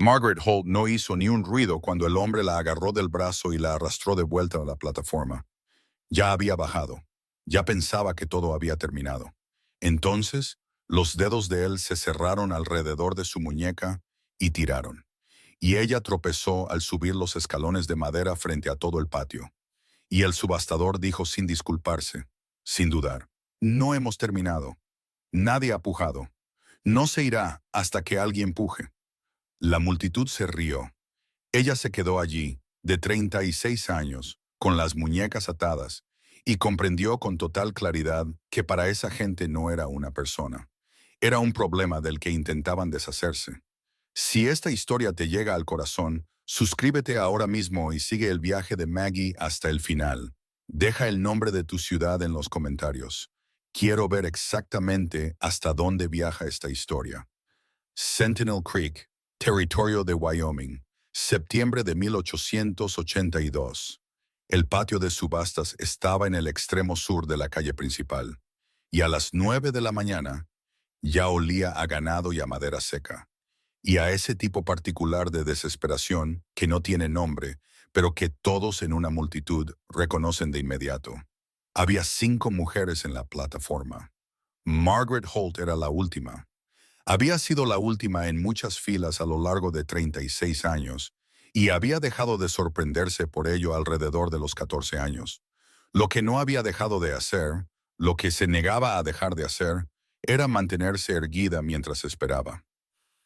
Margaret Holt no hizo ni un ruido cuando el hombre la agarró del brazo y la arrastró de vuelta a la plataforma. Ya había bajado. Ya pensaba que todo había terminado. Entonces, los dedos de él se cerraron alrededor de su muñeca y tiraron. Y ella tropezó al subir los escalones de madera frente a todo el patio. Y el subastador dijo sin disculparse, sin dudar: "No hemos terminado. Nadie ha pujado. No se irá hasta que alguien puje". La multitud se rió. Ella se quedó allí, de 36 años, con las muñecas atadas, y comprendió con total claridad que para esa gente no era una persona. Era un problema del que intentaban deshacerse. Si esta historia te llega al corazón, suscríbete ahora mismo y sigue el viaje de Maggie hasta el final. Deja el nombre de tu ciudad en los comentarios. Quiero ver exactamente hasta dónde viaja esta historia. Sentinel Creek, territorio de Wyoming, septiembre de 1882. El patio de subastas estaba en el extremo sur de la calle principal, y a las 9 de la mañana ya olía a ganado y a madera seca, y a ese tipo particular de desesperación que no tiene nombre, pero que todos en una multitud reconocen de inmediato. Había 5 mujeres en la plataforma. Margaret Holt era la última. Había sido la última en muchas filas a lo largo de 36 años, y había dejado de sorprenderse por ello alrededor de los 14 años. Lo que no había dejado de hacer, lo que se negaba a dejar de hacer, era mantenerse erguida mientras esperaba.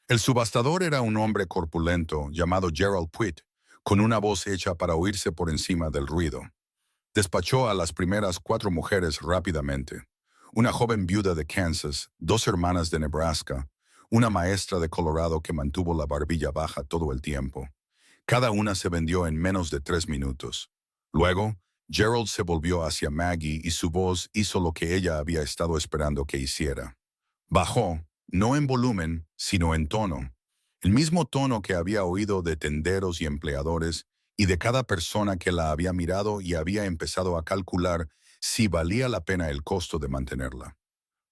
El subastador era un hombre corpulento llamado Gerald Puitt, con una voz hecha para oírse por encima del ruido. Despachó a las primeras 4 mujeres rápidamente. Una joven viuda de Kansas, 2 hermanas de Nebraska, una maestra de Colorado que mantuvo la barbilla baja todo el tiempo. Cada una se vendió en menos de 3 minutos. Luego, Gerald se volvió hacia Maggie y su voz hizo lo que ella había estado esperando que hiciera. Bajó, no en volumen, sino en tono. El mismo tono que había oído de tenderos y empleadores y de cada persona que la había mirado y había empezado a calcular si valía la pena el costo de mantenerla.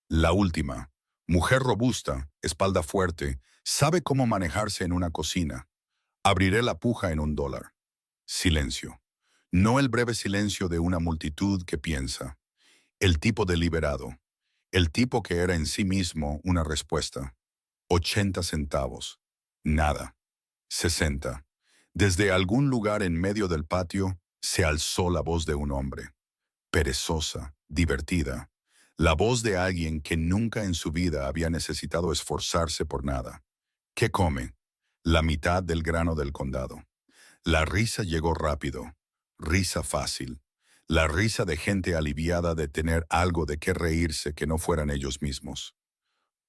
La última, mujer robusta, espalda fuerte, sabe cómo manejarse en una cocina. Abriré la puja en $1. Silencio. No el breve silencio de una multitud que piensa. El tipo deliberado. El tipo que era en sí mismo una respuesta. 80 centavos. Nada. 60. Desde algún lugar en medio del patio se alzó la voz de un hombre. Perezosa, divertida. La voz de alguien que nunca en su vida había necesitado esforzarse por nada. ¿Qué come? La mitad del grano del condado. La risa llegó rápido. Risa fácil. La risa de gente aliviada de tener algo de qué reírse que no fueran ellos mismos.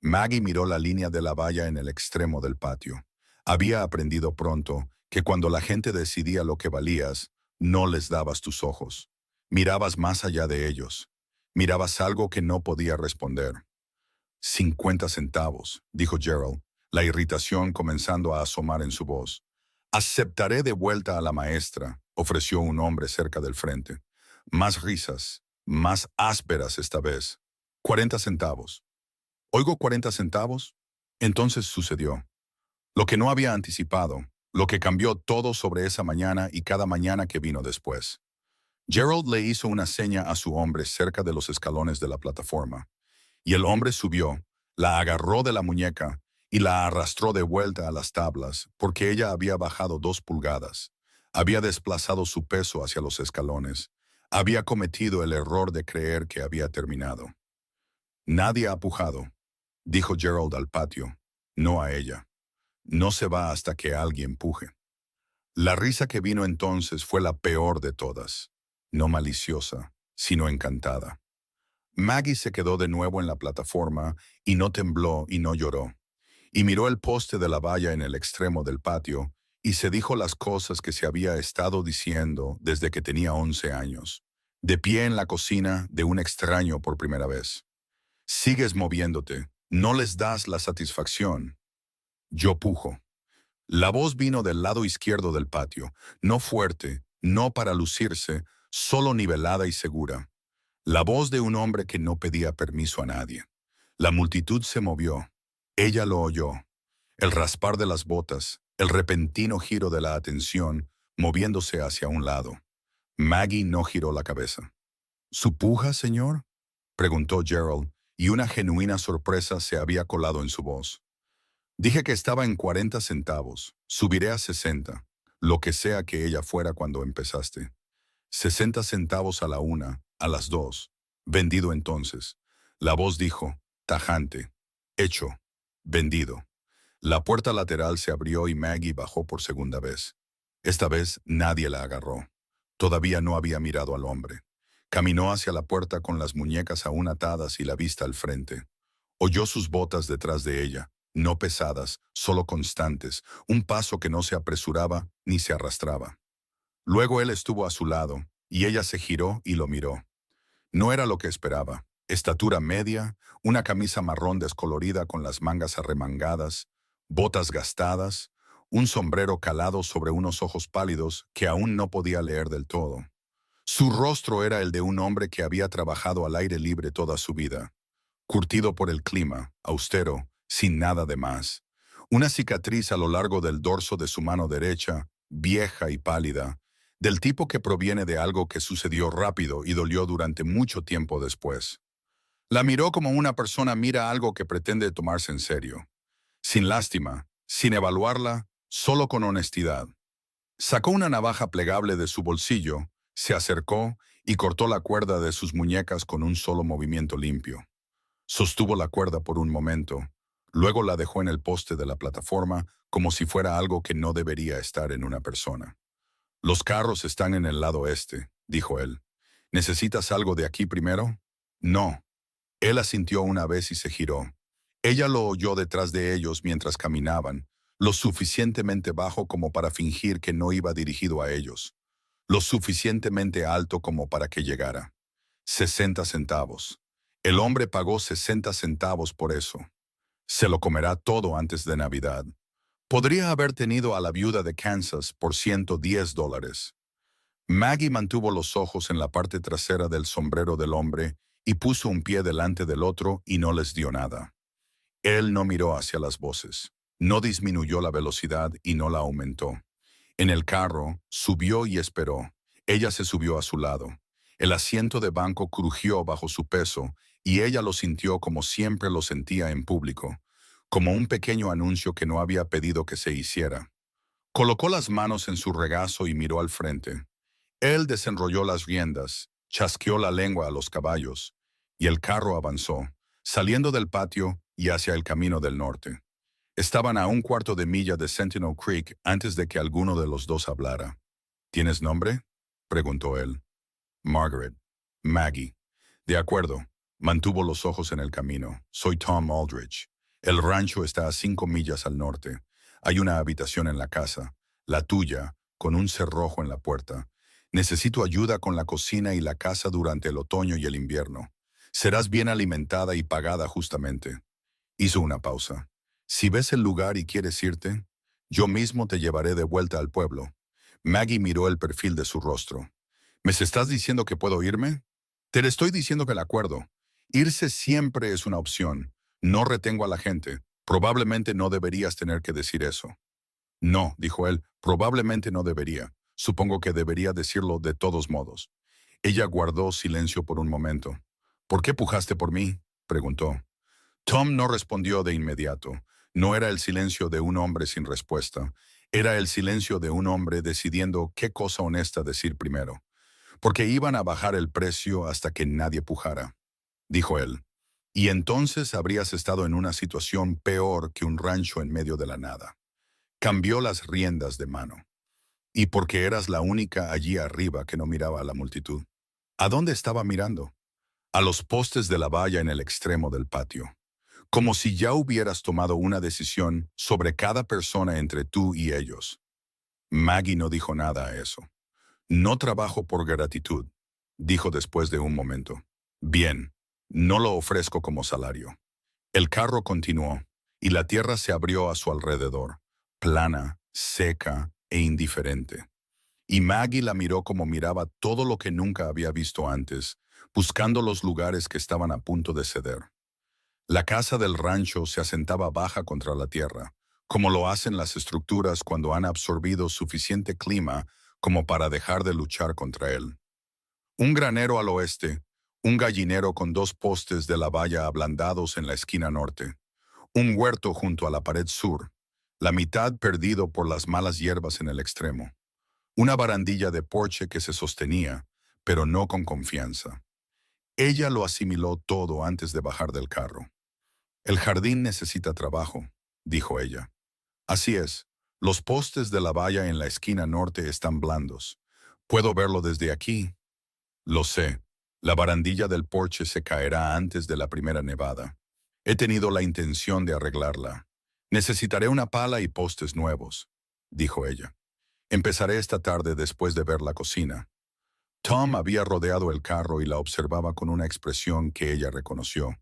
Maggie miró la línea de la valla en el extremo del patio. Había aprendido pronto que cuando la gente decidía lo que valías, no les dabas tus ojos. Mirabas más allá de ellos. Mirabas algo que no podía responder. 50 centavos, dijo Gerald, la irritación comenzando a asomar en su voz. Aceptaré de vuelta a la maestra, ofreció un hombre cerca del frente. Más risas, más ásperas esta vez. 40 centavos. ¿Oigo 40 centavos? Entonces sucedió. Lo que no había anticipado, lo que cambió todo sobre esa mañana y cada mañana que vino después. Gerald le hizo una seña a su hombre cerca de los escalones de la plataforma, y el hombre subió, la agarró de la muñeca y la arrastró de vuelta a las tablas porque ella había bajado 2 pulgadas. Había desplazado su peso hacia los escalones. Había cometido el error de creer que había terminado. Nadie ha pujado, dijo Gerald al patio, no a ella. No se va hasta que alguien puje. La risa que vino entonces fue la peor de todas, no maliciosa, sino encantada. Maggie se quedó de nuevo en la plataforma y no tembló y no lloró. Y miró el poste de la valla en el extremo del patio y se dijo las cosas que se había estado diciendo desde que tenía 11 años, de pie en la cocina de un extraño por primera vez. Sigues moviéndote, no les das la satisfacción. Yo pujo. La voz vino del lado izquierdo del patio, no fuerte, no para lucirse, solo nivelada y segura. La voz de un hombre que no pedía permiso a nadie. La multitud se movió. Ella lo oyó. El raspar de las botas, el repentino giro de la atención moviéndose hacia un lado. Maggie no giró la cabeza. ¿Su puja, señor?, preguntó Gerald, y una genuina sorpresa se había colado en su voz. Dije que estaba en 40 centavos. Subiré a 60, lo que sea que ella fuera cuando empezaste. 60 centavos a la una, a las dos. Vendido entonces. La voz dijo, tajante. Hecho. Vendido. La puerta lateral se abrió y Maggie bajó por segunda vez. Esta vez nadie la agarró. Todavía no había mirado al hombre. Caminó hacia la puerta con las muñecas aún atadas y la vista al frente. Oyó sus botas detrás de ella, no pesadas, solo constantes, un paso que no se apresuraba ni se arrastraba. Luego él estuvo a su lado, y ella se giró y lo miró. No era lo que esperaba. Estatura media, una camisa marrón descolorida con las mangas arremangadas, botas gastadas, un sombrero calado sobre unos ojos pálidos que aún no podía leer del todo. Su rostro era el de un hombre que había trabajado al aire libre toda su vida, curtido por el clima, austero, sin nada de más. Una cicatriz a lo largo del dorso de su mano derecha, vieja y pálida, del tipo que proviene de algo que sucedió rápido y dolió durante mucho tiempo después. La miró como una persona mira algo que pretende tomarse en serio, sin lástima, sin evaluarla, solo con honestidad. Sacó una navaja plegable de su bolsillo, se acercó y cortó la cuerda de sus muñecas con un solo movimiento limpio. Sostuvo la cuerda por un momento, luego la dejó en el poste de la plataforma como si fuera algo que no debería estar en una persona. Los carros están en el lado este, dijo él. ¿Necesitas algo de aquí primero? No. Él asintió una vez y se giró. Ella lo oyó detrás de ellos mientras caminaban, lo suficientemente bajo como para fingir que no iba dirigido a ellos, lo suficientemente alto como para que llegara. 60 centavos. El hombre pagó 60 centavos por eso. Se lo comerá todo antes de Navidad. Podría haber tenido a la viuda de Kansas por $110. Maggie mantuvo los ojos en la parte trasera del sombrero del hombre y puso un pie delante del otro y no les dio nada. Él no miró hacia las voces, no disminuyó la velocidad y no la aumentó. En el carro, subió y esperó. Ella se subió a su lado. El asiento de banco crujió bajo su peso y ella lo sintió como siempre lo sentía en público, como un pequeño anuncio que no había pedido que se hiciera. Colocó las manos en su regazo y miró al frente. Él desenrolló las riendas, chasqueó la lengua a los caballos, y el carro avanzó, saliendo del patio y hacia el camino del norte. Estaban a un cuarto de milla de Sentinel Creek antes de que alguno de los dos hablara. ¿Tienes nombre?, preguntó él. Margaret. Maggie. De acuerdo. Mantuvo los ojos en el camino. Soy Tom Aldrich. El rancho está a 5 millas al norte. Hay una habitación en la casa, la tuya, con un cerrojo en la puerta. Necesito ayuda con la cocina y la casa durante el otoño y el invierno. Serás bien alimentada y pagada justamente. Hizo una pausa. Si ves el lugar y quieres irte, yo mismo te llevaré de vuelta al pueblo. Maggie miró el perfil de su rostro. ¿Me estás diciendo que puedo irme? Te le estoy diciendo que el acuerdo. Irse siempre es una opción. No retengo a la gente. Probablemente no deberías tener que decir eso. No, dijo él, probablemente no debería. Supongo que debería decirlo de todos modos. Ella guardó silencio por un momento. ¿Por qué pujaste por mí?, preguntó. Tom no respondió de inmediato. No era el silencio de un hombre sin respuesta. Era el silencio de un hombre decidiendo qué cosa honesta decir primero. Porque iban a bajar el precio hasta que nadie pujara, dijo él. Y entonces habrías estado en una situación peor que un rancho en medio de la nada. Cambió las riendas de mano. Y porque eras la única allí arriba que no miraba a la multitud. ¿A dónde estaba mirando? A los postes de la valla en el extremo del patio. Como si ya hubieras tomado una decisión sobre cada persona entre tú y ellos. Maggie no dijo nada a eso. No trabajo por gratitud, dijo después de un momento. Bien, no lo ofrezco como salario. El carro continuó, y la tierra se abrió a su alrededor, plana, seca e indiferente. Y Maggie la miró como miraba todo lo que nunca había visto antes, buscando los lugares que estaban a punto de ceder. La casa del rancho se asentaba baja contra la tierra, como lo hacen las estructuras cuando han absorbido suficiente clima como para dejar de luchar contra él. Un granero al oeste, un gallinero con 2 postes de la valla ablandados en la esquina norte, un huerto junto a la pared sur, la mitad perdido por las malas hierbas en el extremo, una barandilla de porche que se sostenía, pero no con confianza. Ella lo asimiló todo antes de bajar del carro. El jardín necesita trabajo, dijo ella. Así es, los postes de la valla en la esquina norte están blandos. Puedo verlo desde aquí. Lo sé, la barandilla del porche se caerá antes de la primera nevada. He tenido la intención de arreglarla. Necesitaré una pala y postes nuevos, dijo ella. Empezaré esta tarde después de ver la cocina. Tom había rodeado el carro y la observaba con una expresión que ella reconoció.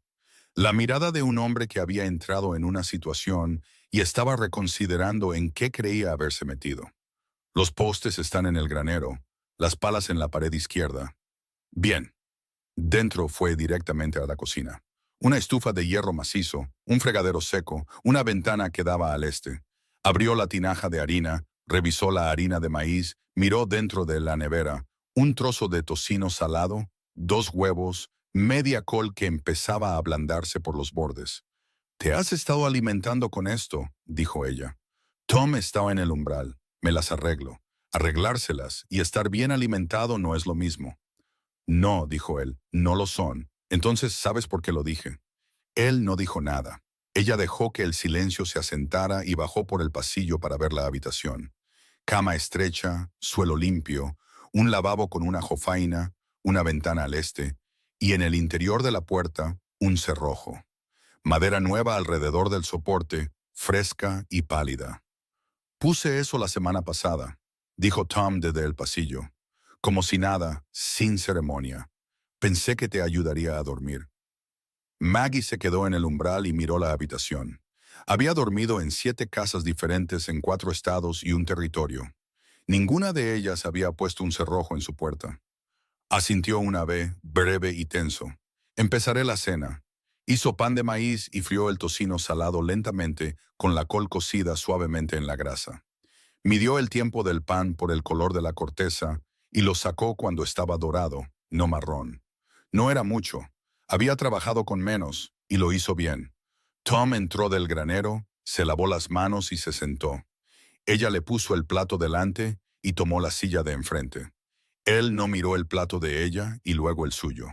La mirada de un hombre que había entrado en una situación y estaba reconsiderando en qué creía haberse metido. Los postes están en el granero, las palas en la pared izquierda. Bien. Dentro fue directamente a la cocina. Una estufa de hierro macizo, un fregadero seco, una ventana que daba al este. Abrió la tinaja de harina, revisó la harina de maíz, miró dentro de la nevera, un trozo de tocino salado, 2 huevos, media col que empezaba a ablandarse por los bordes. «¿Te has estado alimentando con esto?», dijo ella. Tom estaba en el umbral. «Me las arreglo. Arreglárselas y estar bien alimentado no es lo mismo». «No», dijo él, «no lo son. Entonces, ¿sabes por qué lo dije?». Él no dijo nada. Ella dejó que el silencio se asentara y bajó por el pasillo para ver la habitación. Cama estrecha, suelo limpio, un lavabo con una jofaina, una ventana al este, y en el interior de la puerta, un cerrojo. Madera nueva alrededor del soporte, fresca y pálida. «Puse eso la semana pasada», dijo Tom desde el pasillo. Como si nada, sin ceremonia. «Pensé que te ayudaría a dormir». Maggie se quedó en el umbral y miró la habitación. Había dormido en 7 casas diferentes en 4 estados y un territorio. Ninguna de ellas había puesto un cerrojo en su puerta. Asintió una vez, breve y tenso. «Empezaré la cena». Hizo pan de maíz y frió el tocino salado lentamente con la col cocida suavemente en la grasa. Midió el tiempo del pan por el color de la corteza y lo sacó cuando estaba dorado, no marrón. No era mucho. Había trabajado con menos y lo hizo bien. Tom entró del granero, se lavó las manos y se sentó. Ella le puso el plato delante y tomó la silla de enfrente. Él no miró el plato de ella y luego el suyo.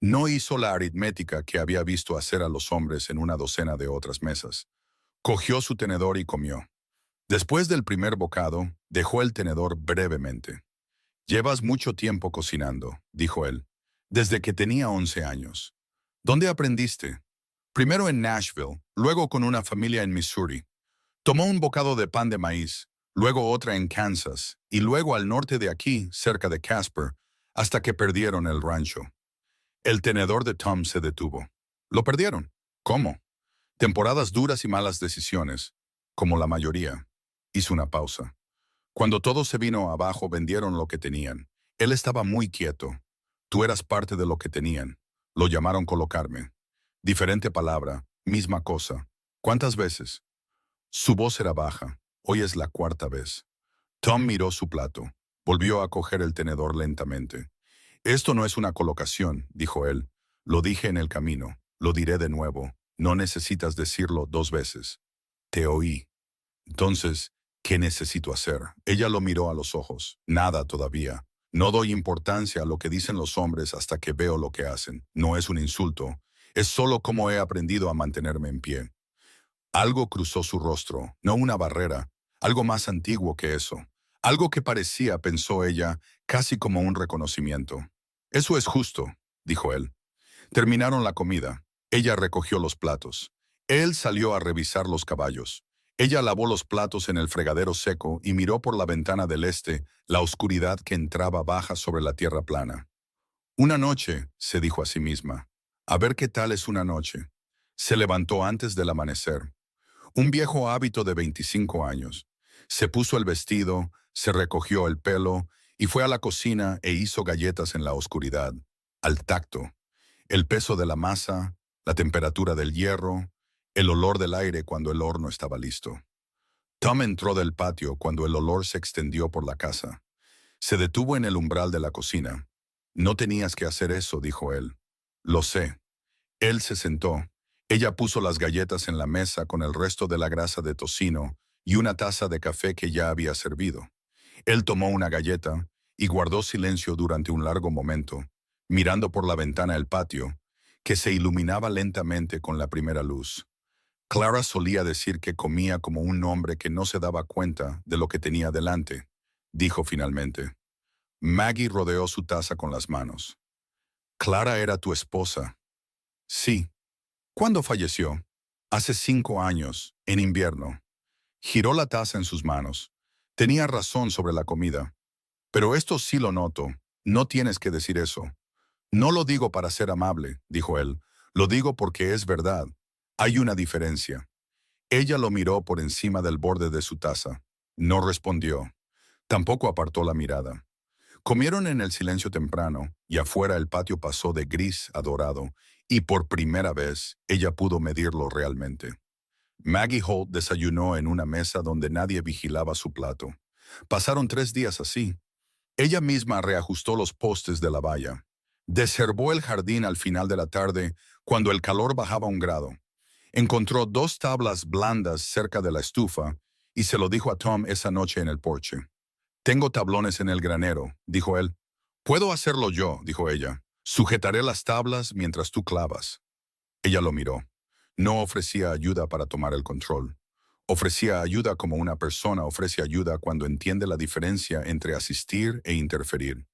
No hizo la aritmética que había visto hacer a los hombres en una docena de otras mesas. Cogió su tenedor y comió. Después del primer bocado, dejó el tenedor brevemente. «Llevas mucho tiempo cocinando», dijo él, «desde que tenía 11 años. ¿Dónde aprendiste?» «Primero en Nashville, luego con una familia en Missouri. Tomó un bocado de pan de maíz, luego otra en Kansas, y luego al norte de aquí, cerca de Casper, hasta que perdieron el rancho». El tenedor de Tom se detuvo. «¿Lo perdieron? ¿Cómo?» «Temporadas duras y malas decisiones, como la mayoría». Hizo una pausa. «Cuando todo se vino abajo, vendieron lo que tenían. Él estaba muy quieto. Tú eras parte de lo que tenían. Lo llamaron colocarme. Diferente palabra, misma cosa. ¿Cuántas veces?» Su voz era baja. «Hoy es la 4ª vez». Tom miró su plato. Volvió a coger el tenedor lentamente. «Esto no es una colocación», dijo él. «Lo dije en el camino. Lo diré de nuevo. No necesitas decirlo 2 veces». «Te oí». «Entonces, ¿qué necesito hacer?». Ella lo miró a los ojos. «Nada todavía. No doy importancia a lo que dicen los hombres hasta que veo lo que hacen. No es un insulto. Es solo cómo he aprendido a mantenerme en pie». Algo cruzó su rostro, no una barrera, algo más antiguo que eso. Algo que parecía, pensó ella, casi como un reconocimiento. «Eso es justo», dijo él. Terminaron la comida. Ella recogió los platos. Él salió a revisar los caballos. Ella lavó los platos en el fregadero seco y miró por la ventana del este la oscuridad que entraba baja sobre la tierra plana. «Una noche», se dijo a sí misma. «A ver qué tal es una noche». Se levantó antes del amanecer. Un viejo hábito de 25 años. Se puso el vestido, se recogió el pelo y fue a la cocina e hizo galletas en la oscuridad, al tacto. El peso de la masa, la temperatura del hierro, el olor del aire cuando el horno estaba listo. Tom entró del patio cuando el olor se extendió por la casa. Se detuvo en el umbral de la cocina. No tenías que hacer eso, dijo él. Lo sé. Él se sentó. Ella puso las galletas en la mesa con el resto de la grasa de tocino y una taza de café que ya había servido. Él tomó una galleta y guardó silencio durante un largo momento, mirando por la ventana del patio, que se iluminaba lentamente con la primera luz. Clara solía decir que comía como un hombre que no se daba cuenta de lo que tenía delante, dijo finalmente. Maggie rodeó su taza con las manos. Clara era tu esposa. Sí. ¿Cuándo falleció? Hace 5 años, en invierno. Giró la taza en sus manos. Tenía razón sobre la comida. Pero esto sí lo noto. No tienes que decir eso. No lo digo para ser amable, dijo él. Lo digo porque es verdad. Hay una diferencia. Ella lo miró por encima del borde de su taza. No respondió. Tampoco apartó la mirada. Comieron en el silencio temprano, y afuera el patio pasó de gris a dorado, y por primera vez ella pudo medirlo realmente. Maggie Holt desayunó en una mesa donde nadie vigilaba su plato. Pasaron 3 días así. Ella misma reajustó los postes de la valla. Desherбó el jardín al final de la tarde, cuando el calor bajaba 1 grado. Encontró 2 tablas blandas cerca de la estufa, y se lo dijo a Tom esa noche en el porche. Tengo tablones en el granero, dijo él. Puedo hacerlo yo, dijo ella. Sujetaré las tablas mientras tú clavas. Ella lo miró. No ofrecía ayuda para tomar el control. Ofrecía ayuda como una persona ofrece ayuda cuando entiende la diferencia entre asistir e interferir.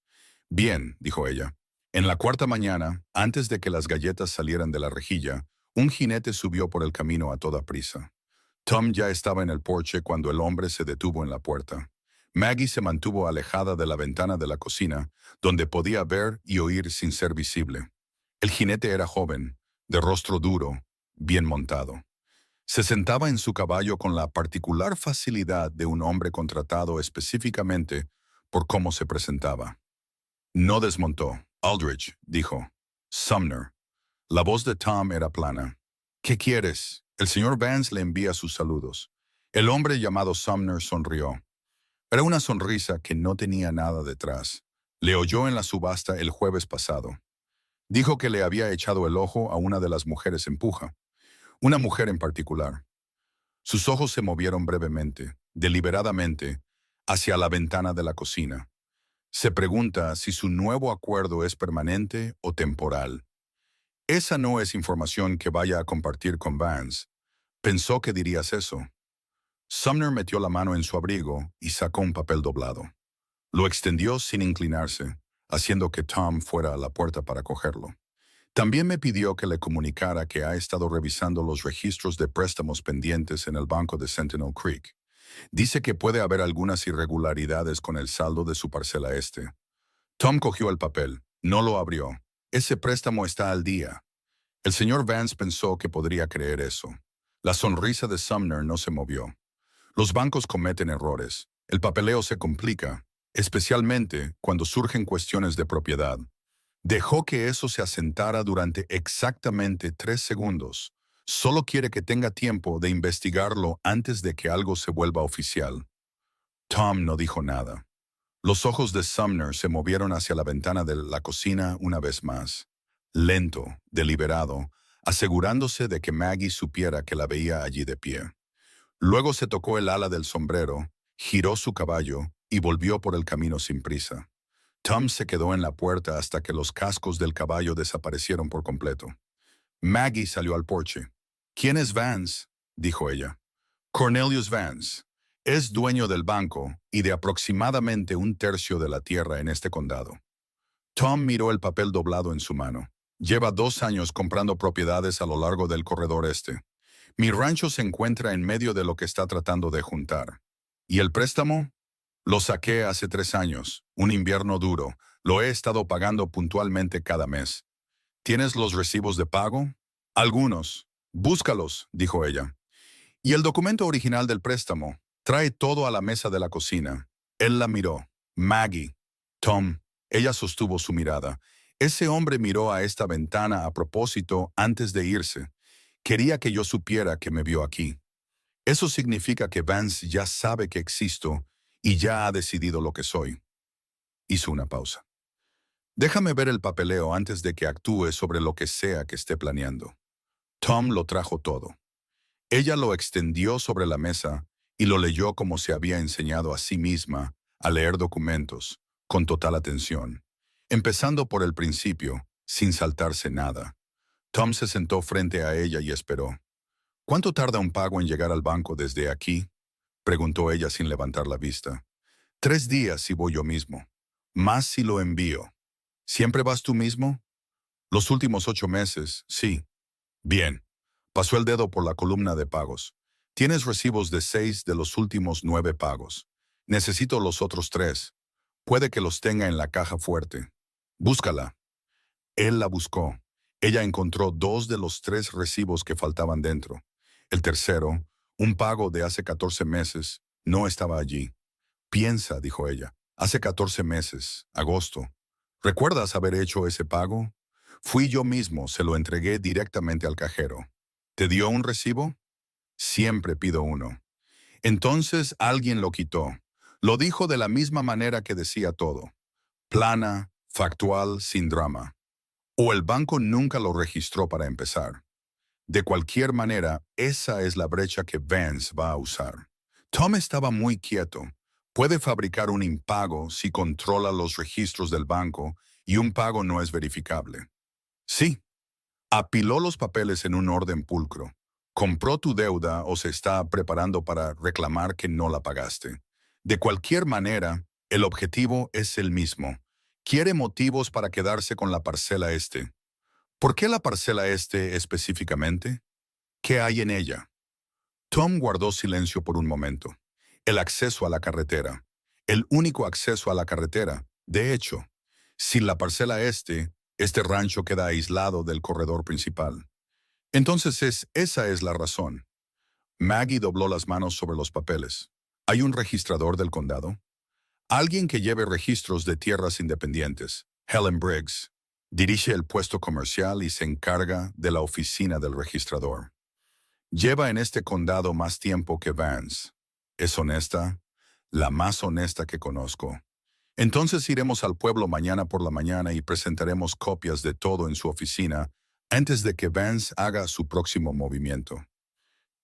Bien, dijo ella. En la 4ª mañana, antes de que las galletas salieran de la rejilla, un jinete subió por el camino a toda prisa. Tom ya estaba en el porche cuando el hombre se detuvo en la puerta. Maggie se mantuvo alejada de la ventana de la cocina, donde podía ver y oír sin ser visible. El jinete era joven, de rostro duro, bien montado. Se sentaba en su caballo con la particular facilidad de un hombre contratado específicamente por cómo se presentaba. No desmontó. Aldrich, dijo. Sumner. La voz de Tom era plana. ¿Qué quieres? El señor Vance le envía sus saludos. El hombre llamado Sumner sonrió. Era una sonrisa que no tenía nada detrás. Le oyó en la subasta el jueves pasado. Dijo que le había echado el ojo a una de las mujeres en puja. Una mujer en particular. Sus ojos se movieron brevemente, deliberadamente, hacia la ventana de la cocina. Se pregunta si su nuevo acuerdo es permanente o temporal. Esa no es información que vaya a compartir con Vance. Pensó que dirías eso. Sumner metió la mano en su abrigo y sacó un papel doblado. Lo extendió sin inclinarse, haciendo que Tom fuera a la puerta para cogerlo. También me pidió que le comunicara que ha estado revisando los registros de préstamos pendientes en el banco de Sentinel Creek. Dice que puede haber algunas irregularidades con el saldo de su parcela este. Tom cogió el papel. No lo abrió. Ese préstamo está al día. El señor Vance pensó que podría creer eso. La sonrisa de Sumner no se movió. Los bancos cometen errores. El papeleo se complica, especialmente cuando surgen cuestiones de propiedad. Dejó que eso se asentara durante exactamente 3 segundos. Solo quiere que tenga tiempo de investigarlo antes de que algo se vuelva oficial. Tom no dijo nada. Los ojos de Sumner se movieron hacia la ventana de la cocina una vez más. Lento, deliberado, asegurándose de que Maggie supiera que la veía allí de pie. Luego se tocó el ala del sombrero, giró su caballo y volvió por el camino sin prisa. Tom se quedó en la puerta hasta que los cascos del caballo desaparecieron por completo. Maggie salió al porche. ¿Quién es Vance?, dijo ella. Cornelius Vance. Es dueño del banco y de aproximadamente 1/3 de la tierra en este condado. Tom miró el papel doblado en su mano. Lleva 2 años comprando propiedades a lo largo del corredor este. Mi rancho se encuentra en medio de lo que está tratando de juntar. ¿Y el préstamo? Lo saqué hace 3 años, un invierno duro. Lo he estado pagando puntualmente cada mes. ¿Tienes los recibos de pago? Algunos. Búscalos, dijo ella. ¿Y el documento original del préstamo? Trae todo a la mesa de la cocina. Él la miró. Maggie. Tom. Ella sostuvo su mirada. Ese hombre miró a esta ventana a propósito antes de irse. Quería que yo supiera que me vio aquí. Eso significa que Vance ya sabe que existo y ya ha decidido lo que soy. Hizo una pausa. Déjame ver el papeleo antes de que actúe sobre lo que sea que esté planeando. Tom lo trajo todo. Ella lo extendió sobre la mesa y lo leyó como se había enseñado a sí misma a leer documentos, con total atención, empezando por el principio, sin saltarse nada. Tom se sentó frente a ella y esperó. ¿Cuánto tarda un pago en llegar al banco desde aquí? Preguntó ella sin levantar la vista. 3 días si voy yo mismo. Más si lo envío. ¿Siempre vas tú mismo? Los últimos 8 meses, sí. Bien. Pasó el dedo por la columna de pagos. Tienes recibos de 6 de los últimos 9 pagos. Necesito los otros 3. Puede que los tenga en la caja fuerte. Búscala. Él la buscó. Ella encontró 2 de los 3 recibos que faltaban dentro. El tercero, un pago de hace 14 meses, no estaba allí. Piensa, dijo ella, hace 14 meses, agosto. ¿Recuerdas haber hecho ese pago? Fui yo mismo, se lo entregué directamente al cajero. ¿Te dio un recibo? Siempre pido uno. Entonces alguien lo quitó. Lo dijo de la misma manera que decía todo. Plana, factual, sin drama. O el banco nunca lo registró para empezar. De cualquier manera, esa es la brecha que Vance va a usar. Tom estaba muy quieto. Puede fabricar un impago si controla los registros del banco y un pago no es verificable. Sí, apiló los papeles en un orden pulcro. Compró tu deuda o se está preparando para reclamar que no la pagaste. De cualquier manera, el objetivo es el mismo. Quiere motivos para quedarse con la parcela este. ¿Por qué la parcela este específicamente? ¿Qué hay en ella? Tom guardó silencio por un momento. El acceso a la carretera. El único acceso a la carretera. De hecho, sin la parcela este rancho queda aislado del corredor principal. Entonces esa es la razón. Maggie dobló las manos sobre los papeles. ¿Hay un registrador del condado? Alguien que lleve registros de tierras independientes. Helen Briggs. Dirige el puesto comercial y se encarga de la oficina del registrador. Lleva en este condado más tiempo que Vance. Es honesta, la más honesta que conozco. Entonces iremos al pueblo mañana por la mañana y presentaremos copias de todo en su oficina antes de que Vance haga su próximo movimiento.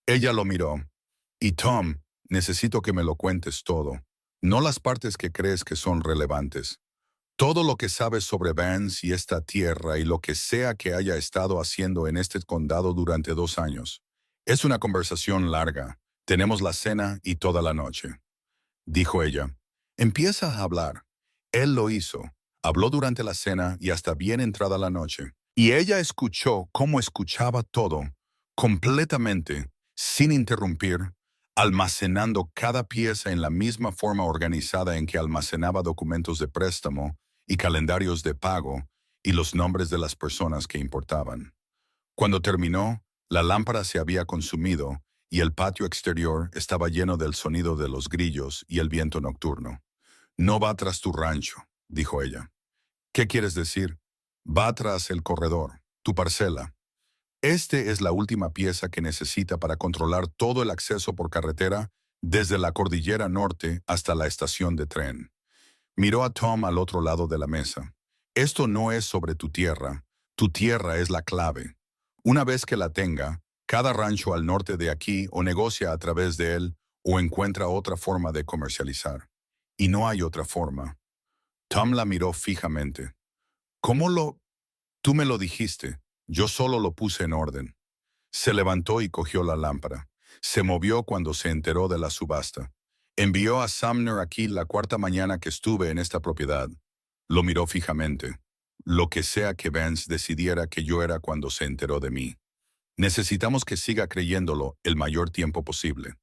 Ella lo miró. Y Tom, necesito que me lo cuentes todo, no las partes que crees que son relevantes. Todo lo que sabes sobre Vance y esta tierra y lo que sea que haya estado haciendo en este condado durante 2 años. Es una conversación larga. Tenemos la cena y toda la noche. Dijo ella. Empieza a hablar. Él lo hizo. Habló durante la cena y hasta bien entrada la noche. Y ella escuchó cómo escuchaba todo, completamente, sin interrumpir, almacenando cada pieza en la misma forma organizada en que almacenaba documentos de préstamo y calendarios de pago y los nombres de las personas que importaban. Cuando terminó, la lámpara se había consumido y el patio exterior estaba lleno del sonido de los grillos y el viento nocturno. No va tras tu rancho, dijo ella. ¿Qué quieres decir? Va tras el corredor, tu parcela. Este es la última pieza que necesita para controlar todo el acceso por carretera desde la cordillera norte hasta la estación de tren. Miró a Tom al otro lado de la mesa. Esto no es sobre tu tierra es la clave. Una vez que la tenga, cada rancho al norte de aquí o negocia a través de él o encuentra otra forma de comercializar. Y no hay otra forma. Tom la miró fijamente. ¿Cómo lo? Tú me lo dijiste. Yo solo lo puse en orden. Se levantó y cogió la lámpara. Se movió cuando se enteró de la subasta. Envió a Sumner aquí la 4ª mañana que estuve en esta propiedad. Lo miró fijamente. Lo que sea que Vance decidiera que yo era cuando se enteró de mí. Necesitamos que siga creyéndolo el mayor tiempo posible.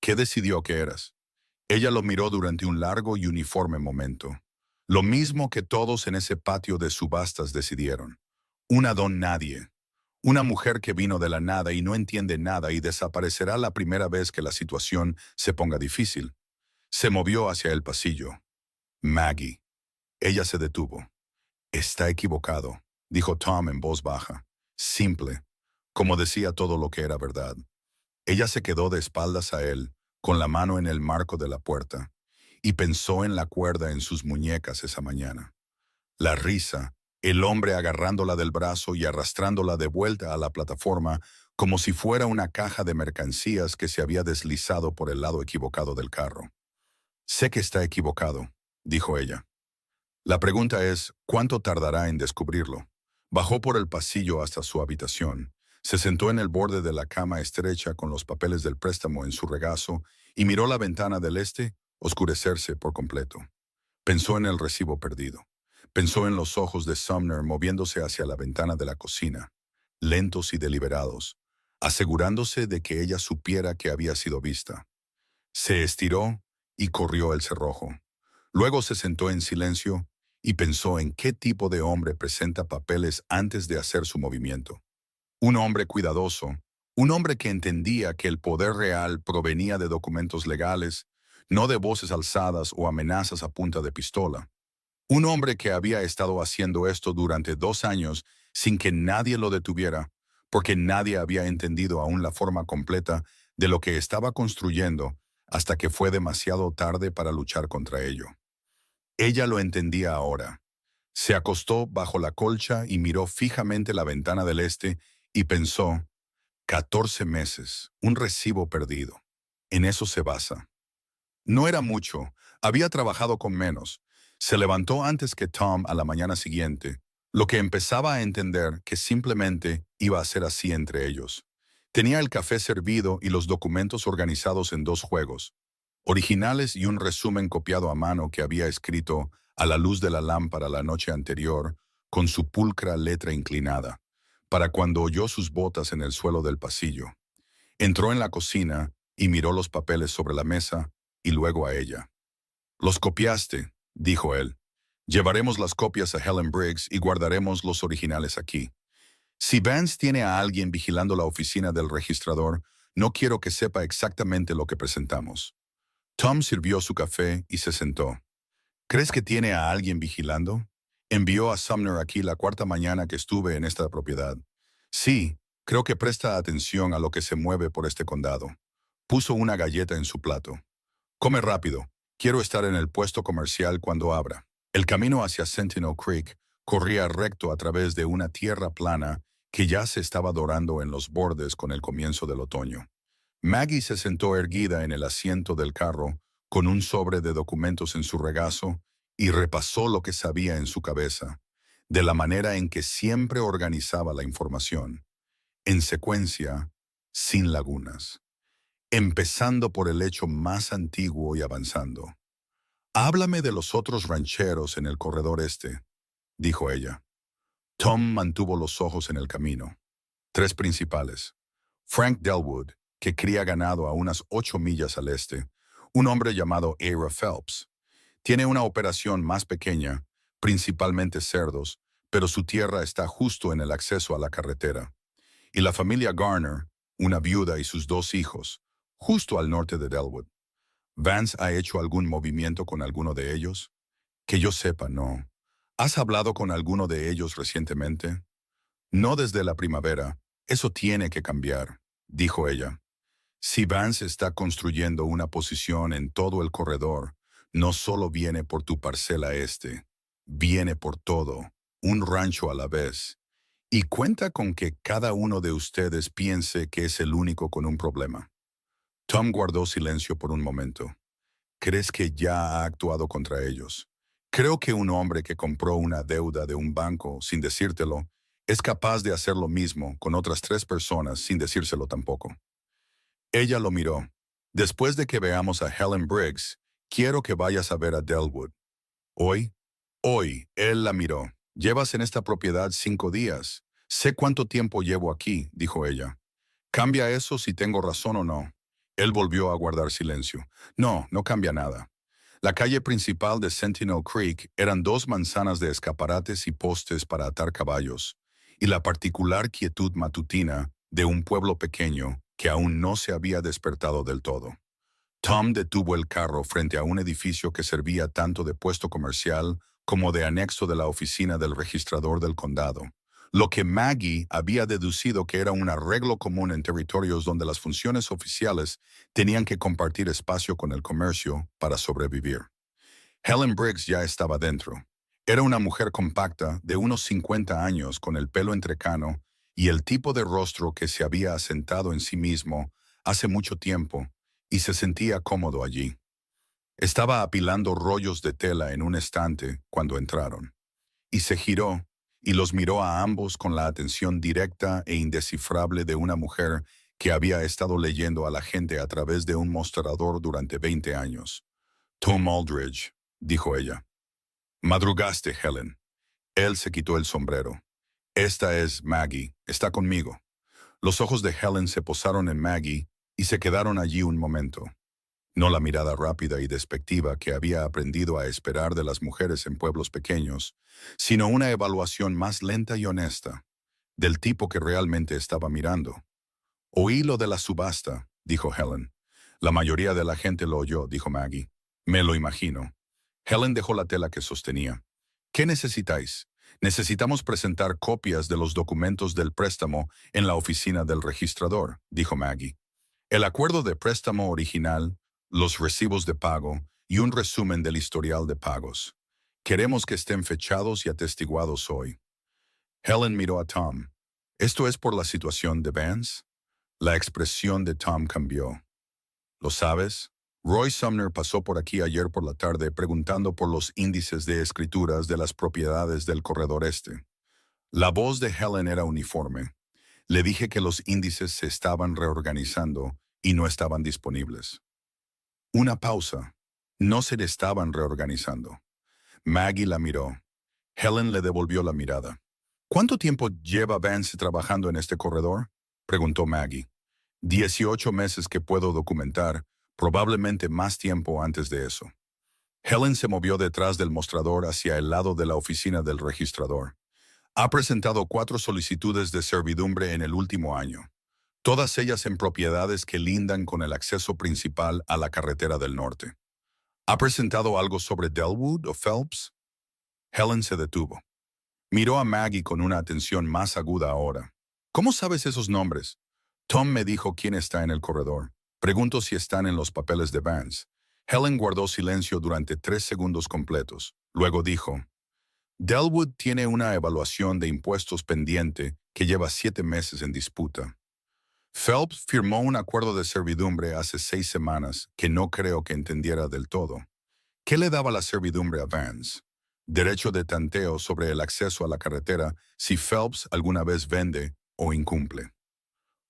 ¿Qué decidió que eras? Ella lo miró durante un largo y uniforme momento. Lo mismo que todos en ese patio de subastas decidieron. Una don nadie. Una mujer que vino de la nada y no entiende nada y desaparecerá la primera vez que la situación se ponga difícil. Se movió hacia el pasillo. Maggie. Ella se detuvo. Está equivocado, dijo Tom en voz baja. Simple. Como decía todo lo que era verdad. Ella se quedó de espaldas a él, con la mano en el marco de la puerta, y pensó en la cuerda en sus muñecas esa mañana. La risa, el hombre agarrándola del brazo y arrastrándola de vuelta a la plataforma como si fuera una caja de mercancías que se había deslizado por el lado equivocado del carro. Sé que está equivocado, dijo ella. La pregunta es, ¿cuánto tardará en descubrirlo? Bajó por el pasillo hasta su habitación, se sentó en el borde de la cama estrecha con los papeles del préstamo en su regazo y miró la ventana del este oscurecerse por completo. Pensó en el recibo perdido. Pensó en los ojos de Sumner moviéndose hacia la ventana de la cocina, lentos y deliberados, asegurándose de que ella supiera que había sido vista. Se estiró y corrió el cerrojo. Luego se sentó en silencio y pensó en qué tipo de hombre presenta papeles antes de hacer su movimiento. Un hombre cuidadoso, un hombre que entendía que el poder real provenía de documentos legales, no de voces alzadas o amenazas a punta de pistola. Un hombre que había estado haciendo esto durante 2 años sin que nadie lo detuviera, porque nadie había entendido aún la forma completa de lo que estaba construyendo hasta que fue demasiado tarde para luchar contra ello. Ella lo entendía ahora. Se acostó bajo la colcha y miró fijamente la ventana del este y pensó, 14 meses, un recibo perdido. En eso se basa. No era mucho, había trabajado con menos. Se levantó antes que Tom a la mañana siguiente, lo que empezaba a entender que simplemente iba a ser así entre ellos. Tenía el café servido y los documentos organizados en 2 juegos, originales y un resumen copiado a mano que había escrito a la luz de la lámpara la noche anterior con su pulcra letra inclinada, para cuando oyó sus botas en el suelo del pasillo. Entró en la cocina y miró los papeles sobre la mesa y luego a ella. «Los copiaste», dijo él. «Llevaremos las copias a Helen Briggs y guardaremos los originales aquí. Si Vance tiene a alguien vigilando la oficina del registrador, no quiero que sepa exactamente lo que presentamos». Tom sirvió su café y se sentó. «¿Crees que tiene a alguien vigilando? Envió a Sumner aquí la 4ª mañana que estuve en esta propiedad. Sí, creo que presta atención a lo que se mueve por este condado». Puso una galleta en su plato. «Come rápido. Quiero estar en el puesto comercial cuando abra». El camino hacia Sentinel Creek corría recto a través de una tierra plana que ya se estaba dorando en los bordes con el comienzo del otoño. Maggie se sentó erguida en el asiento del carro, con un sobre de documentos en su regazo, y repasó lo que sabía en su cabeza, de la manera en que siempre organizaba la información, en secuencia, sin lagunas, empezando por el hecho más antiguo y avanzando. «Háblame de los otros rancheros en el corredor este», dijo ella. Tom mantuvo los ojos en el camino. 3 principales. Frank Delwood, que cría ganado a unas 8 millas al este. Un hombre llamado Ira Phelps. Tiene una operación más pequeña, principalmente cerdos, pero su tierra está justo en el acceso a la carretera. Y la familia Garner, una viuda y sus 2 hijos, justo al norte de Delwood. ¿Vance ha hecho algún movimiento con alguno de ellos? Que yo sepa, no. ¿Has hablado con alguno de ellos recientemente? No desde la primavera. Eso tiene que cambiar, dijo ella. Si Vance está construyendo una posición en todo el corredor, no solo viene por tu parcela este, viene por todo, un rancho a la vez. Y cuenta con que cada uno de ustedes piense que es el único con un problema. Tom guardó silencio por un momento. ¿Crees que ya ha actuado contra ellos? Creo que un hombre que compró una deuda de un banco sin decírtelo es capaz de hacer lo mismo con otras 3 personas sin decírselo tampoco. Ella lo miró. «Después de que veamos a Helen Briggs, quiero que vayas a ver a Delwood». «¿Hoy?» «Hoy», él la miró. «Llevas en esta propiedad 5 días. Sé cuánto tiempo llevo aquí», dijo ella. «Cambia eso si tengo razón o no». Él volvió a guardar silencio. «No, no cambia nada». La calle principal de Sentinel Creek eran 2 manzanas de escaparates y postes para atar caballos, y la particular quietud matutina de un pueblo pequeño que aún no se había despertado del todo. Tom detuvo el carro frente a un edificio que servía tanto de puesto comercial como de anexo de la oficina del registrador del condado, Lo que Maggie había deducido que era un arreglo común en territorios donde las funciones oficiales tenían que compartir espacio con el comercio para sobrevivir. Helen Briggs ya estaba dentro. Era una mujer compacta de unos 50 años con el pelo entrecano y el tipo de rostro que se había asentado en sí mismo hace mucho tiempo y se sentía cómodo allí. Estaba apilando rollos de tela en un estante cuando entraron, y se giró y los miró a ambos con la atención directa e indescifrable de una mujer que había estado leyendo a la gente a través de un mostrador durante 20 años. Tom Aldridge, dijo ella. Madrugaste, Helen. Él se quitó el sombrero. Esta es Maggie. Está conmigo. Los ojos de Helen se posaron en Maggie y se quedaron allí un momento. No la mirada rápida y despectiva que había aprendido a esperar de las mujeres en pueblos pequeños, sino una evaluación más lenta y honesta, del tipo que realmente estaba mirando. Oí lo de la subasta, dijo Helen. La mayoría de la gente lo oyó, dijo Maggie. Me lo imagino. Helen dejó la tela que sostenía. ¿Qué necesitáis? Necesitamos presentar copias de los documentos del préstamo en la oficina del registrador, dijo Maggie. El acuerdo de préstamo original, los recibos de pago y un resumen del historial de pagos. Queremos que estén fechados y atestiguados hoy. Helen miró a Tom. ¿Esto es por la situación de Vance? La expresión de Tom cambió. ¿Lo sabes? Roy Sumner pasó por aquí ayer por la tarde preguntando por los índices de escrituras de las propiedades del corredor este. La voz de Helen era uniforme. Le dije que los índices se estaban reorganizando y no estaban disponibles. Una pausa. No se le estaban reorganizando. Maggie la miró. Helen le devolvió la mirada. ¿Cuánto tiempo lleva Vance trabajando en este corredor? Preguntó Maggie. 18 meses que puedo documentar, probablemente más tiempo antes de eso. Helen se movió detrás del mostrador hacia el lado de la oficina del registrador. Ha presentado 4 solicitudes de servidumbre en el último año, todas ellas en propiedades que lindan con el acceso principal a la carretera del norte. ¿Ha presentado algo sobre Delwood o Phelps? Helen se detuvo. Miró a Maggie con una atención más aguda ahora. ¿Cómo sabes esos nombres? Tom me dijo quién está en el corredor. Pregunto si están en los papeles de Vance. Helen guardó silencio durante 3 segundos completos. Luego dijo, Delwood tiene una evaluación de impuestos pendiente que lleva 7 meses en disputa. Phelps firmó un acuerdo de servidumbre hace 6 semanas que no creo que entendiera del todo. ¿Qué le daba la servidumbre a Vance? Derecho de tanteo sobre el acceso a la carretera si Phelps alguna vez vende o incumple.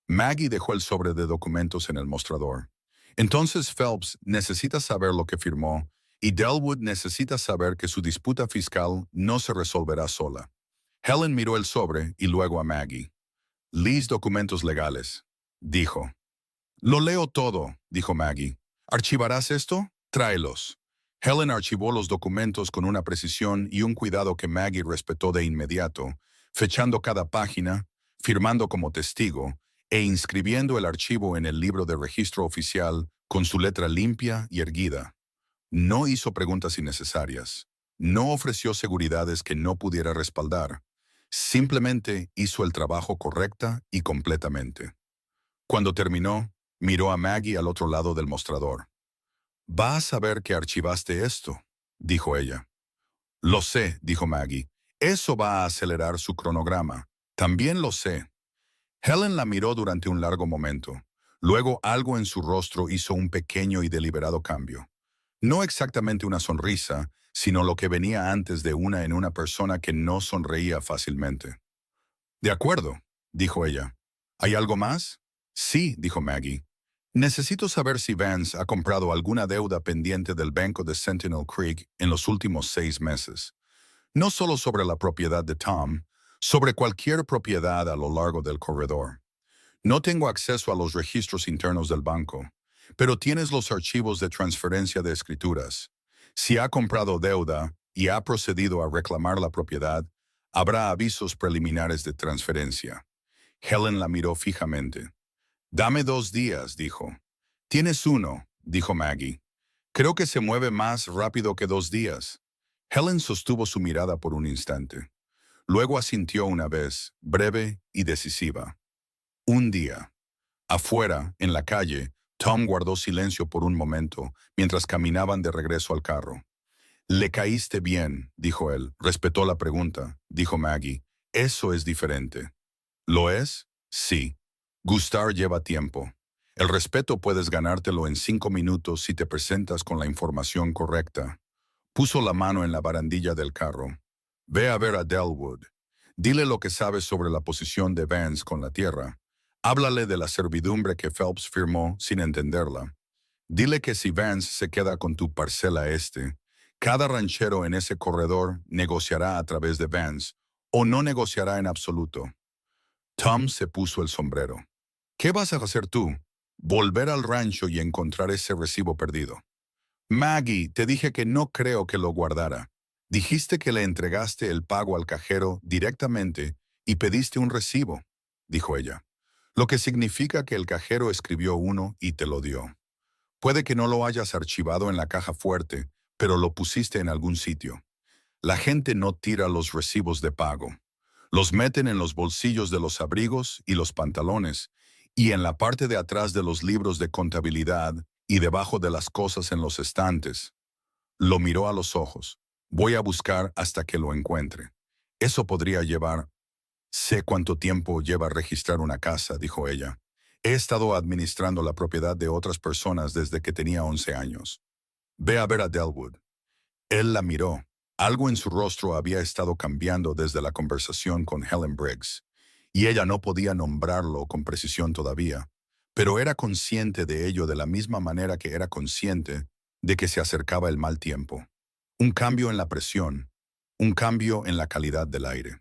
Maggie dejó el sobre de documentos en el mostrador. Entonces Phelps necesita saber lo que firmó y Delwood necesita saber que su disputa fiscal no se resolverá sola. Helen miró el sobre y luego a Maggie. «Lees documentos legales», dijo. «Lo leo todo», dijo Maggie. «¿Archivarás esto? Tráelos». Helen archivó los documentos con una precisión y un cuidado que Maggie respetó de inmediato, fechando cada página, firmando como testigo e inscribiendo el archivo en el libro de registro oficial con su letra limpia y erguida. No hizo preguntas innecesarias. No ofreció seguridades que no pudiera respaldar. Simplemente hizo el trabajo correcta y completamente. Cuando terminó, miró a Maggie al otro lado del mostrador. «Va a saber que archivaste esto», dijo ella. «Lo sé», dijo Maggie. «Eso va a acelerar su cronograma. También lo sé». Helen la miró durante un largo momento. Luego algo en su rostro hizo un pequeño y deliberado cambio. No exactamente una sonrisa, sino lo que venía antes de una en una persona que no sonreía fácilmente. «De acuerdo», dijo ella. «¿Hay algo más?» «Sí», dijo Maggie. «Necesito saber si Vance ha comprado alguna deuda pendiente del banco de Sentinel Creek en los últimos 6 meses. No solo sobre la propiedad de Tom, sobre cualquier propiedad a lo largo del corredor. No tengo acceso a los registros internos del banco, pero tienes los archivos de transferencia de escrituras. Si ha comprado deuda y ha procedido a reclamar la propiedad, habrá avisos preliminares de transferencia». Helen la miró fijamente. «Dame 2 días», dijo. «Tienes 1», dijo Maggie. «Creo que se mueve más rápido que 2 días». Helen sostuvo su mirada por un instante. Luego asintió una vez, breve y decisiva. Un día. Afuera, en la calle, Tom guardó silencio por un momento mientras caminaban de regreso al carro. «Le caíste bien», dijo él. «Respetó la pregunta», dijo Maggie. «Eso es diferente». ¿Lo es? Sí. Gustar lleva tiempo. El respeto puedes ganártelo en 5 minutos si te presentas con la información correcta. Puso la mano en la barandilla del carro. «Ve a ver a Delwood. Dile lo que sabes sobre la posición de Vance con la tierra. Háblale de la servidumbre que Phelps firmó sin entenderla. Dile que si Vance se queda con tu parcela cada ranchero en ese corredor negociará a través de Vance o no negociará en absoluto». Tom se puso el sombrero. «¿Qué vas a hacer tú? Volver al rancho y encontrar ese recibo perdido». «Maggie, te dije que no creo que lo guardara. Dijiste que le entregaste el pago al cajero directamente y pediste un recibo», dijo ella. «Lo que significa que el cajero escribió uno y te lo dio. Puede que no lo hayas archivado en la caja fuerte, pero lo pusiste en algún sitio. La gente no tira los recibos de pago. Los meten en los bolsillos de los abrigos y los pantalones, y en la parte de atrás de los libros de contabilidad y debajo de las cosas en los estantes». Lo miró a los ojos. «Voy a buscar hasta que lo encuentre. Eso podría llevar... Sé cuánto tiempo lleva registrar una casa», dijo ella. «He estado administrando la propiedad de otras personas desde que tenía 11 años. Ve a ver a Delwood». Él la miró. Algo en su rostro había estado cambiando desde la conversación con Helen Briggs, y ella no podía nombrarlo con precisión todavía, pero era consciente de ello de la misma manera que era consciente de que se acercaba el mal tiempo. Un cambio en la presión, un cambio en la calidad del aire.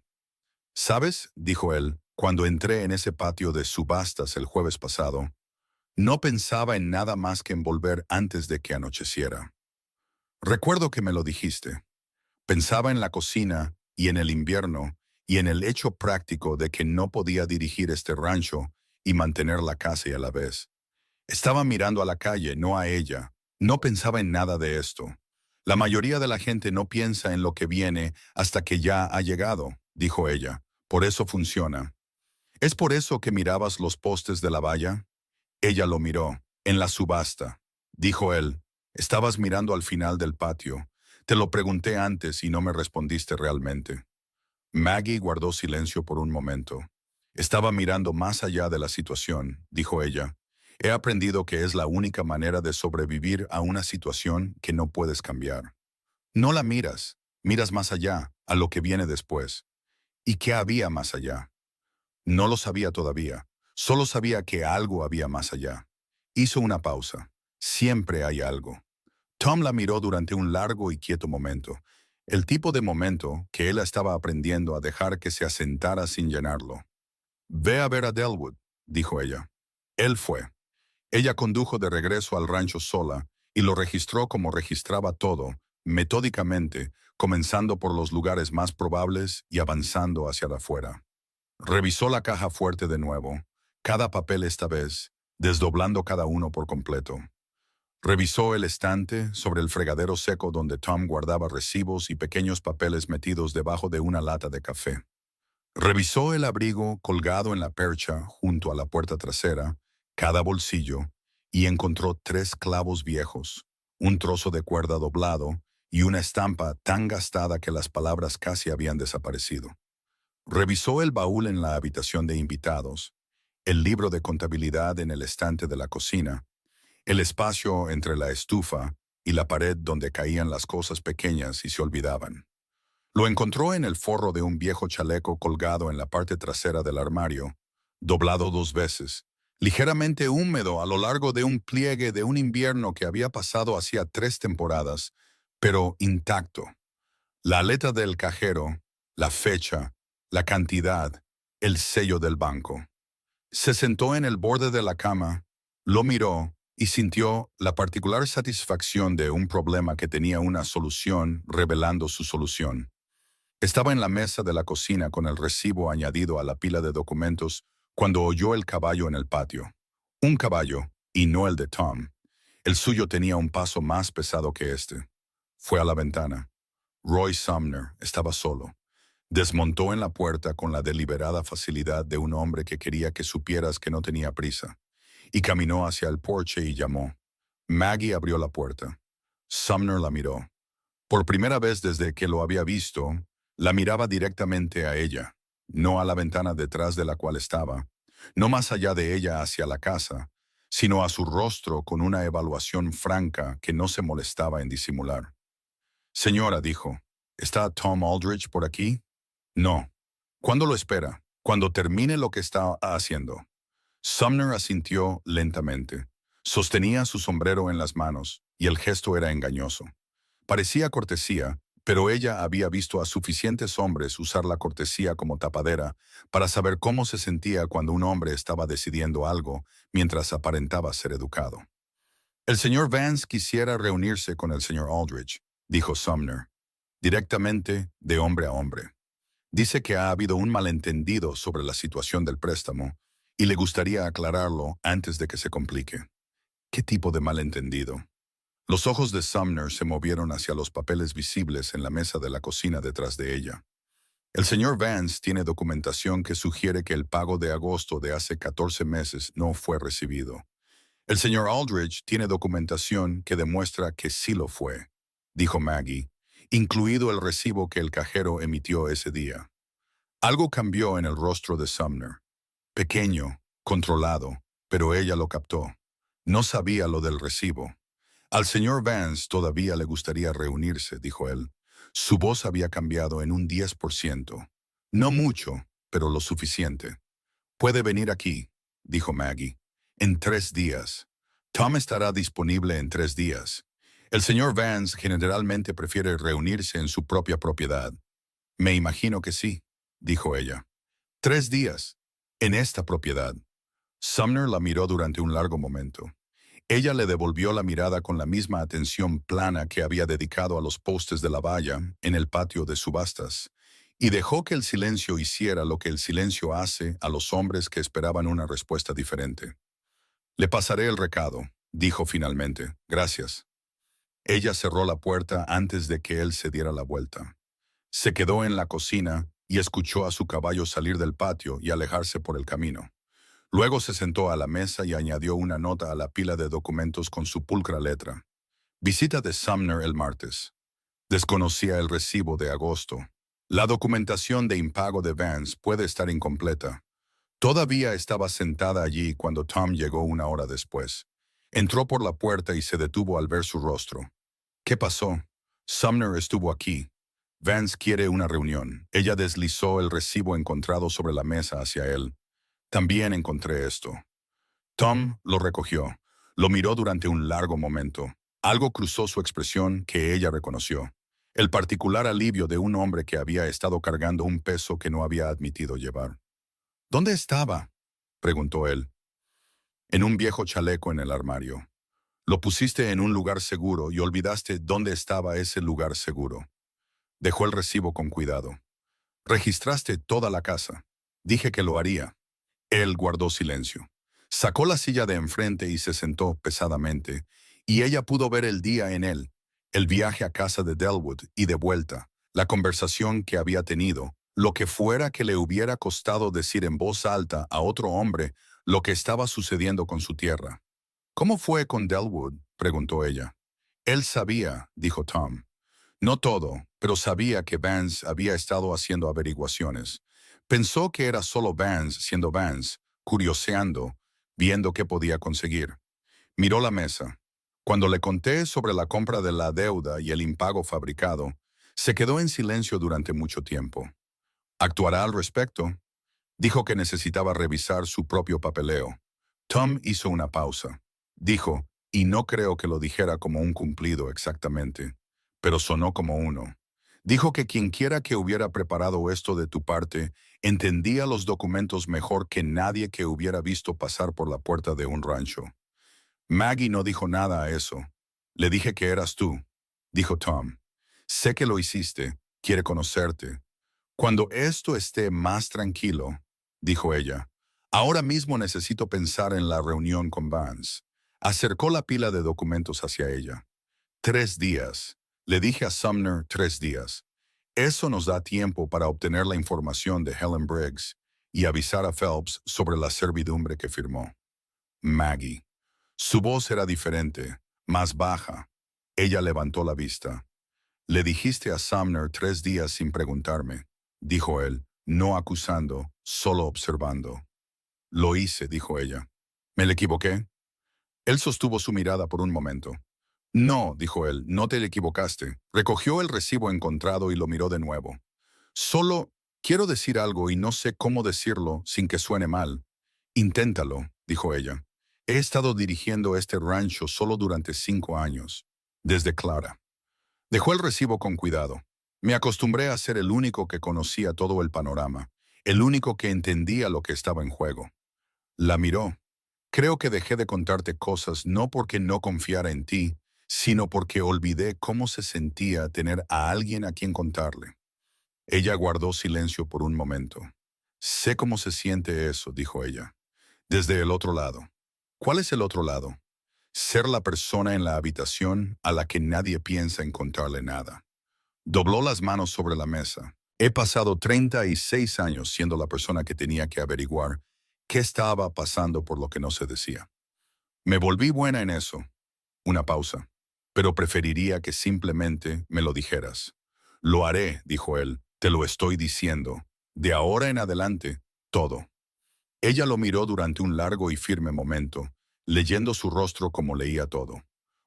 «¿Sabes?», dijo él, «cuando entré en ese patio de subastas el jueves pasado, no pensaba en nada más que en volver antes de que anocheciera. Recuerdo que me lo dijiste. Pensaba en la cocina y en el invierno y en el hecho práctico de que no podía dirigir este rancho y mantener la casa y a la vez. Estaba mirando a la calle, no a ella. No pensaba en nada de esto. La mayoría de la gente no piensa en lo que viene hasta que ya ha llegado», dijo ella. «Por eso funciona». «¿Es por eso que mirabas los postes de la valla?» Ella lo miró. «En la subasta», dijo él. «Estabas mirando al final del patio. Te lo pregunté antes y no me respondiste realmente». Maggie guardó silencio por un momento. «Estaba mirando más allá de la situación», dijo ella. «He aprendido que es la única manera de sobrevivir a una situación que no puedes cambiar. No la miras, miras más allá, a lo que viene después». ¿Y qué había más allá? No lo sabía todavía. Solo sabía que algo había más allá. Hizo una pausa. Siempre hay algo. Tom la miró durante un largo y quieto momento. El tipo de momento que él estaba aprendiendo a dejar que se asentara sin llenarlo. «Ve a ver a Delwood», dijo ella. Él fue. Ella condujo de regreso al rancho sola y lo registró como registraba todo, metódicamente, comenzando por los lugares más probables y avanzando hacia afuera. Revisó la caja fuerte de nuevo, cada papel esta vez, desdoblando cada uno por completo. Revisó el estante sobre el fregadero seco donde Tom guardaba recibos y pequeños papeles metidos debajo de una lata de café. Revisó el abrigo colgado en la percha junto a la puerta trasera, cada bolsillo, y encontró 3 clavos viejos, un trozo de cuerda doblado y una estampa tan gastada que las palabras casi habían desaparecido. Revisó el baúl en la habitación de invitados, el libro de contabilidad en el estante de la cocina, el espacio entre la estufa y la pared donde caían las cosas pequeñas y se olvidaban. Lo encontró en el forro de un viejo chaleco colgado en la parte trasera del armario, doblado 2 veces, ligeramente húmedo a lo largo de un pliegue de un invierno que había pasado hacía 3 temporadas, pero intacto. La aleta del cajero, la fecha, la cantidad, el sello del banco. Se sentó en el borde de la cama, lo miró y sintió la particular satisfacción de un problema que tenía una solución revelando su solución. Estaba en la mesa de la cocina con el recibo añadido a la pila de documentos cuando oyó el caballo en el patio. Un caballo, y no el de Tom. El suyo tenía un paso más pesado que este. Fue a la ventana. Roy Sumner estaba solo. Desmontó en la puerta con la deliberada facilidad de un hombre que quería que supieras que no tenía prisa, y caminó hacia el porche y llamó. Maggie abrió la puerta. Sumner la miró. Por primera vez desde que lo había visto, la miraba directamente a ella, no a la ventana detrás de la cual estaba, no más allá de ella hacia la casa, sino a su rostro con una evaluación franca que no se molestaba en disimular. Señora, dijo, ¿está Tom Aldrich por aquí? No. ¿Cuándo lo espera? Cuando termine lo que está haciendo. Sumner asintió lentamente. Sostenía su sombrero en las manos, y el gesto era engañoso. Parecía cortesía, pero ella había visto a suficientes hombres usar la cortesía como tapadera para saber cómo se sentía cuando un hombre estaba decidiendo algo mientras aparentaba ser educado. El señor Vance quisiera reunirse con el señor Aldrich, dijo Sumner, directamente de hombre a hombre. Dice que ha habido un malentendido sobre la situación del préstamo y le gustaría aclararlo antes de que se complique. ¿Qué tipo de malentendido? Los ojos de Sumner se movieron hacia los papeles visibles en la mesa de la cocina detrás de ella. El señor Vance tiene documentación que sugiere que el pago de agosto de hace 14 meses no fue recibido. El señor Aldrich tiene documentación que demuestra que sí lo fue, dijo Maggie, incluido el recibo que el cajero emitió ese día. Algo cambió en el rostro de Sumner. Pequeño, controlado, pero ella lo captó. No sabía lo del recibo. Al señor Vance todavía le gustaría reunirse, dijo él. Su voz había cambiado en un 10%. No mucho, pero lo suficiente. Puede venir aquí, dijo Maggie. En 3 días. Tom estará disponible en 3 días. El señor Vance generalmente prefiere reunirse en su propia propiedad. Me imagino que sí, dijo ella. 3 días. En esta propiedad. Sumner la miró durante un largo momento. Ella le devolvió la mirada con la misma atención plana que había dedicado a los postes de la valla en el patio de subastas, y dejó que el silencio hiciera lo que el silencio hace a los hombres que esperaban una respuesta diferente. Le pasaré el recado, dijo finalmente. Gracias. Ella cerró la puerta antes de que él se diera la vuelta. Se quedó en la cocina y escuchó a su caballo salir del patio y alejarse por el camino. Luego se sentó a la mesa y añadió una nota a la pila de documentos con su pulcra letra. Visita de Sumner el martes. Desconocía el recibo de agosto. La documentación de impago de Vance puede estar incompleta. Todavía estaba sentada allí cuando Tom llegó una hora después. Entró por la puerta y se detuvo al ver su rostro. ¿Qué pasó? Sumner estuvo aquí. Vance quiere una reunión. Ella deslizó el recibo encontrado sobre la mesa hacia él. También encontré esto. Tom lo recogió. Lo miró durante un largo momento. Algo cruzó su expresión que ella reconoció. El particular alivio de un hombre que había estado cargando un peso que no había admitido llevar. ¿Dónde estaba?, preguntó él. En un viejo chaleco en el armario. Lo pusiste en un lugar seguro y olvidaste dónde estaba ese lugar seguro. Dejó el recibo con cuidado. Registraste toda la casa. Dije que lo haría. Él guardó silencio. Sacó la silla de enfrente y se sentó pesadamente, y ella pudo ver el día en él, el viaje a casa de Delwood y de vuelta, la conversación que había tenido, lo que fuera que le hubiera costado decir en voz alta a otro hombre lo que estaba sucediendo con su tierra. ¿Cómo fue con Delwood?, preguntó ella. Él sabía, dijo Tom. No todo, pero sabía que Vance había estado haciendo averiguaciones. Pensó que era solo Vance siendo Vance, curioseando, viendo qué podía conseguir. Miró la mesa. Cuando le conté sobre la compra de la deuda y el impago fabricado, se quedó en silencio durante mucho tiempo. ¿Actuará al respecto? Dijo que necesitaba revisar su propio papeleo. Tom hizo una pausa. Dijo, y no creo que lo dijera como un cumplido exactamente, pero sonó como uno. Dijo que quienquiera que hubiera preparado esto de tu parte entendía los documentos mejor que nadie que hubiera visto pasar por la puerta de un rancho. Maggie no dijo nada a eso. Le dije que eras tú, dijo Tom. Sé que lo hiciste, quiere conocerte. Cuando esto esté más tranquilo, dijo ella, ahora mismo necesito pensar en la reunión con Vance. Acercó la pila de documentos hacia ella. 3 días. Le dije a Sumner 3 días. Eso nos da tiempo para obtener la información de Helen Briggs y avisar a Phelps sobre la servidumbre que firmó. Maggie. Su voz era diferente, más baja. Ella levantó la vista. Le dijiste a Sumner 3 días sin preguntarme, dijo él, no acusando, solo observando. Lo hice, dijo ella. ¿Me le equivoqué? Él sostuvo su mirada por un momento. No, dijo él, no te equivocaste. Recogió el recibo encontrado y lo miró de nuevo. Solo quiero decir algo y no sé cómo decirlo sin que suene mal. Inténtalo, dijo ella. He estado dirigiendo este rancho solo durante 5 años, desde Clara. Dejó el recibo con cuidado. Me acostumbré a ser el único que conocía todo el panorama, el único que entendía lo que estaba en juego. La miró. Creo que dejé de contarte cosas no porque no confiara en ti, sino porque olvidé cómo se sentía tener a alguien a quien contarle. Ella guardó silencio por un momento. Sé cómo se siente eso, dijo ella. Desde el otro lado. ¿Cuál es el otro lado? Ser la persona en la habitación a la que nadie piensa en contarle nada. Dobló las manos sobre la mesa. He pasado 36 años siendo la persona que tenía que averiguar qué estaba pasando por lo que no se decía. Me volví buena en eso. Una pausa. Pero preferiría que simplemente me lo dijeras. Lo haré, dijo él. Te lo estoy diciendo. De ahora en adelante, todo. Ella lo miró durante un largo y firme momento, leyendo su rostro como leía todo,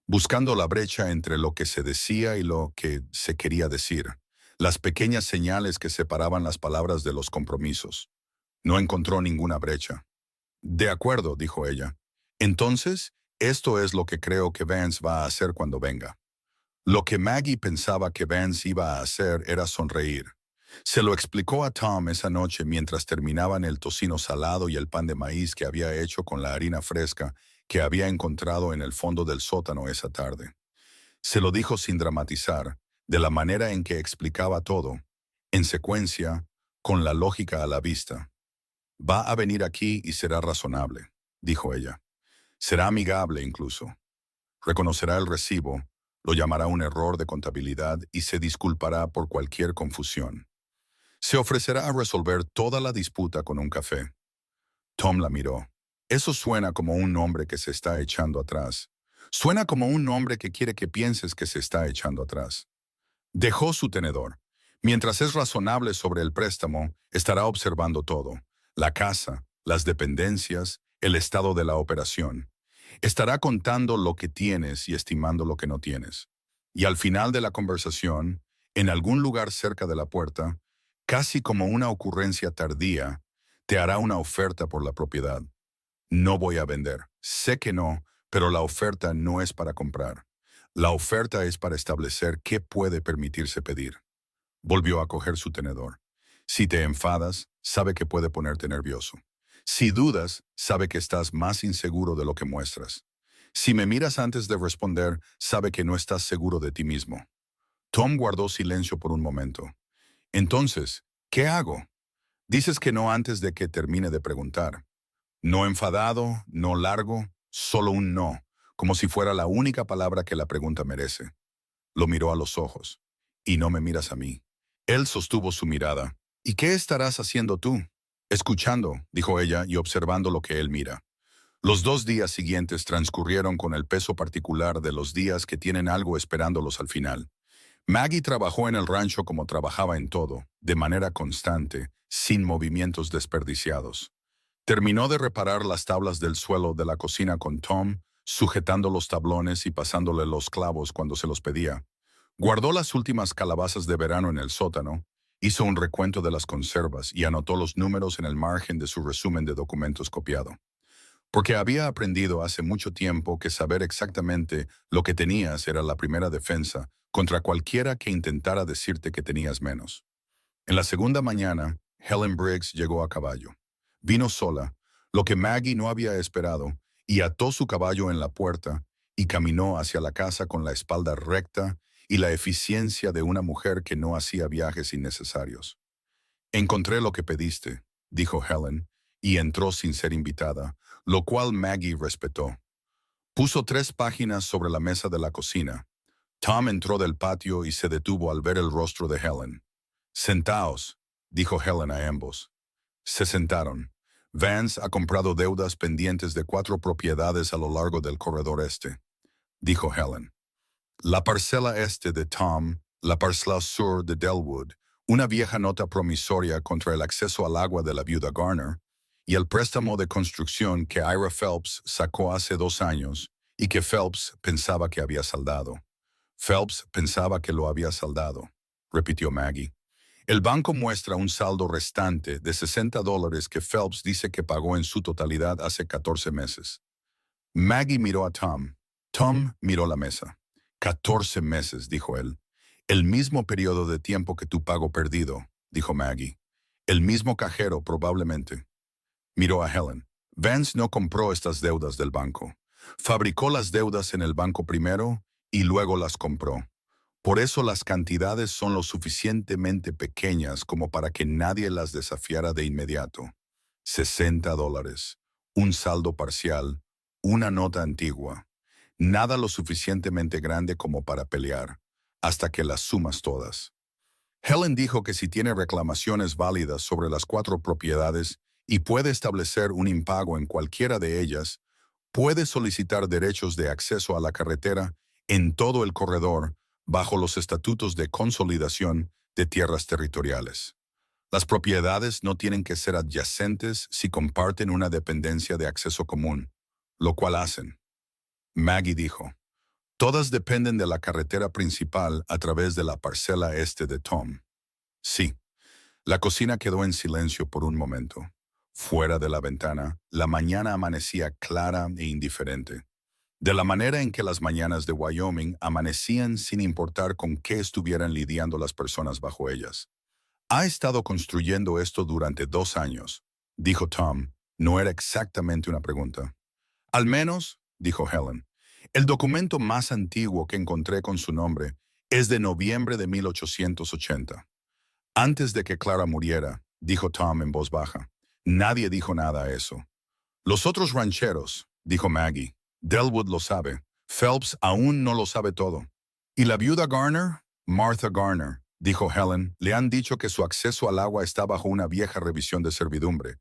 buscando la brecha entre lo que se decía y lo que se quería decir, las pequeñas señales que separaban las palabras de los compromisos. No encontró ninguna brecha. De acuerdo, dijo ella. Entonces, esto es lo que creo que Vance va a hacer cuando venga. Lo que Maggie pensaba que Vance iba a hacer era sonreír. Se lo explicó a Tom esa noche mientras terminaban el tocino salado y el pan de maíz que había hecho con la harina fresca que había encontrado en el fondo del sótano esa tarde. Se lo dijo sin dramatizar, de la manera en que explicaba todo, en secuencia, con la lógica a la vista. Va a venir aquí y será razonable, dijo ella. Será amigable incluso. Reconocerá el recibo, lo llamará un error de contabilidad y se disculpará por cualquier confusión. Se ofrecerá a resolver toda la disputa con un café. Tom la miró. Eso suena como un hombre que se está echando atrás. Suena como un hombre que quiere que pienses que se está echando atrás. Dejó su tenedor. Mientras es razonable sobre el préstamo, estará observando todo. La casa, las dependencias, el estado de la operación. Estará contando lo que tienes y estimando lo que no tienes. Y al final de la conversación, en algún lugar cerca de la puerta, casi como una ocurrencia tardía, te hará una oferta por la propiedad. No voy a vender. Sé que no, pero la oferta no es para comprar. La oferta es para establecer qué puede permitirse pedir. Volvió a coger su tenedor. Si te enfadas, sabe que puede ponerte nervioso. Si dudas, sabe que estás más inseguro de lo que muestras. Si me miras antes de responder, sabe que no estás seguro de ti mismo. Tom guardó silencio por un momento. Entonces, ¿qué hago? Dices que no antes de que termine de preguntar. No enfadado, no largo, solo un no, como si fuera la única palabra que la pregunta merece. Lo miró a los ojos. Y no me miras a mí. Él sostuvo su mirada. ¿Y qué estarás haciendo tú? Escuchando, dijo ella y observando lo que él mira. Los 2 días siguientes transcurrieron con el peso particular de los días que tienen algo esperándolos al final. Maggie trabajó en el rancho como trabajaba en todo, de manera constante, sin movimientos desperdiciados. Terminó de reparar las tablas del suelo de la cocina con Tom, sujetando los tablones y pasándole los clavos cuando se los pedía. Guardó las últimas calabazas de verano en el sótano, hizo un recuento de las conservas y anotó los números en el margen de su resumen de documentos copiado. Porque había aprendido hace mucho tiempo que saber exactamente lo que tenías era la primera defensa contra cualquiera que intentara decirte que tenías menos. En la segunda mañana, Helen Briggs llegó a caballo. Vino sola, lo que Maggie no había esperado, y ató su caballo en la puerta y caminó hacia la casa con la espalda recta y la eficiencia de una mujer que no hacía viajes innecesarios. Encontré lo que pediste, dijo Helen, y entró sin ser invitada, lo cual Maggie respetó. Puso 3 páginas sobre la mesa de la cocina. Tom entró del patio y se detuvo al ver el rostro de Helen. Sentaos, dijo Helen a ambos. Se sentaron. Vance ha comprado deudas pendientes de 4 propiedades a lo largo del corredor este, dijo Helen. La parcela este de Tom, la parcela sur de Delwood, una vieja nota promisoria contra el acceso al agua de la viuda Garner, y el préstamo de construcción que Ira Phelps sacó hace 2 años y que Phelps pensaba que había saldado. Phelps pensaba que lo había saldado, repitió Maggie. El banco muestra un saldo restante de $60 que Phelps dice que pagó en su totalidad hace 14 meses. Maggie miró a Tom. Tom miró la mesa. 14 meses, dijo él. El mismo periodo de tiempo que tu pago perdido, dijo Maggie. El mismo cajero, probablemente. Miró a Helen. Vance no compró estas deudas del banco. Fabricó las deudas en el banco primero y luego las compró. Por eso las cantidades son lo suficientemente pequeñas como para que nadie las desafiara de inmediato. $60, un saldo parcial, una nota antigua. Nada lo suficientemente grande como para pelear, hasta que las sumas todas. Helen dijo que si tiene reclamaciones válidas sobre las 4 propiedades y puede establecer un impago en cualquiera de ellas, puede solicitar derechos de acceso a la carretera en todo el corredor bajo los estatutos de consolidación de tierras territoriales. Las propiedades no tienen que ser adyacentes si comparten una dependencia de acceso común, lo cual hacen. Maggie dijo, todas dependen de la carretera principal a través de la parcela este de Tom. Sí. La cocina quedó en silencio por un momento. Fuera de la ventana, la mañana amanecía clara e indiferente. De la manera en que las mañanas de Wyoming amanecían sin importar con qué estuvieran lidiando las personas bajo ellas. Ha estado construyendo esto durante 2 años, dijo Tom. No era exactamente una pregunta. Al menos, dijo Helen, el documento más antiguo que encontré con su nombre es de noviembre de 1880. Antes de que Clara muriera, dijo Tom en voz baja. Nadie dijo nada a eso. Los otros rancheros, dijo Maggie. Delwood lo sabe. Phelps aún no lo sabe todo. ¿Y la viuda Garner? Martha Garner, dijo Helen. Le han dicho que su acceso al agua está bajo una vieja revisión de servidumbre.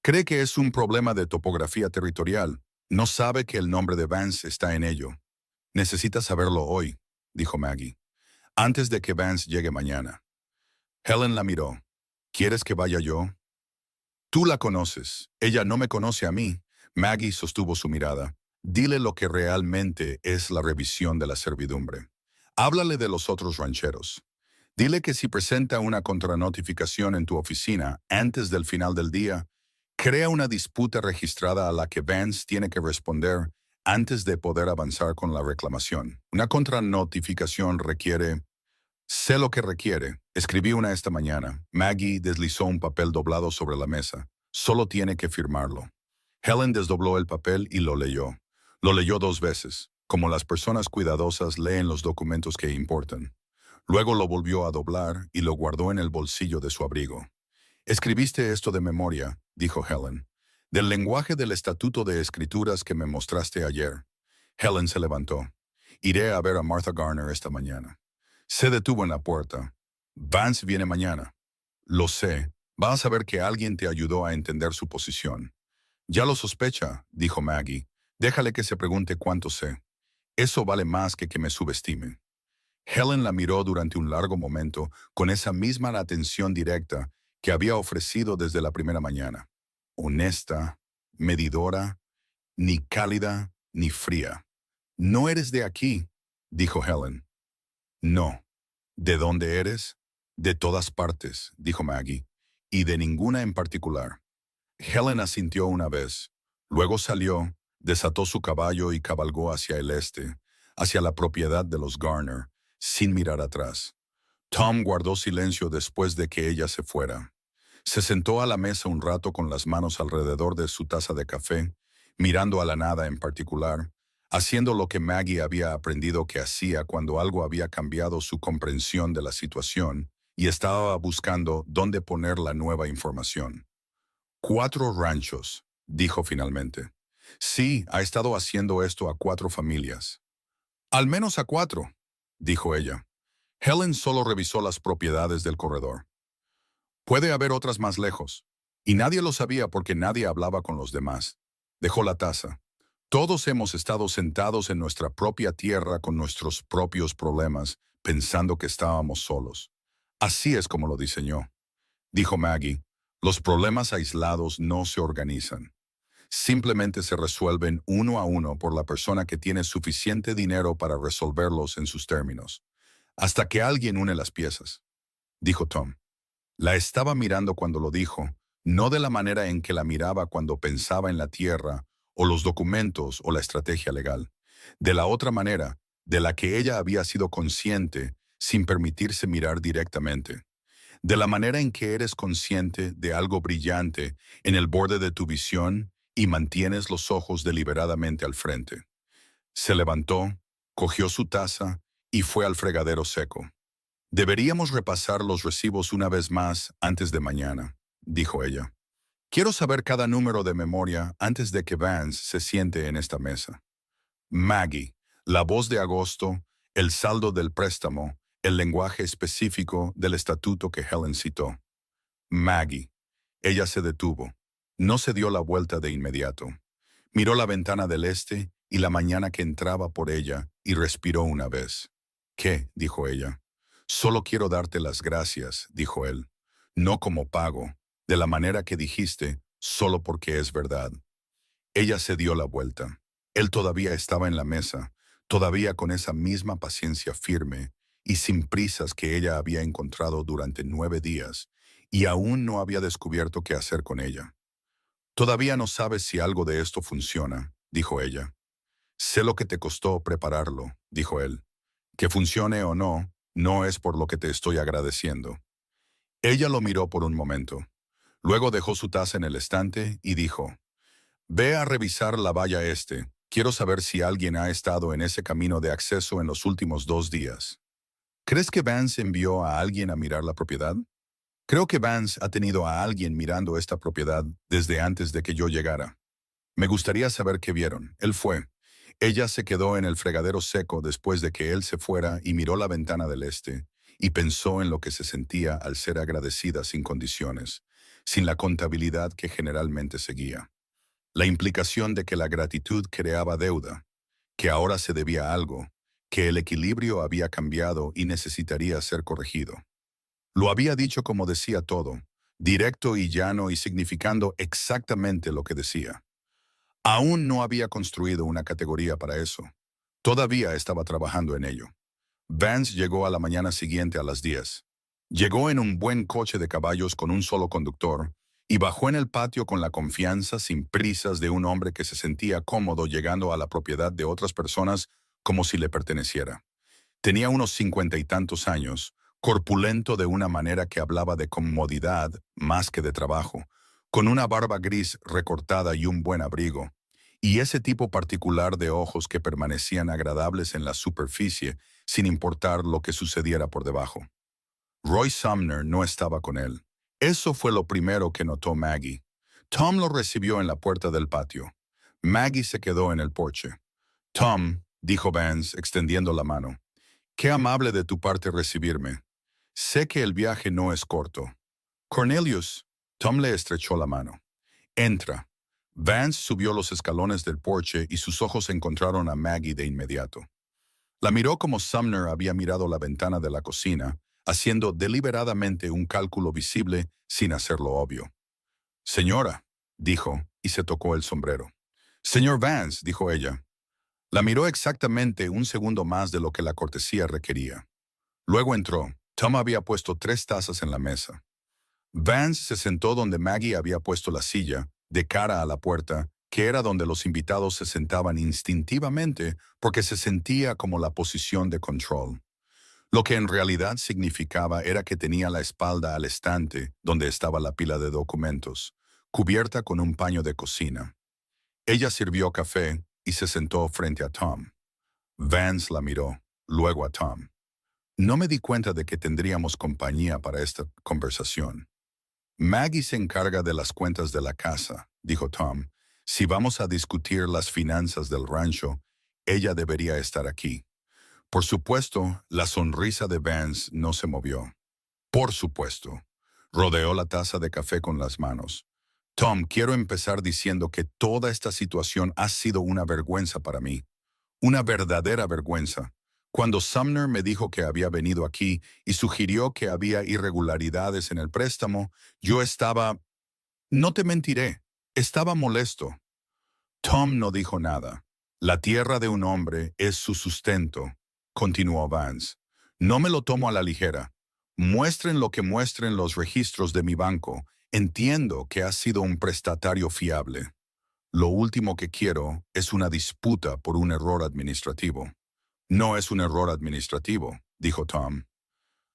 Cree que es un problema de topografía territorial. No sabe que el nombre de Vance está en ello. Necesita saberlo hoy, dijo Maggie, antes de que Vance llegue mañana. Helen la miró. ¿Quieres que vaya yo? Tú la conoces. Ella no me conoce a mí. Maggie sostuvo su mirada. Dile lo que realmente es la revisión de la servidumbre. Háblale de los otros rancheros. Dile que si presenta una contranotificación en tu oficina antes del final del día, crea una disputa registrada a la que Vance tiene que responder antes de poder avanzar con la reclamación. Una contranotificación requiere... Sé lo que requiere. Escribí una esta mañana. Maggie deslizó un papel doblado sobre la mesa. Solo tiene que firmarlo. Helen desdobló el papel y lo leyó. Lo leyó 2 veces, como las personas cuidadosas leen los documentos que importan. Luego lo volvió a doblar y lo guardó en el bolsillo de su abrigo. Escribiste esto de memoria, dijo Helen, del lenguaje del estatuto de escrituras que me mostraste ayer. Helen se levantó. Iré a ver a Martha Garner esta mañana. Se detuvo en la puerta. Vance viene mañana. Lo sé. Vas a ver que alguien te ayudó a entender su posición. Ya lo sospecha, dijo Maggie. Déjale que se pregunte cuánto sé. Eso vale más que me subestime. Helen la miró durante un largo momento con esa misma atención directa que había ofrecido desde la primera mañana. Honesta, medidora, ni cálida ni fría. No eres de aquí, dijo Helen. No. ¿De dónde eres? De todas partes, dijo Maggie, y de ninguna en particular. Helen asintió una vez. Luego salió, desató su caballo y cabalgó hacia el este, hacia la propiedad de los Garner, sin mirar atrás. Tom guardó silencio después de que ella se fuera. Se sentó a la mesa un rato con las manos alrededor de su taza de café, mirando a la nada en particular, haciendo lo que Maggie había aprendido que hacía cuando algo había cambiado su comprensión de la situación y estaba buscando dónde poner la nueva información. 4 ranchos, dijo finalmente. Sí, ha estado haciendo esto a 4 familias. Al menos a 4, dijo ella. Helen solo revisó las propiedades del corredor. Puede haber otras más lejos. Y nadie lo sabía porque nadie hablaba con los demás. Dejó la taza. Todos hemos estado sentados en nuestra propia tierra con nuestros propios problemas, pensando que estábamos solos. Así es como lo diseñó. Dijo Maggie, los problemas aislados no se organizan. Simplemente se resuelven uno a uno por la persona que tiene suficiente dinero para resolverlos en sus términos. Hasta que alguien une las piezas, dijo Tom. La estaba mirando cuando lo dijo, no de la manera en que la miraba cuando pensaba en la tierra, o los documentos, o la estrategia legal. De la otra manera, de la que ella había sido consciente, sin permitirse mirar directamente. De la manera en que eres consciente de algo brillante en el borde de tu visión y mantienes los ojos deliberadamente al frente. Se levantó, cogió su taza y fue al fregadero seco. Deberíamos repasar los recibos una vez más antes de mañana, dijo ella. Quiero saber cada número de memoria antes de que Vance se siente en esta mesa. Maggie, la voz de agosto, el saldo del préstamo, el lenguaje específico del estatuto que Helen citó. Maggie. Ella se detuvo. No se dio la vuelta de inmediato. Miró la ventana del este y la mañana que entraba por ella y respiró una vez. ¿Qué? Dijo ella. Solo quiero darte las gracias, dijo él. No como pago, de la manera que dijiste, solo porque es verdad. Ella se dio la vuelta. Él todavía estaba en la mesa, todavía con esa misma paciencia firme y sin prisas que ella había encontrado durante 9 días, y aún no había descubierto qué hacer con ella. Todavía no sabes si algo de esto funciona, dijo ella. Sé lo que te costó prepararlo, dijo él. Que funcione o no, no es por lo que te estoy agradeciendo. Ella lo miró por un momento. Luego dejó su taza en el estante y dijo, ve a revisar la valla este. Quiero saber si alguien ha estado en ese camino de acceso en los últimos 2 días. ¿Crees que Vance envió a alguien a mirar la propiedad? Creo que Vance ha tenido a alguien mirando esta propiedad desde antes de que yo llegara. Me gustaría saber qué vieron. Él fue. Ella se quedó en el fregadero seco después de que él se fuera y miró la ventana del este, y pensó en lo que se sentía al ser agradecida sin condiciones, sin la contabilidad que generalmente seguía. La implicación de que la gratitud creaba deuda, que ahora se debía algo, que el equilibrio había cambiado y necesitaría ser corregido. Lo había dicho como decía todo, directo y llano y significando exactamente lo que decía. Aún no había construido una categoría para eso. Todavía estaba trabajando en ello. Vance llegó a la mañana siguiente a las 10. Llegó en un buen coche de caballos con un solo conductor y bajó en el patio con la confianza sin prisas de un hombre que se sentía cómodo llegando a la propiedad de otras personas como si le perteneciera. Tenía unos 50 y tantos años, corpulento de una manera que hablaba de comodidad más que de trabajo, con una barba gris recortada y un buen abrigo, y ese tipo particular de ojos que permanecían agradables en la superficie sin importar lo que sucediera por debajo. Roy Sumner no estaba con él. Eso fue lo primero que notó Maggie. Tom lo recibió en la puerta del patio. Maggie se quedó en el porche. Tom, dijo Vance, extendiendo la mano. Qué amable de tu parte recibirme. Sé que el viaje no es corto. Cornelius, Tom le estrechó la mano. Entra. Vance subió los escalones del porche y sus ojos encontraron a Maggie de inmediato. La miró como Sumner había mirado la ventana de la cocina, haciendo deliberadamente un cálculo visible sin hacerlo obvio. Señora, dijo, y se tocó el sombrero. Señor Vance, dijo ella. La miró exactamente un segundo más de lo que la cortesía requería. Luego entró. Tom había puesto 3 tazas en la mesa. Vance se sentó donde Maggie había puesto la silla, de cara a la puerta, que era donde los invitados se sentaban instintivamente porque se sentía como la posición de control. Lo que en realidad significaba era que tenía la espalda al estante donde estaba la pila de documentos, cubierta con un paño de cocina. Ella sirvió café y se sentó frente a Tom. Vance la miró, luego a Tom. No me di cuenta de que tendríamos compañía para esta conversación. Maggie se encarga de las cuentas de la casa, dijo Tom. Si vamos a discutir las finanzas del rancho, ella debería estar aquí. Por supuesto, la sonrisa de Vance no se movió. Por supuesto. Rodeó la taza de café con las manos. Tom, quiero empezar diciendo que toda esta situación ha sido una vergüenza para mí. Una verdadera vergüenza. Cuando Sumner me dijo que había venido aquí y sugirió que había irregularidades en el préstamo, yo estaba... No te mentiré, estaba molesto. Tom no dijo nada. La tierra de un hombre es su sustento, continuó Vance. No me lo tomo a la ligera. Muestren lo que muestren los registros de mi banco. Entiendo que has sido un prestatario fiable. Lo último que quiero es una disputa por un error administrativo. No es un error administrativo, dijo Tom.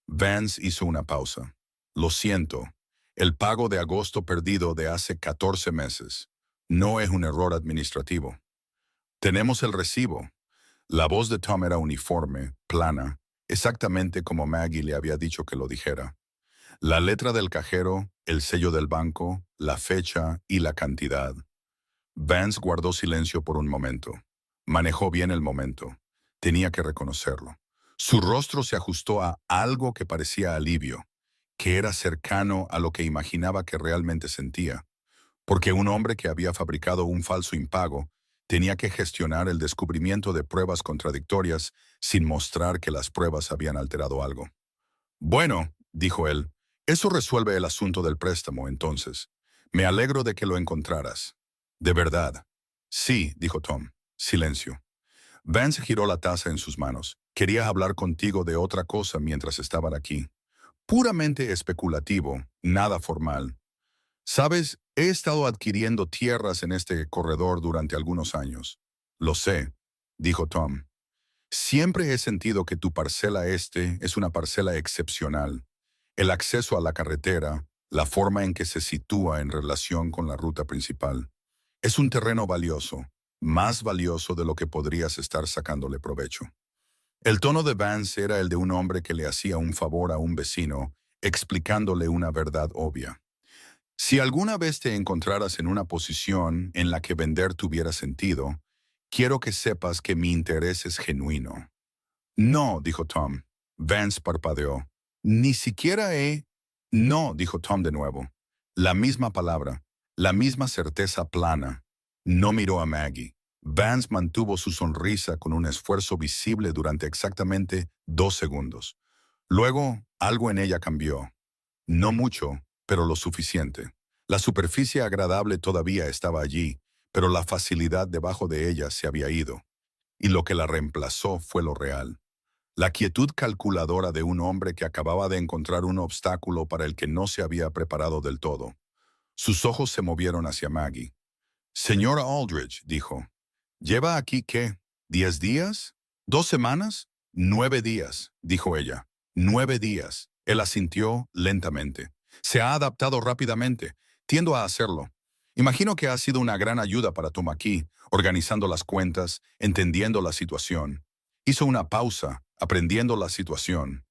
Vance hizo una pausa. Lo siento. El pago de agosto perdido de hace 14 meses. No es un error administrativo. Tenemos el recibo. La voz de Tom era uniforme, plana, exactamente como Maggie le había dicho que lo dijera. La letra del cajero, el sello del banco, la fecha y la cantidad. Vance guardó silencio por un momento. Manejó bien el momento. Tenía que reconocerlo. Su rostro se ajustó a algo que parecía alivio, que era cercano a lo que imaginaba que realmente sentía, porque un hombre que había fabricado un falso impago tenía que gestionar el descubrimiento de pruebas contradictorias sin mostrar que las pruebas habían alterado algo. Bueno, dijo él, eso resuelve el asunto del préstamo, entonces. Me alegro de que lo encontraras. ¿De verdad? Sí, dijo Tom. Silencio. Vance giró la taza en sus manos. Quería hablar contigo de otra cosa mientras estaban aquí. Puramente especulativo, nada formal. Sabes, he estado adquiriendo tierras en este corredor durante algunos años. Lo sé, dijo Tom. Siempre he sentido que tu parcela este es una parcela excepcional. El acceso a la carretera, la forma en que se sitúa en relación con la ruta principal. Es un terreno valioso, más valioso de lo que podrías estar sacándole provecho. El tono de Vance era el de un hombre que le hacía un favor a un vecino, explicándole una verdad obvia. Si alguna vez te encontraras en una posición en la que vender tuviera sentido, quiero que sepas que mi interés es genuino. No, dijo Tom. Vance parpadeó. Ni siquiera he... No, dijo Tom de nuevo. La misma palabra, la misma certeza plana. No miró a Maggie. Vance mantuvo su sonrisa con un esfuerzo visible durante exactamente 2 segundos. Luego, algo en ella cambió. No mucho, pero lo suficiente. La superficie agradable todavía estaba allí, pero la facilidad debajo de ella se había ido. Y lo que la reemplazó fue lo real. La quietud calculadora de un hombre que acababa de encontrar un obstáculo para el que no se había preparado del todo. Sus ojos se movieron hacia Maggie. Señora Aldridge, dijo, ¿lleva aquí qué? ¿10 días? ¿2 semanas? 9 días, dijo ella. 9 días. Él asintió lentamente. Se ha adaptado rápidamente. Tiendo a hacerlo. Imagino que ha sido una gran ayuda para Tom aquí, organizando las cuentas, entendiendo la situación. Hizo una pausa, aprendiendo la situación.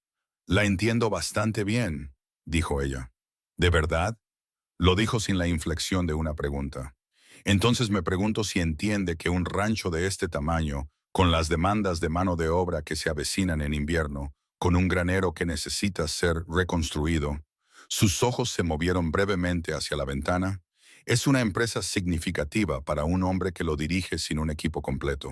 La entiendo bastante bien, dijo ella. ¿De verdad? Lo dijo sin la inflexión de una pregunta. Entonces me pregunto si entiende que un rancho de este tamaño, con las demandas de mano de obra que se avecinan en invierno, con un granero que necesita ser reconstruido, sus ojos se movieron brevemente hacia la ventana, es una empresa significativa para un hombre que lo dirige sin un equipo completo.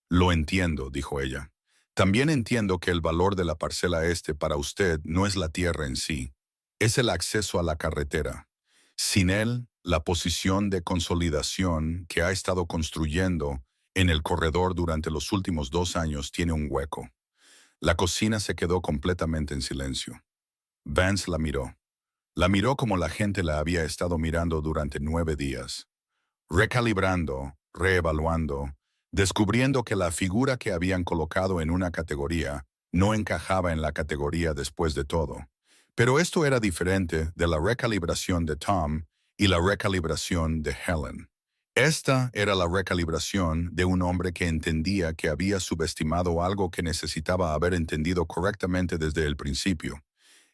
Lo entiendo, dijo ella. También entiendo que el valor de la parcela este para usted no es la tierra en sí, es el acceso a la carretera. Sin él, la posición de consolidación que ha estado construyendo en el corredor durante los últimos 2 años tiene un hueco. La cocina se quedó completamente en silencio. Vance la miró. La miró como la gente la había estado mirando durante 9 días. Recalibrando, reevaluando, descubriendo que la figura que habían colocado en una categoría no encajaba en la categoría después de todo. Pero esto era diferente de la recalibración de Tom y la recalibración de Helen. Esta era la recalibración de un hombre que entendía que había subestimado algo que necesitaba haber entendido correctamente desde el principio.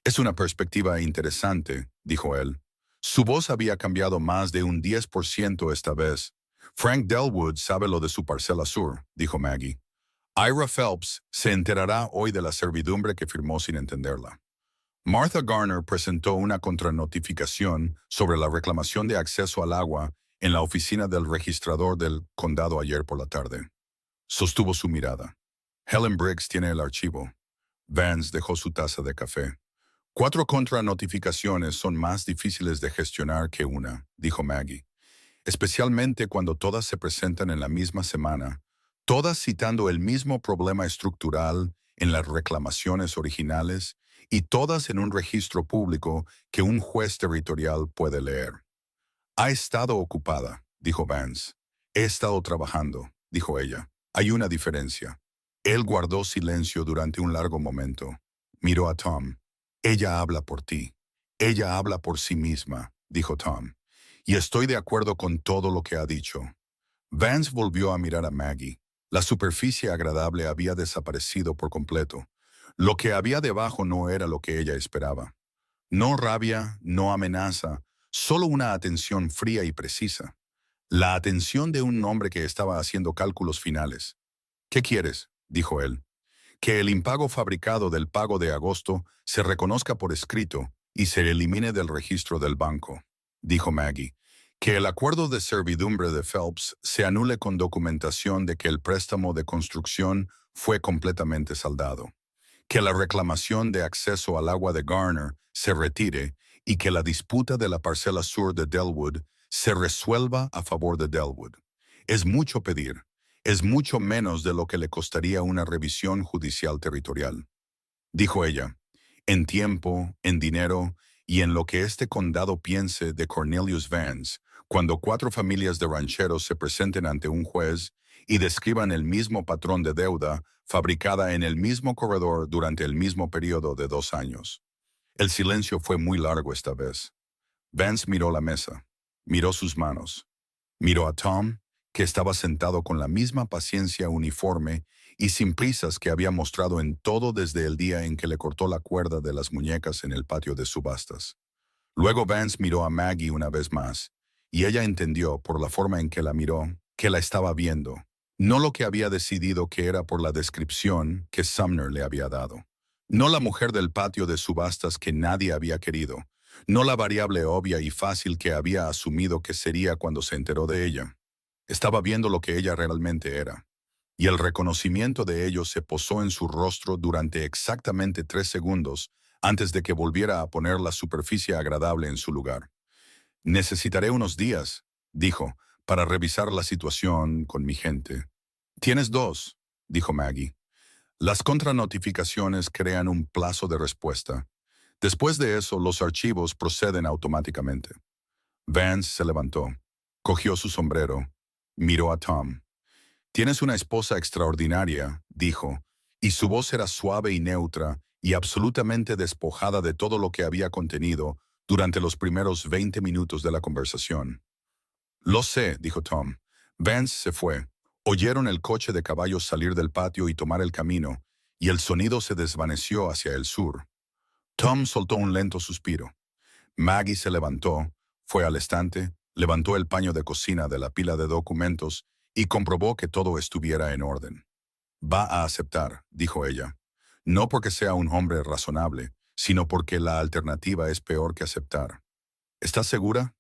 Es una perspectiva interesante, dijo él. Su voz había cambiado más de un 10% esta vez. Frank Delwood sabe lo de su parcela sur, dijo Maggie. Ira Phelps se enterará hoy de la servidumbre que firmó sin entenderla. Martha Garner presentó una contranotificación sobre la reclamación de acceso al agua en la oficina del registrador del condado ayer por la tarde. Sostuvo su mirada. Helen Briggs tiene el archivo. Vance dejó su taza de café. 4 contranotificaciones son más difíciles de gestionar que una, dijo Maggie, especialmente cuando todas se presentan en la misma semana, todas citando el mismo problema estructural en las reclamaciones originales y todas en un registro público que un juez territorial puede leer. Ha estado ocupada, dijo Vance. He estado trabajando, dijo ella. Hay una diferencia. Él guardó silencio durante un largo momento. Miró a Tom. Ella habla por ti. Ella habla por sí misma, dijo Tom. Y estoy de acuerdo con todo lo que ha dicho. Vance volvió a mirar a Maggie. La superficie agradable había desaparecido por completo. Lo que había debajo no era lo que ella esperaba. No rabia, no amenaza, solo una atención fría y precisa. La atención de un hombre que estaba haciendo cálculos finales. ¿Qué quieres?, dijo él. Que el impago fabricado del pago de agosto se reconozca por escrito y se elimine del registro del banco, dijo Maggie. Que el acuerdo de servidumbre de Phelps se anule con documentación de que el préstamo de construcción fue completamente saldado. Que la reclamación de acceso al agua de Garner se retire y que la disputa de la parcela sur de Delwood se resuelva a favor de Delwood. Es mucho pedir. Es mucho menos de lo que le costaría una revisión judicial territorial, dijo ella. En tiempo, en dinero y en lo que este condado piense de Cornelius Vance, cuando 4 familias de rancheros se presenten ante un juez y describan el mismo patrón de deuda fabricada en el mismo corredor durante el mismo periodo de 2 años. El silencio fue muy largo esta vez. Vance miró la mesa, miró sus manos, miró a Tom, que estaba sentado con la misma paciencia uniforme y sin prisas que había mostrado en todo desde el día en que le cortó la cuerda de las muñecas en el patio de subastas. Luego Vance miró a Maggie una vez más, y ella entendió, por la forma en que la miró, que la estaba viendo, no lo que había decidido que era por la descripción que Sumner le había dado. No la mujer del patio de subastas que nadie había querido, no la variable obvia y fácil que había asumido que sería cuando se enteró de ella. Estaba viendo lo que ella realmente era, y el reconocimiento de ello se posó en su rostro durante exactamente 3 segundos antes de que volviera a poner la superficie agradable en su lugar. Necesitaré unos días, dijo, para revisar la situación con mi gente. Tienes 2, dijo Maggie. Las contranotificaciones crean un plazo de respuesta. Después de eso, los archivos proceden automáticamente. Vance se levantó, cogió su sombrero, miró a Tom. Tienes una esposa extraordinaria, dijo, y su voz era suave y neutra y absolutamente despojada de todo lo que había contenido durante los primeros 20 minutos de la conversación. Lo sé, dijo Tom. Vance se fue. Oyeron el coche de caballos salir del patio y tomar el camino, y el sonido se desvaneció hacia el sur. Tom soltó un lento suspiro. Maggie se levantó, fue al estante, levantó el paño de cocina de la pila de documentos y comprobó que todo estuviera en orden. Va a aceptar, dijo ella. No porque sea un hombre razonable, sino porque la alternativa es peor que aceptar. ¿Estás segura?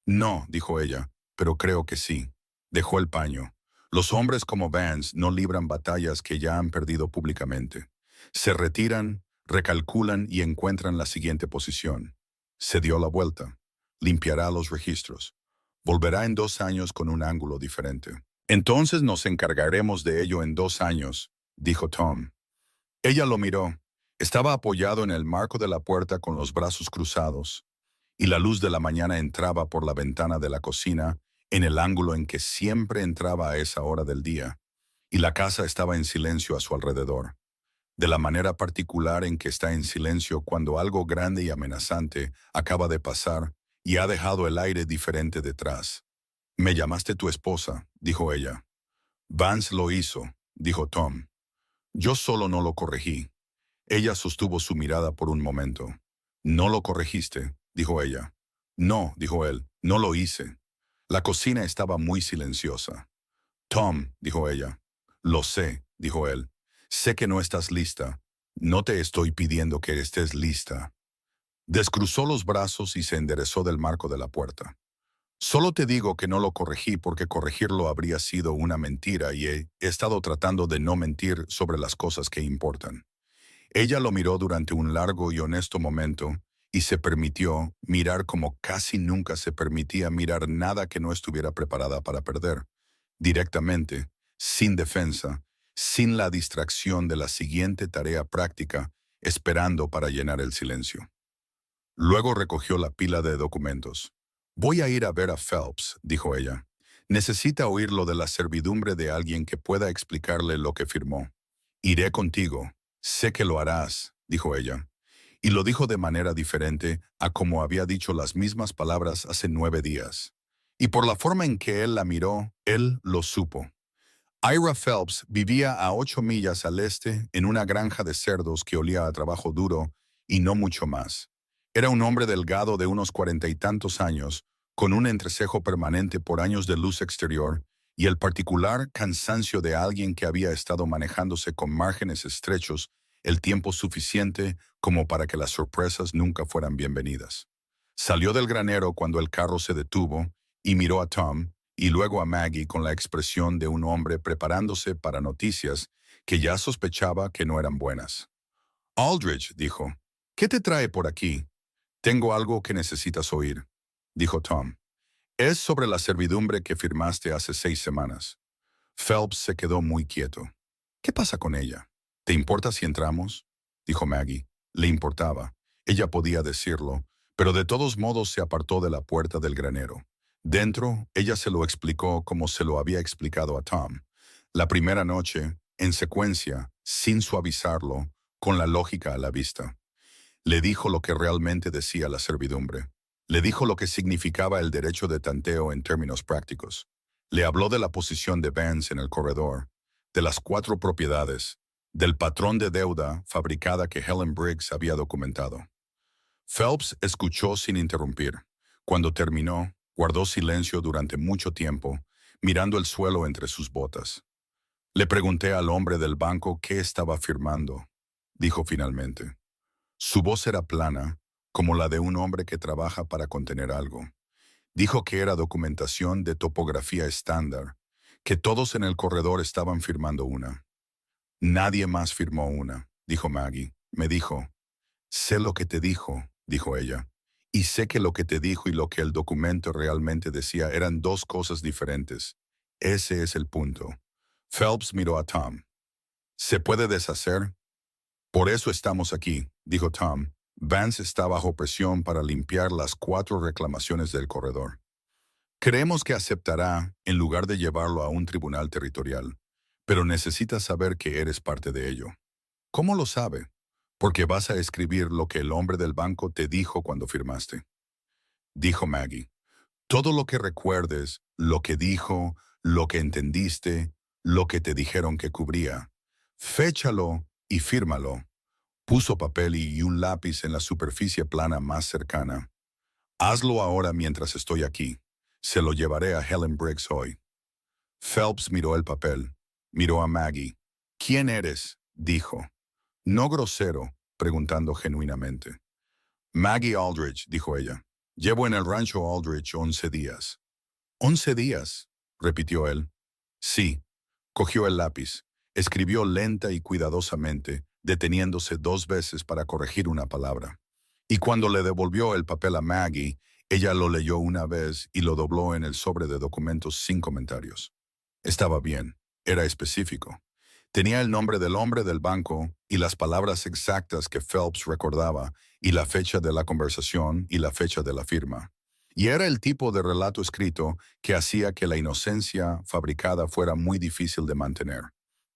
No, dijo ella, pero creo que sí. Dejó el paño. Los hombres como Vance no libran batallas que ya han perdido públicamente. Se retiran, recalculan y encuentran la siguiente posición. Se dio la vuelta. Limpiará los registros. Volverá en 2 años con un ángulo diferente. Entonces nos encargaremos de ello en 2 años, dijo Tom. Ella lo miró. Estaba apoyado en el marco de la puerta con los brazos cruzados, y la luz de la mañana entraba por la ventana de la cocina en el ángulo en que siempre entraba a esa hora del día, y la casa estaba en silencio a su alrededor, de la manera particular en que está en silencio cuando algo grande y amenazante acaba de pasar y ha dejado el aire diferente detrás. «Me llamaste tu esposa», dijo ella. «Vance lo hizo», dijo Tom. «Yo solo no lo corregí». Ella sostuvo su mirada por un momento. «¿No lo corregiste?», dijo ella. «No», dijo él, «no lo hice». La cocina estaba muy silenciosa. «Tom», dijo ella. «Lo sé», dijo él. «Sé que no estás lista. No te estoy pidiendo que estés lista. Descruzó los brazos y se enderezó del marco de la puerta. Solo te digo que no lo corregí porque corregirlo habría sido una mentira y he estado tratando de no mentir sobre las cosas que importan. Ella lo miró durante un largo y honesto momento y se permitió mirar como casi nunca se permitía mirar nada que no estuviera preparada para perder, directamente, sin defensa, sin la distracción de la siguiente tarea práctica, esperando para llenar el silencio. Luego recogió la pila de documentos. Voy a ir a ver a Phelps, dijo ella. Necesita oír lo de la servidumbre de alguien que pueda explicarle lo que firmó. Iré contigo. Sé que lo harás, dijo ella. Y lo dijo de manera diferente a como había dicho las mismas palabras hace 9 días. Y por la forma en que él la miró, él lo supo. Ira Phelps vivía a 8 millas al este en una granja de cerdos que olía a trabajo duro y no mucho más. Era un hombre delgado de unos 40 y tantos años, con un entrecejo permanente por años de luz exterior y el particular cansancio de alguien que había estado manejándose con márgenes estrechos el tiempo suficiente como para que las sorpresas nunca fueran bienvenidas. Salió del granero cuando el carro se detuvo y miró a Tom, y luego a Maggie con la expresión de un hombre preparándose para noticias que ya sospechaba que no eran buenas. Aldrich dijo, ¿qué te trae por aquí? Tengo algo que necesitas oír, dijo Tom. Es sobre la servidumbre que firmaste hace 6 semanas. Phelps se quedó muy quieto. ¿Qué pasa con ella? ¿Te importa si entramos? Dijo Maggie. Le importaba. Ella podía decirlo, pero de todos modos se apartó de la puerta del granero. Dentro, ella se lo explicó como se lo había explicado a Tom. La primera noche, en secuencia, sin suavizarlo, con la lógica a la vista. Le dijo lo que realmente decía la servidumbre. Le dijo lo que significaba el derecho de tanteo en términos prácticos. Le habló de la posición de Vance en el corredor, de las 4 propiedades, del patrón de deuda fabricada que Helen Briggs había documentado. Phelps escuchó sin interrumpir. Cuando terminó, guardó silencio durante mucho tiempo, mirando el suelo entre sus botas. Le pregunté al hombre del banco qué estaba firmando, dijo finalmente. Su voz era plana, como la de un hombre que trabaja para contener algo. Dijo que era documentación de topografía estándar, que todos en el corredor estaban firmando una. Nadie más firmó una, dijo Maggie. Me dijo, sé lo que te dijo ella. Y sé que lo que te dijo y lo que el documento realmente decía eran 2 cosas diferentes. Ese es el punto. Phelps miró a Tom. ¿Se puede deshacer? Por eso estamos aquí, dijo Tom. Vance está bajo presión para limpiar las 4 reclamaciones del corredor. Creemos que aceptará en lugar de llevarlo a un tribunal territorial, pero necesitas saber que eres parte de ello. ¿Cómo lo sabe? Porque vas a escribir lo que el hombre del banco te dijo cuando firmaste. Dijo Maggie. Todo lo que recuerdes, lo que dijo, lo que entendiste, lo que te dijeron que cubría. Féchalo y fírmalo. Puso papel y un lápiz en la superficie plana más cercana. Hazlo ahora mientras estoy aquí. Se lo llevaré a Helen Briggs hoy. Phelps miró el papel. Miró a Maggie. ¿Quién eres? Dijo. No grosero, preguntando genuinamente. Maggie Aldrich, dijo ella. Llevo en el rancho Aldrich 11 días. ¿11 días? Repitió él. Sí. Cogió el lápiz. Escribió lenta y cuidadosamente, deteniéndose 2 veces para corregir una palabra. Y cuando le devolvió el papel a Maggie, ella lo leyó una vez y lo dobló en el sobre de documentos sin comentarios. Estaba bien. Era específico. Tenía el nombre del hombre del banco y las palabras exactas que Phelps recordaba y la fecha de la conversación y la fecha de la firma. Y era el tipo de relato escrito que hacía que la inocencia fabricada fuera muy difícil de mantener.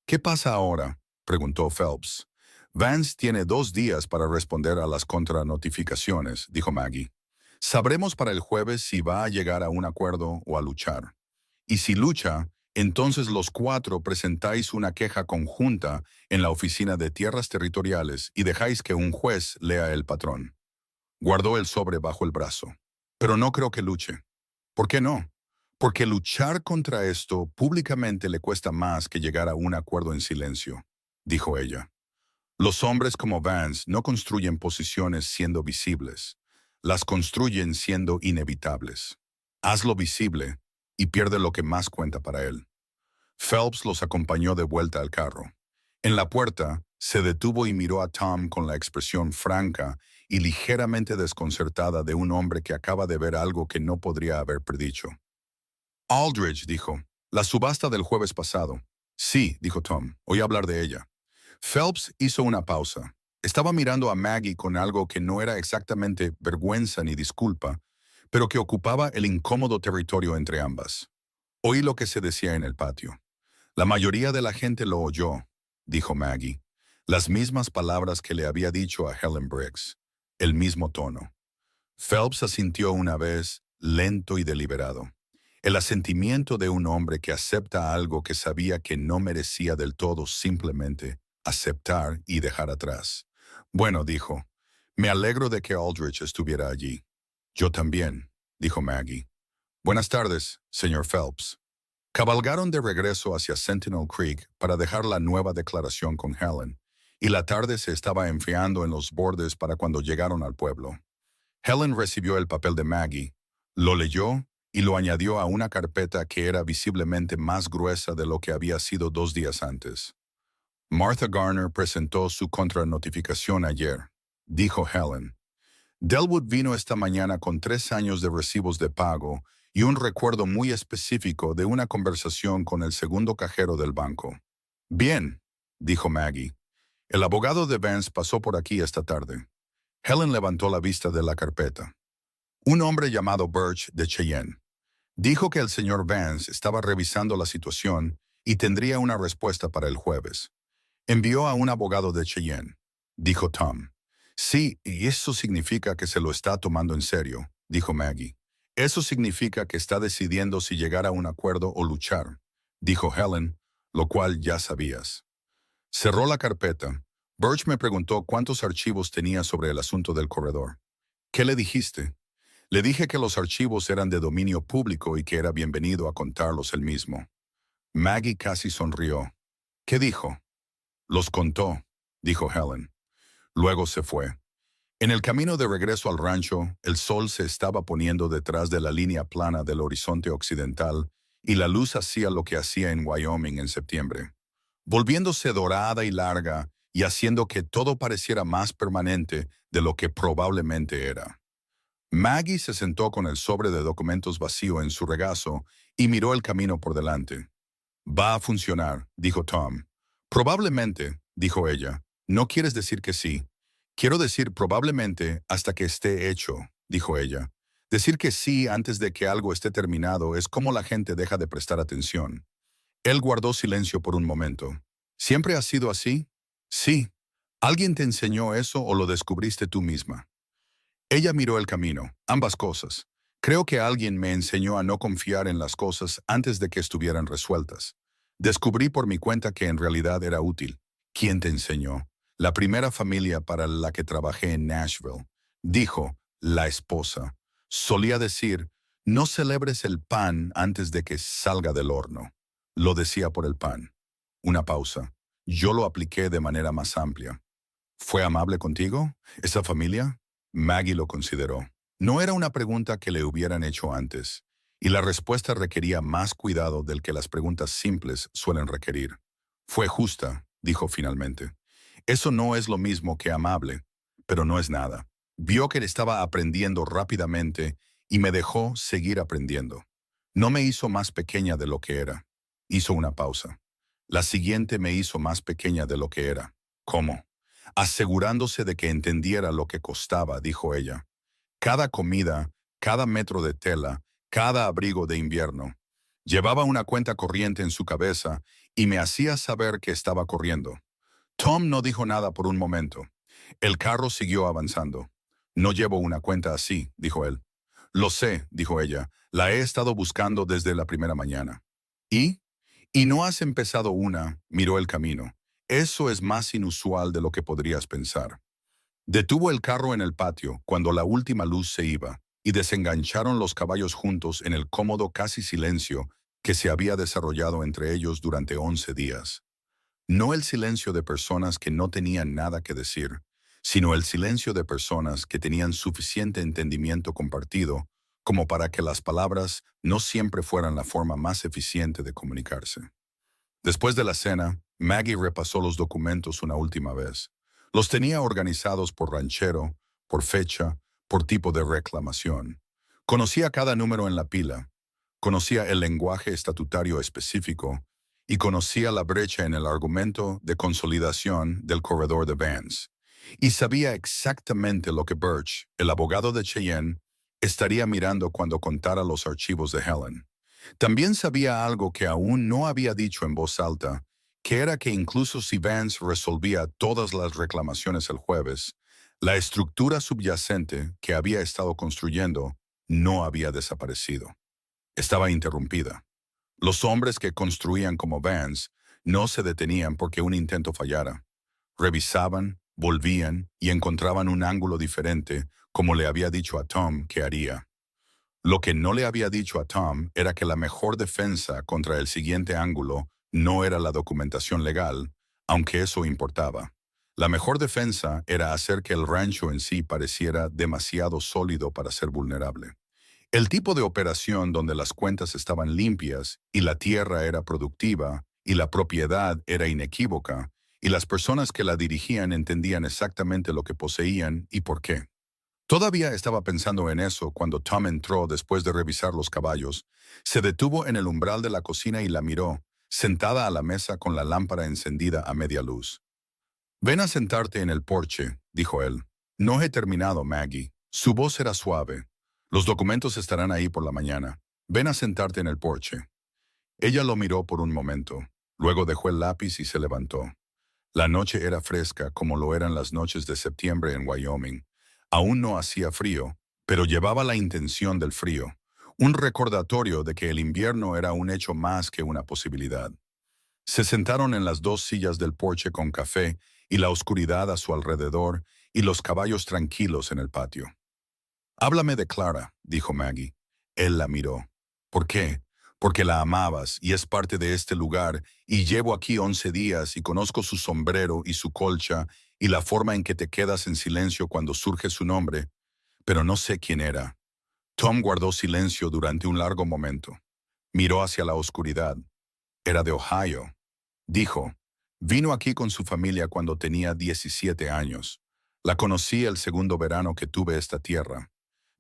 ¿Qué pasa ahora?, preguntó Phelps. Vance tiene 2 días para responder a las contranotificaciones, dijo Maggie. Sabremos para el jueves si va a llegar a un acuerdo o a luchar. Y si lucha, entonces los 4 presentáis una queja conjunta en la Oficina de Tierras Territoriales y dejáis que un juez lea el patrón. Guardó el sobre bajo el brazo. Pero no creo que luche. ¿Por qué no? Porque luchar contra esto públicamente le cuesta más que llegar a un acuerdo en silencio, dijo ella. Los hombres como Vance no construyen posiciones siendo visibles, las construyen siendo inevitables. Hazlo visible y pierde lo que más cuenta para él. Phelps los acompañó de vuelta al carro. En la puerta, se detuvo y miró a Tom con la expresión franca y ligeramente desconcertada de un hombre que acaba de ver algo que no podría haber predicho. Aldridge dijo, la subasta del jueves pasado. Sí, dijo Tom, oí hablar de ella. Phelps hizo una pausa. Estaba mirando a Maggie con algo que no era exactamente vergüenza ni disculpa, pero que ocupaba el incómodo territorio entre ambas. Oí lo que se decía en el patio. La mayoría de la gente lo oyó, dijo Maggie. Las mismas palabras que le había dicho a Helen Briggs. El mismo tono. Phelps asintió una vez, lento y deliberado. El asentimiento de un hombre que acepta algo que sabía que no merecía del todo simplemente aceptar y dejar atrás. Bueno, dijo, me alegro de que Aldrich estuviera allí. Yo también, dijo Maggie. Buenas tardes, señor Phelps. Cabalgaron de regreso hacia Sentinel Creek para dejar la nueva declaración con Helen, y la tarde se estaba enfriando en los bordes para cuando llegaron al pueblo. Helen recibió el papel de Maggie, lo leyó y lo añadió a una carpeta que era visiblemente más gruesa de lo que había sido 2 días antes. Martha Garner presentó su contranotificación ayer, dijo Helen. Delwood vino esta mañana con 3 años de recibos de pago y un recuerdo muy específico de una conversación con el segundo cajero del banco. Bien, dijo Maggie. El abogado de Vance pasó por aquí esta tarde. Helen levantó la vista de la carpeta. Un hombre llamado Birch de Cheyenne. Dijo que el señor Vance estaba revisando la situación y tendría una respuesta para el jueves. Envió a un abogado de Cheyenne, dijo Tom. Sí, y eso significa que se lo está tomando en serio, dijo Maggie. Eso significa que está decidiendo si llegar a un acuerdo o luchar, dijo Helen, lo cual ya sabías. Cerró la carpeta. Birch me preguntó cuántos archivos tenía sobre el asunto del corredor. ¿Qué le dijiste? Le dije que los archivos eran de dominio público y que era bienvenido a contarlos él mismo. Maggie casi sonrió. ¿Qué dijo? Los contó, dijo Helen. Luego se fue. En el camino de regreso al rancho, el sol se estaba poniendo detrás de la línea plana del horizonte occidental y la luz hacía lo que hacía en Wyoming en septiembre, volviéndose dorada y larga y haciendo que todo pareciera más permanente de lo que probablemente era. Maggie se sentó con el sobre de documentos vacío en su regazo y miró el camino por delante. Va a funcionar, dijo Tom. Probablemente, dijo ella. No quieres decir que sí. Quiero decir probablemente hasta que esté hecho, dijo ella. Decir que sí antes de que algo esté terminado es como la gente deja de prestar atención. Él guardó silencio por un momento. ¿Siempre ha sido así? Sí. ¿Alguien te enseñó eso o lo descubriste tú misma? Ella miró el camino, ambas cosas. Creo que alguien me enseñó a no confiar en las cosas antes de que estuvieran resueltas. Descubrí por mi cuenta que en realidad era útil. ¿Quién te enseñó? La primera familia para la que trabajé en Nashville. Dijo, la esposa. Solía decir, no celebres el pan antes de que salga del horno. Lo decía por el pan. Una pausa. Yo lo apliqué de manera más amplia. ¿Fue amable contigo? ¿Esa familia? Maggie lo consideró. No era una pregunta que le hubieran hecho antes, y la respuesta requería más cuidado del que las preguntas simples suelen requerir. Fue justa, dijo finalmente. Eso no es lo mismo que amable, pero no es nada. Vio que estaba aprendiendo rápidamente y me dejó seguir aprendiendo. No me hizo más pequeña de lo que era. Hizo una pausa. La siguiente me hizo más pequeña de lo que era. ¿Cómo? Asegurándose de que entendiera lo que costaba, dijo ella. Cada comida, cada metro de tela, cada abrigo de invierno. Llevaba una cuenta corriente en su cabeza y me hacía saber que estaba corriendo. Tom no dijo nada por un momento. El carro siguió avanzando. No llevo una cuenta así, dijo él. Lo sé, dijo ella. La he estado buscando desde la primera mañana. ¿Y? ¿Y no has empezado una? Miró el camino. Eso es más inusual de lo que podrías pensar. Detuvo el carro en el patio cuando la última luz se iba y desengancharon los caballos juntos en el cómodo casi silencio que se había desarrollado entre ellos durante 11 días. No el silencio de personas que no tenían nada que decir, sino el silencio de personas que tenían suficiente entendimiento compartido como para que las palabras no siempre fueran la forma más eficiente de comunicarse. Después de la cena, Maggie repasó los documentos una última vez. Los tenía organizados por ranchero, por fecha, por tipo de reclamación. Conocía cada número en la pila, conocía el lenguaje estatutario específico y conocía la brecha en el argumento de consolidación del corredor de Vance. Y sabía exactamente lo que Birch, el abogado de Cheyenne, estaría mirando cuando contara los archivos de Helen. También sabía algo que aún no había dicho en voz alta, que era que incluso si Vance resolvía todas las reclamaciones el jueves, la estructura subyacente que había estado construyendo no había desaparecido. Estaba interrumpida. Los hombres que construían como Vance no se detenían porque un intento fallara. Revisaban, volvían y encontraban un ángulo diferente, como le había dicho a Tom que haría. Lo que no le había dicho a Tom era que la mejor defensa contra el siguiente ángulo no era la documentación legal, aunque eso importaba. La mejor defensa era hacer que el rancho en sí pareciera demasiado sólido para ser vulnerable. El tipo de operación donde las cuentas estaban limpias y la tierra era productiva y la propiedad era inequívoca y las personas que la dirigían entendían exactamente lo que poseían y por qué. Todavía estaba pensando en eso cuando Tom entró después de revisar los caballos. Se detuvo en el umbral de la cocina y la miró, sentada a la mesa con la lámpara encendida a media luz. «Ven a sentarte en el porche», dijo él. «No he terminado, Maggie». Su voz era suave. «Los documentos estarán ahí por la mañana. Ven a sentarte en el porche». Ella lo miró por un momento. Luego dejó el lápiz y se levantó. La noche era fresca como lo eran las noches de septiembre en Wyoming. Aún no hacía frío, pero llevaba la intención del frío, un recordatorio de que el invierno era un hecho más que una posibilidad. Se sentaron en las dos sillas del porche con café y la oscuridad a su alrededor y los caballos tranquilos en el patio. «Háblame de Clara», dijo Maggie. Él la miró. «¿Por qué?» «Porque la amabas y es parte de este lugar y llevo aquí 11 días y conozco su sombrero y su colcha y la forma en que te quedas en silencio cuando surge su nombre, pero no sé quién era». Tom guardó silencio durante un largo momento. Miró hacia la oscuridad. «Era de Ohio», dijo. «Vino aquí con su familia cuando tenía 17 años. La conocí el segundo verano que tuve esta tierra.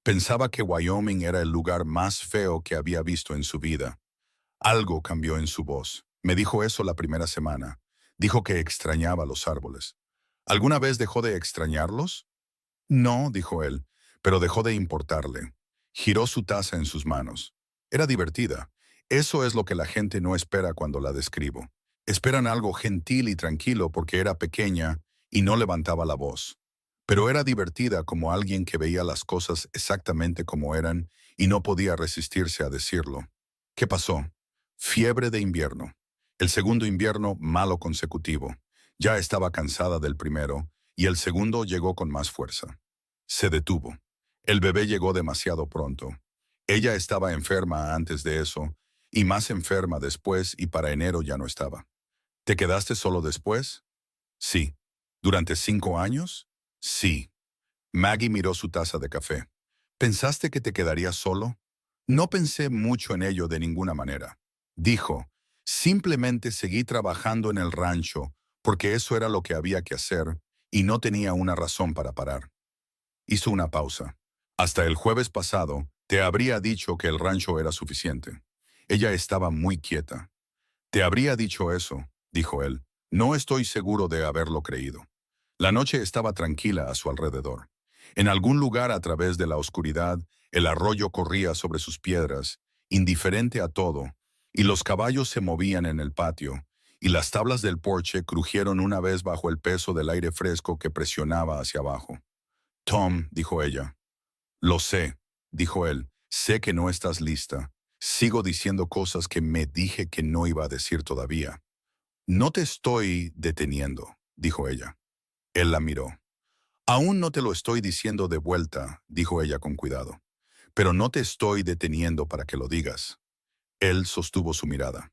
Pensaba que Wyoming era el lugar más feo que había visto en su vida». Algo cambió en su voz. Me dijo eso la primera semana. Dijo que extrañaba los árboles. ¿Alguna vez dejó de extrañarlos? No, dijo él, pero dejó de importarle. Giró su taza en sus manos. Era divertida. Eso es lo que la gente no espera cuando la describo. Esperan algo gentil y tranquilo porque era pequeña y no levantaba la voz. Pero era divertida como alguien que veía las cosas exactamente como eran y no podía resistirse a decirlo. ¿Qué pasó? Fiebre de invierno. El segundo invierno malo consecutivo. Ya estaba cansada del primero y el segundo llegó con más fuerza. Se detuvo. El bebé llegó demasiado pronto. Ella estaba enferma antes de eso y más enferma después y para enero ya no estaba. ¿Te quedaste solo después? Sí. ¿Durante 5 años? Sí. Maggie miró su taza de café. ¿Pensaste que te quedarías solo? No pensé mucho en ello de ninguna manera. Dijo, simplemente seguí trabajando en el rancho porque eso era lo que había que hacer y no tenía una razón para parar. Hizo una pausa. Hasta el jueves pasado te habría dicho que el rancho era suficiente. Ella estaba muy quieta. Te habría dicho eso, dijo él. No estoy seguro de haberlo creído. La noche estaba tranquila a su alrededor. En algún lugar a través de la oscuridad, el arroyo corría sobre sus piedras, indiferente a todo, y los caballos se movían en el patio, y las tablas del porche crujieron una vez bajo el peso del aire fresco que presionaba hacia abajo. Tom, dijo ella. Lo sé, dijo él. Sé que no estás lista. Sigo diciendo cosas que me dije que no iba a decir todavía. No te estoy deteniendo, dijo ella. Él la miró. Aún no te lo estoy diciendo de vuelta, dijo ella con cuidado. Pero no te estoy deteniendo para que lo digas. Él sostuvo su mirada.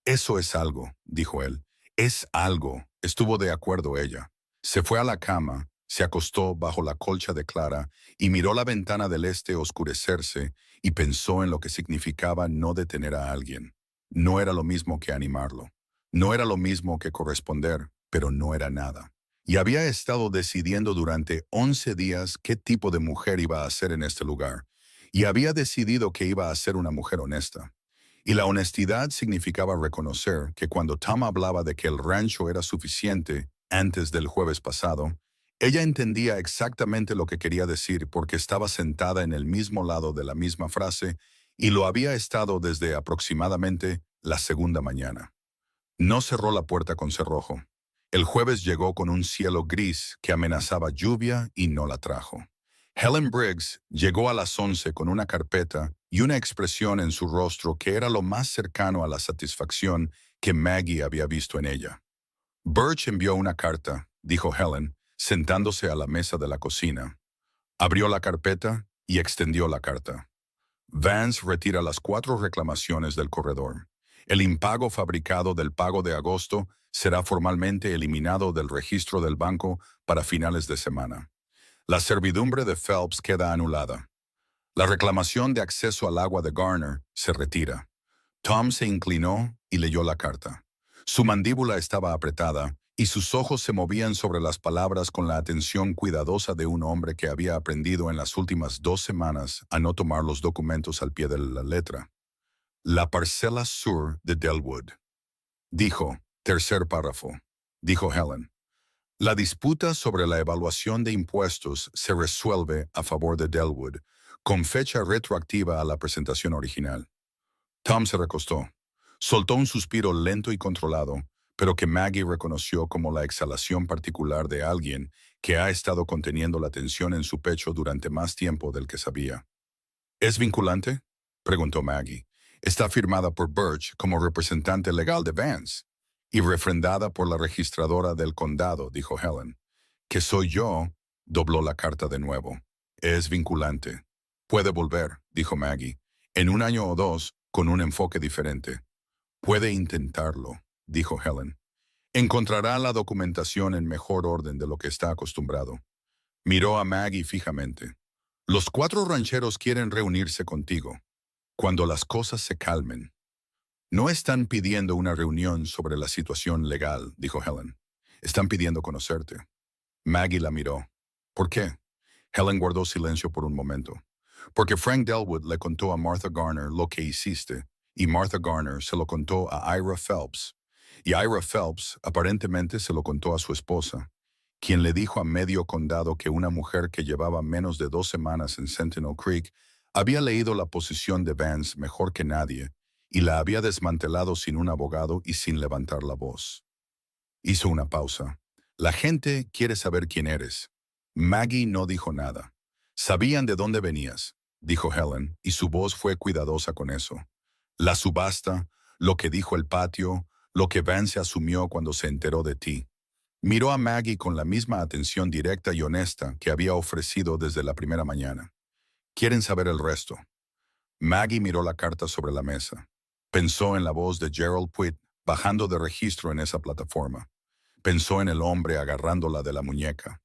Eso es algo, dijo él. Es algo, estuvo de acuerdo ella. Se fue a la cama, se acostó bajo la colcha de Clara y miró la ventana del este oscurecerse y pensó en lo que significaba no detener a alguien. No era lo mismo que animarlo. No era lo mismo que corresponder, pero no era nada. Y había estado decidiendo durante 11 días qué tipo de mujer iba a ser en este lugar. Y había decidido que iba a ser una mujer honesta. Y la honestidad significaba reconocer que cuando Tom hablaba de que el rancho era suficiente antes del jueves pasado, ella entendía exactamente lo que quería decir porque estaba sentada en el mismo lado de la misma frase y lo había estado desde aproximadamente la segunda mañana. No cerró la puerta con cerrojo. El jueves llegó con un cielo gris que amenazaba lluvia y no la trajo. Helen Briggs llegó a las 11 con una carpeta y una expresión en su rostro que era lo más cercano a la satisfacción que Maggie había visto en ella. Birch envió una carta, dijo Helen, sentándose a la mesa de la cocina. Abrió la carpeta y extendió la carta. Vance retira las 4 reclamaciones del corredor. El impago fabricado del pago de agosto será formalmente eliminado del registro del banco para finales de semana. La servidumbre de Phelps queda anulada. La reclamación de acceso al agua de Garner se retira. Tom se inclinó y leyó la carta. Su mandíbula estaba apretada y sus ojos se movían sobre las palabras con la atención cuidadosa de un hombre que había aprendido en las últimas 2 semanas a no tomar los documentos al pie de la letra. La parcela sur de Delwood. Dijo, tercer párrafo. Dijo Helen. La disputa sobre la evaluación de impuestos se resuelve a favor de Delwood, con fecha retroactiva a la presentación original. Tom se recostó. Soltó un suspiro lento y controlado, pero que Maggie reconoció como la exhalación particular de alguien que ha estado conteniendo la tensión en su pecho durante más tiempo del que sabía. ¿Es vinculante?, preguntó Maggie. Está firmada por Birch como representante legal de Vance y refrendada por la registradora del condado, dijo Helen. Que soy yo, dobló la carta de nuevo. Es vinculante. Puede volver, dijo Maggie, en 1 año o 2, con un enfoque diferente. Puede intentarlo, dijo Helen. Encontrará la documentación en mejor orden de lo que está acostumbrado. Miró a Maggie fijamente. Los 4 rancheros quieren reunirse contigo. Cuando las cosas se calmen. No están pidiendo una reunión sobre la situación legal, dijo Helen. Están pidiendo conocerte. Maggie la miró. ¿Por qué? Helen guardó silencio por un momento. Porque Frank Delwood le contó a Martha Garner lo que hiciste, y Martha Garner se lo contó a Ira Phelps. Y Ira Phelps aparentemente se lo contó a su esposa, quien le dijo a medio condado que una mujer que llevaba menos de 2 semanas en Sentinel Creek había leído la posición de Vance mejor que nadie y la había desmantelado sin un abogado y sin levantar la voz. Hizo una pausa. La gente quiere saber quién eres. Maggie no dijo nada. Sabían de dónde venías, dijo Helen, y su voz fue cuidadosa con eso. La subasta, lo que dijo el patio, lo que Vance asumió cuando se enteró de ti. Miró a Maggie con la misma atención directa y honesta que había ofrecido desde la primera mañana. Quieren saber el resto. Maggie miró la carta sobre la mesa. Pensó en la voz de Gerald Puitt bajando de registro en esa plataforma. Pensó en el hombre agarrándola de la muñeca.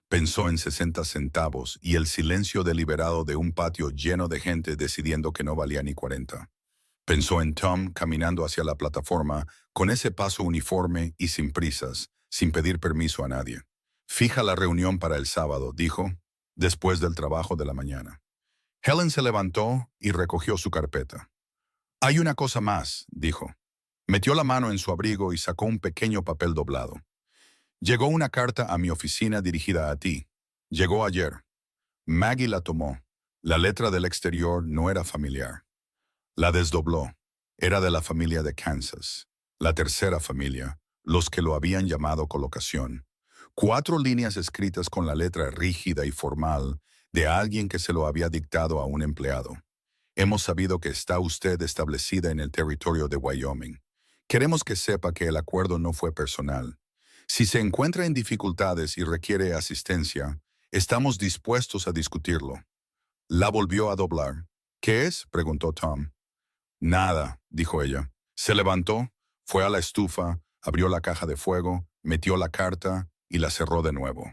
Pensó en 60 centavos y el silencio deliberado de un patio lleno de gente decidiendo que no valía ni 40. Pensó en Tom caminando hacia la plataforma con ese paso uniforme y sin prisas, sin pedir permiso a nadie. Fija la reunión para el sábado, dijo, después del trabajo de la mañana. Helen se levantó y recogió su carpeta. Hay una cosa más, dijo. Metió la mano en su abrigo y sacó un pequeño papel doblado. Llegó una carta a mi oficina dirigida a ti. Llegó ayer. Maggie la tomó. La letra del exterior no era familiar. La desdobló. Era de la familia de Kansas. La tercera familia, los que lo habían llamado colocación. 4 líneas escritas con la letra rígida y formal de alguien que se lo había dictado a un empleado. Hemos sabido que está usted establecida en el territorio de Wyoming. Queremos que sepa que el acuerdo no fue personal. Si se encuentra en dificultades y requiere asistencia, estamos dispuestos a discutirlo. La volvió a doblar. ¿Qué es?, preguntó Tom. Nada, dijo ella. Se levantó, fue a la estufa, abrió la caja de fuego, metió la carta y la cerró de nuevo.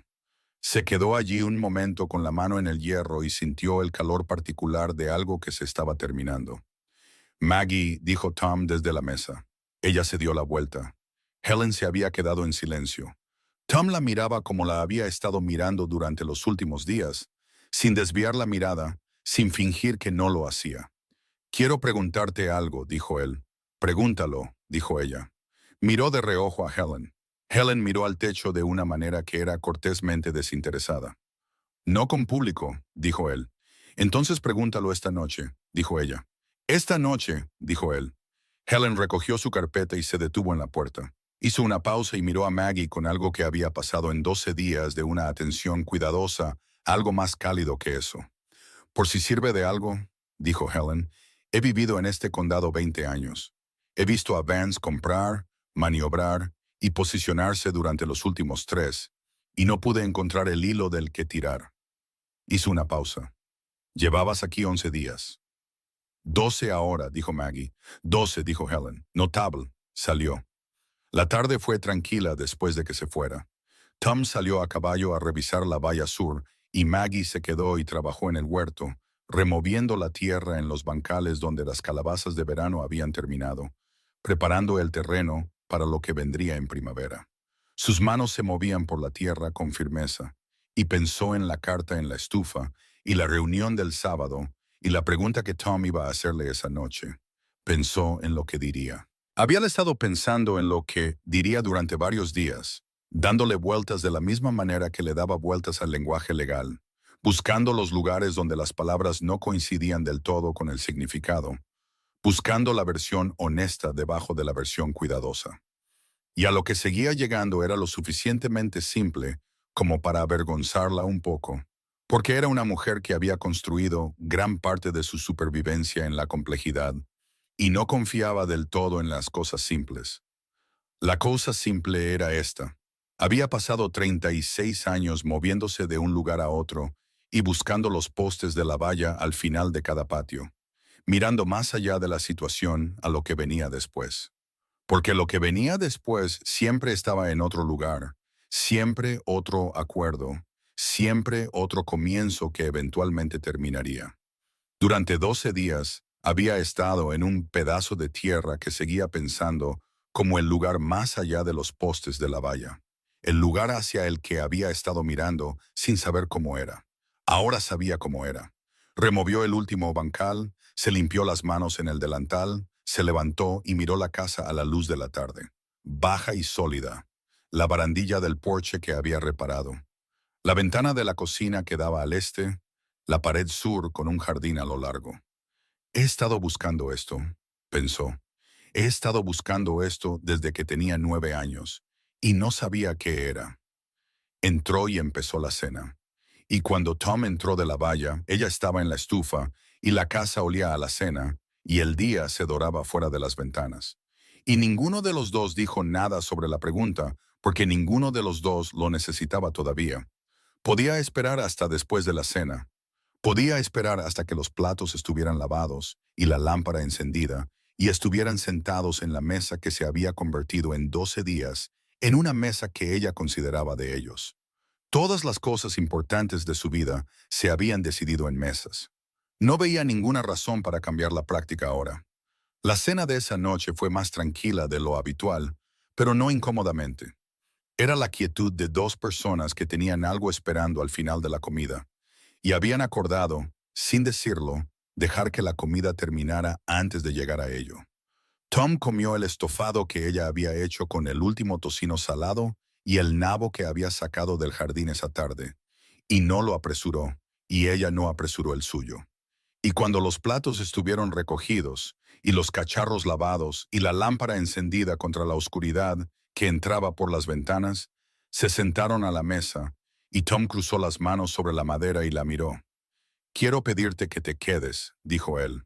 Se quedó allí un momento con la mano en el hierro y sintió el calor particular de algo que se estaba terminando. Maggie, dijo Tom desde la mesa. Ella se dio la vuelta. Helen se había quedado en silencio. Tom la miraba como la había estado mirando durante los últimos días, sin desviar la mirada, sin fingir que no lo hacía. Quiero preguntarte algo, dijo él. Pregúntalo, dijo ella. Miró de reojo a Helen. Helen miró al techo de una manera que era cortésmente desinteresada. No con público, dijo él. Entonces pregúntalo esta noche, dijo ella. Esta noche, dijo él. Helen recogió su carpeta y se detuvo en la puerta. Hizo una pausa y miró a Maggie con algo que había pasado en 12 días de una atención cuidadosa, algo más cálido que eso. Por si sirve de algo, dijo Helen, he vivido en este condado 20 años. He visto a Vance comprar, maniobrar y posicionarse durante los últimos 3, y no pude encontrar el hilo del que tirar. Hizo una pausa. Llevabas aquí 11 días. 12 ahora, dijo Maggie. 12, dijo Helen. Notable. Salió. La tarde fue tranquila después de que se fuera. Tom salió a caballo a revisar la valla sur y Maggie se quedó y trabajó en el huerto, removiendo la tierra en los bancales donde las calabazas de verano habían terminado, preparando el terreno para lo que vendría en primavera. Sus manos se movían por la tierra con firmeza, y pensó en la carta en la estufa, y la reunión del sábado, y la pregunta que Tom iba a hacerle esa noche. Pensó en lo que diría. Había estado pensando en lo que diría durante varios días, dándole vueltas de la misma manera que le daba vueltas al lenguaje legal, buscando los lugares donde las palabras no coincidían del todo con el significado, buscando la versión honesta debajo de la versión cuidadosa. Y a lo que seguía llegando era lo suficientemente simple como para avergonzarla un poco, porque era una mujer que había construido gran parte de su supervivencia en la complejidad y no confiaba del todo en las cosas simples. La cosa simple era esta. Había pasado 36 años moviéndose de un lugar a otro y buscando los postes de la valla al final de cada patio, mirando más allá de la situación a lo que venía después. Porque lo que venía después siempre estaba en otro lugar, siempre otro acuerdo, siempre otro comienzo que eventualmente terminaría. Durante 12 días había estado en un pedazo de tierra que seguía pensando como el lugar más allá de los postes de la valla, el lugar hacia el que había estado mirando sin saber cómo era. Ahora sabía cómo era. Removió el último bancal, se limpió las manos en el delantal, se levantó y miró la casa a la luz de la tarde, baja y sólida, la barandilla del porche que había reparado, la ventana de la cocina que daba al este, la pared sur con un jardín a lo largo. He estado buscando esto, pensó. He estado buscando esto desde que tenía 9 años, y no sabía qué era. Entró y empezó la cena. Y cuando Tom entró de la valla, ella estaba en la estufa, y la casa olía a la cena, y el día se doraba fuera de las ventanas. Y ninguno de los dos dijo nada sobre la pregunta, porque ninguno de los dos lo necesitaba todavía. Podía esperar hasta después de la cena. Podía esperar hasta que los platos estuvieran lavados y la lámpara encendida y estuvieran sentados en la mesa que se había convertido en 12 días en una mesa que ella consideraba de ellos. Todas las cosas importantes de su vida se habían decidido en mesas. No veía ninguna razón para cambiar la práctica ahora. La cena de esa noche fue más tranquila de lo habitual, pero no incómodamente. Era la quietud de dos personas que tenían algo esperando al final de la comida, y habían acordado, sin decirlo, dejar que la comida terminara antes de llegar a ello. Tom comió el estofado que ella había hecho con el último tocino salado y el nabo que había sacado del jardín esa tarde, y no lo apresuró, y ella no apresuró el suyo. Y cuando los platos estuvieron recogidos, y los cacharros lavados, y la lámpara encendida contra la oscuridad que entraba por las ventanas, se sentaron a la mesa, y Tom cruzó las manos sobre la madera y la miró. «Quiero pedirte que te quedes», dijo él.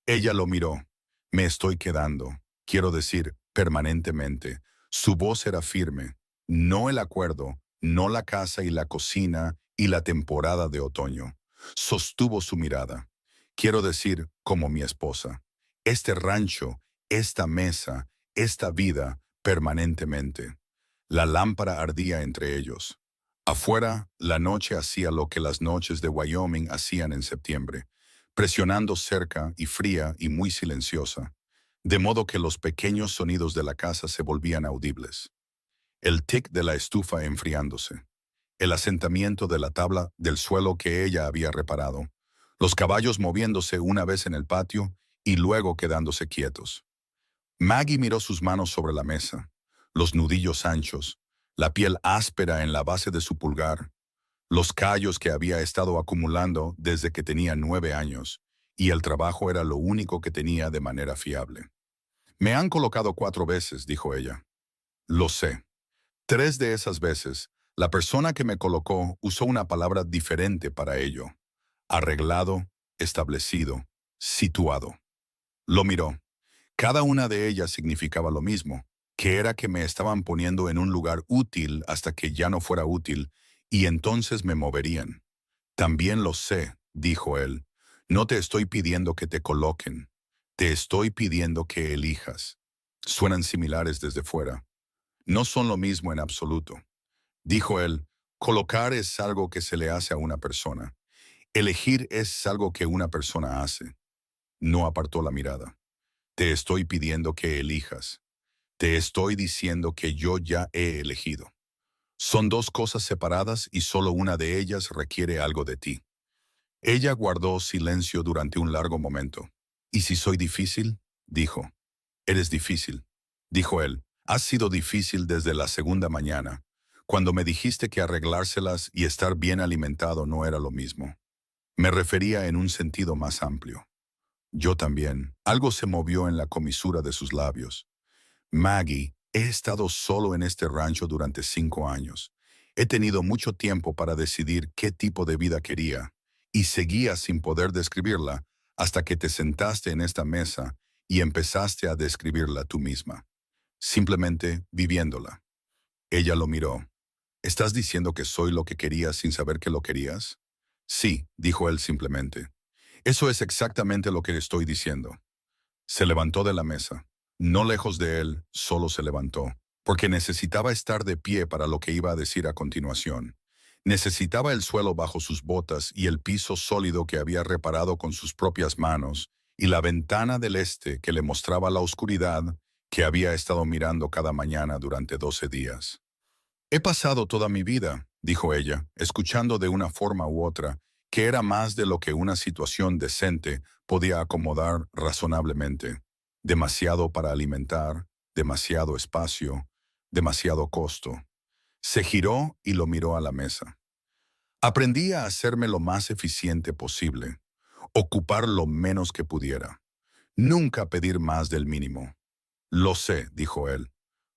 Ella lo miró. «Me estoy quedando. Quiero decir, permanentemente». Su voz era firme. No el acuerdo, no la casa y la cocina y la temporada de otoño. Sostuvo su mirada. «Quiero decir, como mi esposa. Este rancho, esta mesa, esta vida, permanentemente. La lámpara ardía entre ellos. Afuera, la noche hacía lo que las noches de Wyoming hacían en septiembre, presionando cerca y fría y muy silenciosa, de modo que los pequeños sonidos de la casa se volvían audibles. El tic de la estufa enfriándose, el asentamiento de la tabla del suelo que ella había reparado, los caballos moviéndose una vez en el patio y luego quedándose quietos. Maggie miró sus manos sobre la mesa, los nudillos anchos, la piel áspera en la base de su pulgar, los callos que había estado acumulando desde que tenía 9 años, y el trabajo era lo único que tenía de manera fiable. Me han colocado 4 veces, dijo ella. Lo sé. 3 de esas veces, la persona que me colocó usó una palabra diferente para ello. Arreglado, establecido, situado. Lo miró. Cada una de ellas significaba lo mismo, que era que me estaban poniendo en un lugar útil hasta que ya no fuera útil, y entonces me moverían. También lo sé, dijo él. No te estoy pidiendo que te coloquen. Te estoy pidiendo que elijas. Suenan similares desde fuera. No son lo mismo en absoluto. Dijo él, colocar es algo que se le hace a una persona. Elegir es algo que una persona hace. No apartó la mirada. Te estoy pidiendo que elijas. Te estoy diciendo que yo ya he elegido. Son dos cosas separadas y solo una de ellas requiere algo de ti. Ella guardó silencio durante un largo momento. ¿Y si soy difícil? Dijo. Eres difícil, dijo él. Has sido difícil desde la segunda mañana, cuando me dijiste que arreglárselas y estar bien alimentado no era lo mismo. Me refería en un sentido más amplio. Yo también. Algo se movió en la comisura de sus labios. Maggie, he estado solo en este rancho durante 5 años. He tenido mucho tiempo para decidir qué tipo de vida quería, y seguía sin poder describirla hasta que te sentaste en esta mesa y empezaste a describirla tú misma, simplemente viviéndola. Ella lo miró. ¿Estás diciendo que soy lo que querías sin saber que lo querías? Sí, dijo él simplemente. Eso es exactamente lo que estoy diciendo. Se levantó de la mesa. No lejos de él, solo se levantó, porque necesitaba estar de pie para lo que iba a decir a continuación. Necesitaba el suelo bajo sus botas y el piso sólido que había reparado con sus propias manos, y la ventana del este que le mostraba la oscuridad que había estado mirando cada mañana durante 12 días. He pasado toda mi vida, dijo ella, escuchando de una forma u otra, que era más de lo que una situación decente podía acomodar razonablemente. Demasiado para alimentar, demasiado espacio, demasiado costo. Se giró y lo miró a la mesa. Aprendí a hacerme lo más eficiente posible, ocupar lo menos que pudiera, nunca pedir más del mínimo. Lo sé, dijo él.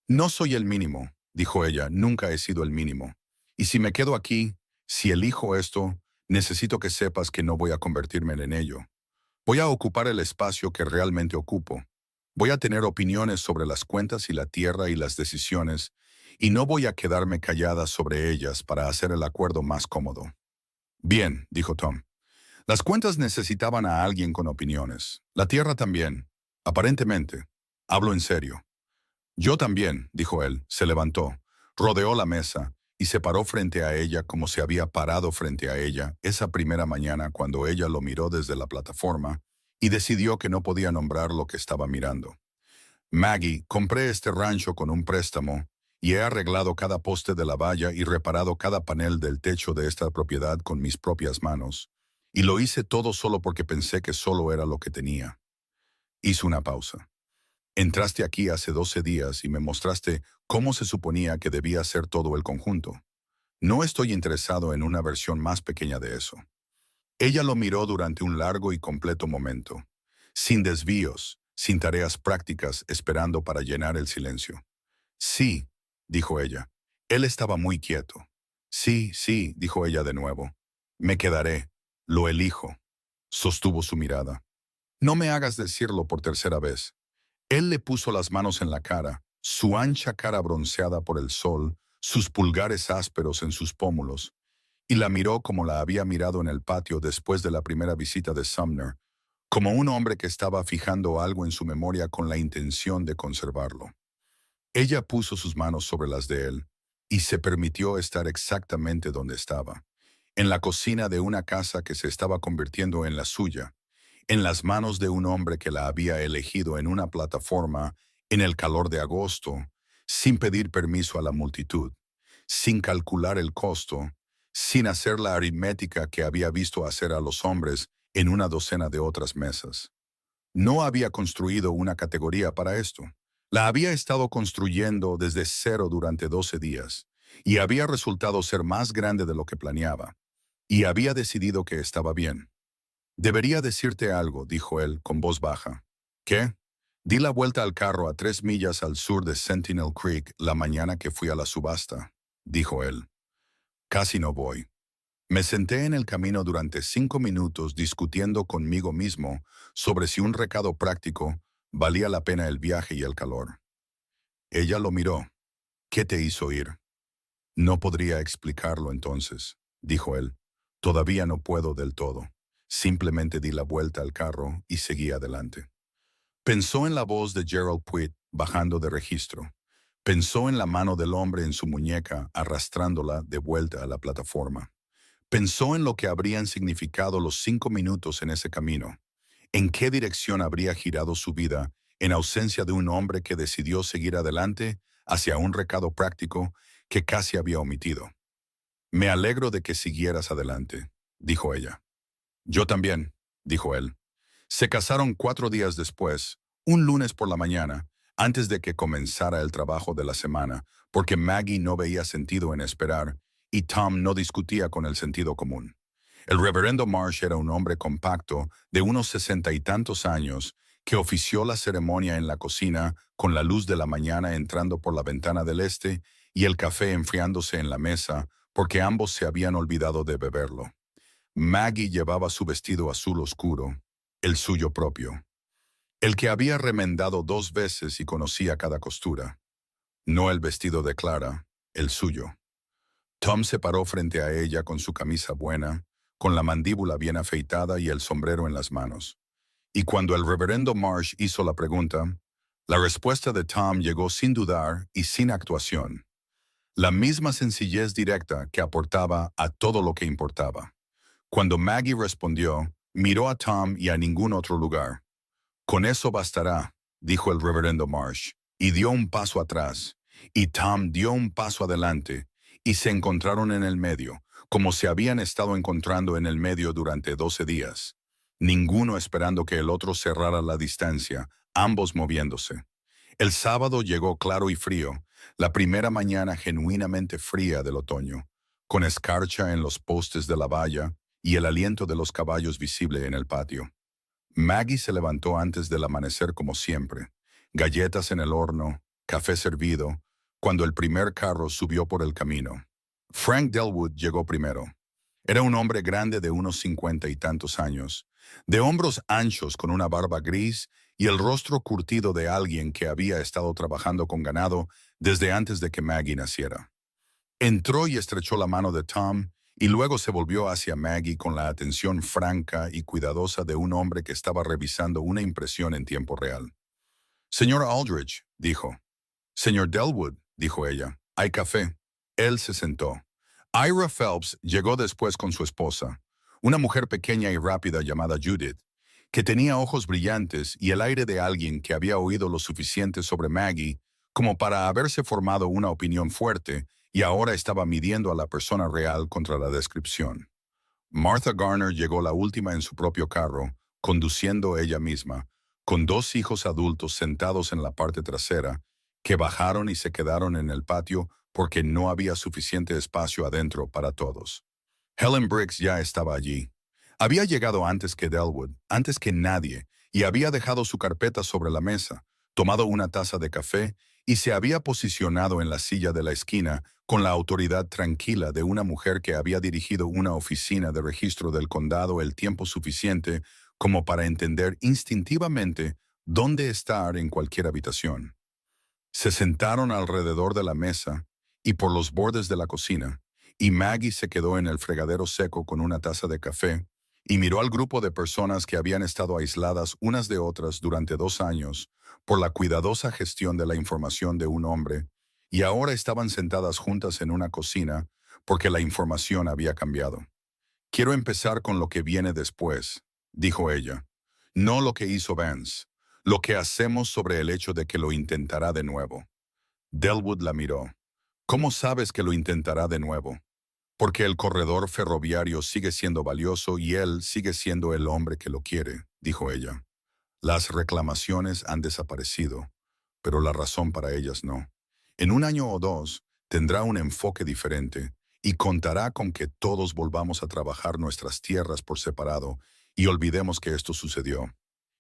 No soy el mínimo, dijo ella, nunca he sido el mínimo. Y si me quedo aquí, si elijo esto, necesito que sepas que no voy a convertirme en ello. Voy a ocupar el espacio que realmente ocupo. Voy a tener opiniones sobre las cuentas y la tierra y las decisiones, y no voy a quedarme callada sobre ellas para hacer el acuerdo más cómodo. Bien, dijo Tom. Las cuentas necesitaban a alguien con opiniones. La tierra también. Aparentemente. Hablo en serio. Yo también, dijo él, se levantó, rodeó la mesa y se paró frente a ella como se había parado frente a ella esa primera mañana cuando ella lo miró desde la plataforma y decidió que no podía nombrar lo que estaba mirando. Maggie, compré este rancho con un préstamo y he arreglado cada poste de la valla y reparado cada panel del techo de esta propiedad con mis propias manos. Y lo hice todo solo porque pensé que solo era lo que tenía. Hizo una pausa. Entraste aquí hace 12 días y me mostraste cómo se suponía que debía ser todo el conjunto. No estoy interesado en una versión más pequeña de eso. Ella lo miró durante un largo y completo momento, sin desvíos, sin tareas prácticas, esperando para llenar el silencio. Sí, dijo ella. Él estaba muy quieto. Sí, sí, dijo ella de nuevo. Me quedaré. Lo elijo. Sostuvo su mirada. No me hagas decirlo por tercera vez. Él le puso las manos en la cara, su ancha cara bronceada por el sol, sus pulgares ásperos en sus pómulos, y la miró como la había mirado en el patio después de la primera visita de Sumner, como un hombre que estaba fijando algo en su memoria con la intención de conservarlo. Ella puso sus manos sobre las de él y se permitió estar exactamente donde estaba, en la cocina de una casa que se estaba convirtiendo en la suya, en las manos de un hombre que la había elegido en una plataforma en el calor de agosto, sin pedir permiso a la multitud, sin calcular el costo, sin hacer la aritmética que había visto hacer a los hombres en una docena de otras mesas. No había construido una categoría para esto. La había estado construyendo desde cero durante 12 días, y había resultado ser más grande de lo que planeaba, y había decidido que estaba bien. Debería decirte algo, dijo él con voz baja. ¿Qué? Di la vuelta al carro a 3 millas al sur de Sentinel Creek la mañana que fui a la subasta, dijo él. Casi no voy. Me senté en el camino durante 5 minutos discutiendo conmigo mismo sobre si un recado práctico valía la pena el viaje y el calor. Ella lo miró. ¿Qué te hizo ir? No podría explicarlo entonces, dijo él. Todavía no puedo del todo. Simplemente di la vuelta al carro y seguí adelante. Pensó en la voz de Gerald Puitt bajando de registro. Pensó en la mano del hombre en su muñeca arrastrándola de vuelta a la plataforma. Pensó en lo que habrían significado los 5 minutos en ese camino, en qué dirección habría girado su vida en ausencia de un hombre que decidió seguir adelante hacia un recado práctico que casi había omitido. Me alegro de que siguieras adelante, dijo ella. Yo también, dijo él. Se casaron 4 días después, un lunes por la mañana, antes de que comenzara el trabajo de la semana, porque Maggie no veía sentido en esperar y Tom no discutía con el sentido común. El reverendo Marsh era un hombre compacto de unos 60 y tantos años que ofició la ceremonia en la cocina con la luz de la mañana entrando por la ventana del este y el café enfriándose en la mesa porque ambos se habían olvidado de beberlo. Maggie llevaba su vestido azul oscuro, el suyo propio, el que había remendado 2 veces y conocía cada costura. No el vestido de Clara, el suyo. Tom se paró frente a ella con su camisa buena, con la mandíbula bien afeitada y el sombrero en las manos. Y cuando el reverendo Marsh hizo la pregunta, la respuesta de Tom llegó sin dudar y sin actuación. La misma sencillez directa que aportaba a todo lo que importaba. Cuando Maggie respondió, miró a Tom y a ningún otro lugar. Con eso bastará, dijo el reverendo Marsh, y dio un paso atrás, y Tom dio un paso adelante, y se encontraron en el medio, como se habían estado encontrando en el medio durante 12 días. Ninguno esperando que el otro cerrara la distancia, ambos moviéndose. El sábado llegó claro y frío, la primera mañana genuinamente fría del otoño, con escarcha en los postes de la valla y el aliento de los caballos visible en el patio. Maggie se levantó antes del amanecer como siempre, galletas en el horno, café servido, cuando el primer carro subió por el camino. Frank Delwood llegó primero. Era un hombre grande de unos 50 y tantos años, de hombros anchos con una barba gris y el rostro curtido de alguien que había estado trabajando con ganado desde antes de que Maggie naciera. Entró y estrechó la mano de Tom y luego se volvió hacia Maggie con la atención franca y cuidadosa de un hombre que estaba revisando una impresión en tiempo real. Señor Aldrich, dijo. Señor Delwood, dijo ella, hay café. Él se sentó. Ira Phelps llegó después con su esposa, una mujer pequeña y rápida llamada Judith, que tenía ojos brillantes y el aire de alguien que había oído lo suficiente sobre Maggie como para haberse formado una opinión fuerte y ahora estaba midiendo a la persona real contra la descripción. Martha Garner llegó la última en su propio carro, conduciendo ella misma, con 2 hijos adultos sentados en la parte trasera, que bajaron y se quedaron en el patio porque no había suficiente espacio adentro para todos. Helen Briggs ya estaba allí. Había llegado antes que Delwood, antes que nadie, y había dejado su carpeta sobre la mesa, tomado una taza de café y se había posicionado en la silla de la esquina con la autoridad tranquila de una mujer que había dirigido una oficina de registro del condado el tiempo suficiente como para entender instintivamente dónde estar en cualquier habitación. Se sentaron alrededor de la mesa y por los bordes de la cocina, y Maggie se quedó en el fregadero seco con una taza de café y miró al grupo de personas que habían estado aisladas unas de otras durante 2 años por la cuidadosa gestión de la información de un hombre, y ahora estaban sentadas juntas en una cocina porque la información había cambiado. Quiero empezar con lo que viene después, dijo ella. No lo que hizo Vance, lo que hacemos sobre el hecho de que lo intentará de nuevo. Delwood la miró. ¿Cómo sabes que lo intentará de nuevo? Porque el corredor ferroviario sigue siendo valioso y él sigue siendo el hombre que lo quiere, dijo ella. Las reclamaciones han desaparecido, pero la razón para ellas no. En 1 año o 2 tendrá un enfoque diferente y contará con que todos volvamos a trabajar nuestras tierras por separado y olvidemos que esto sucedió.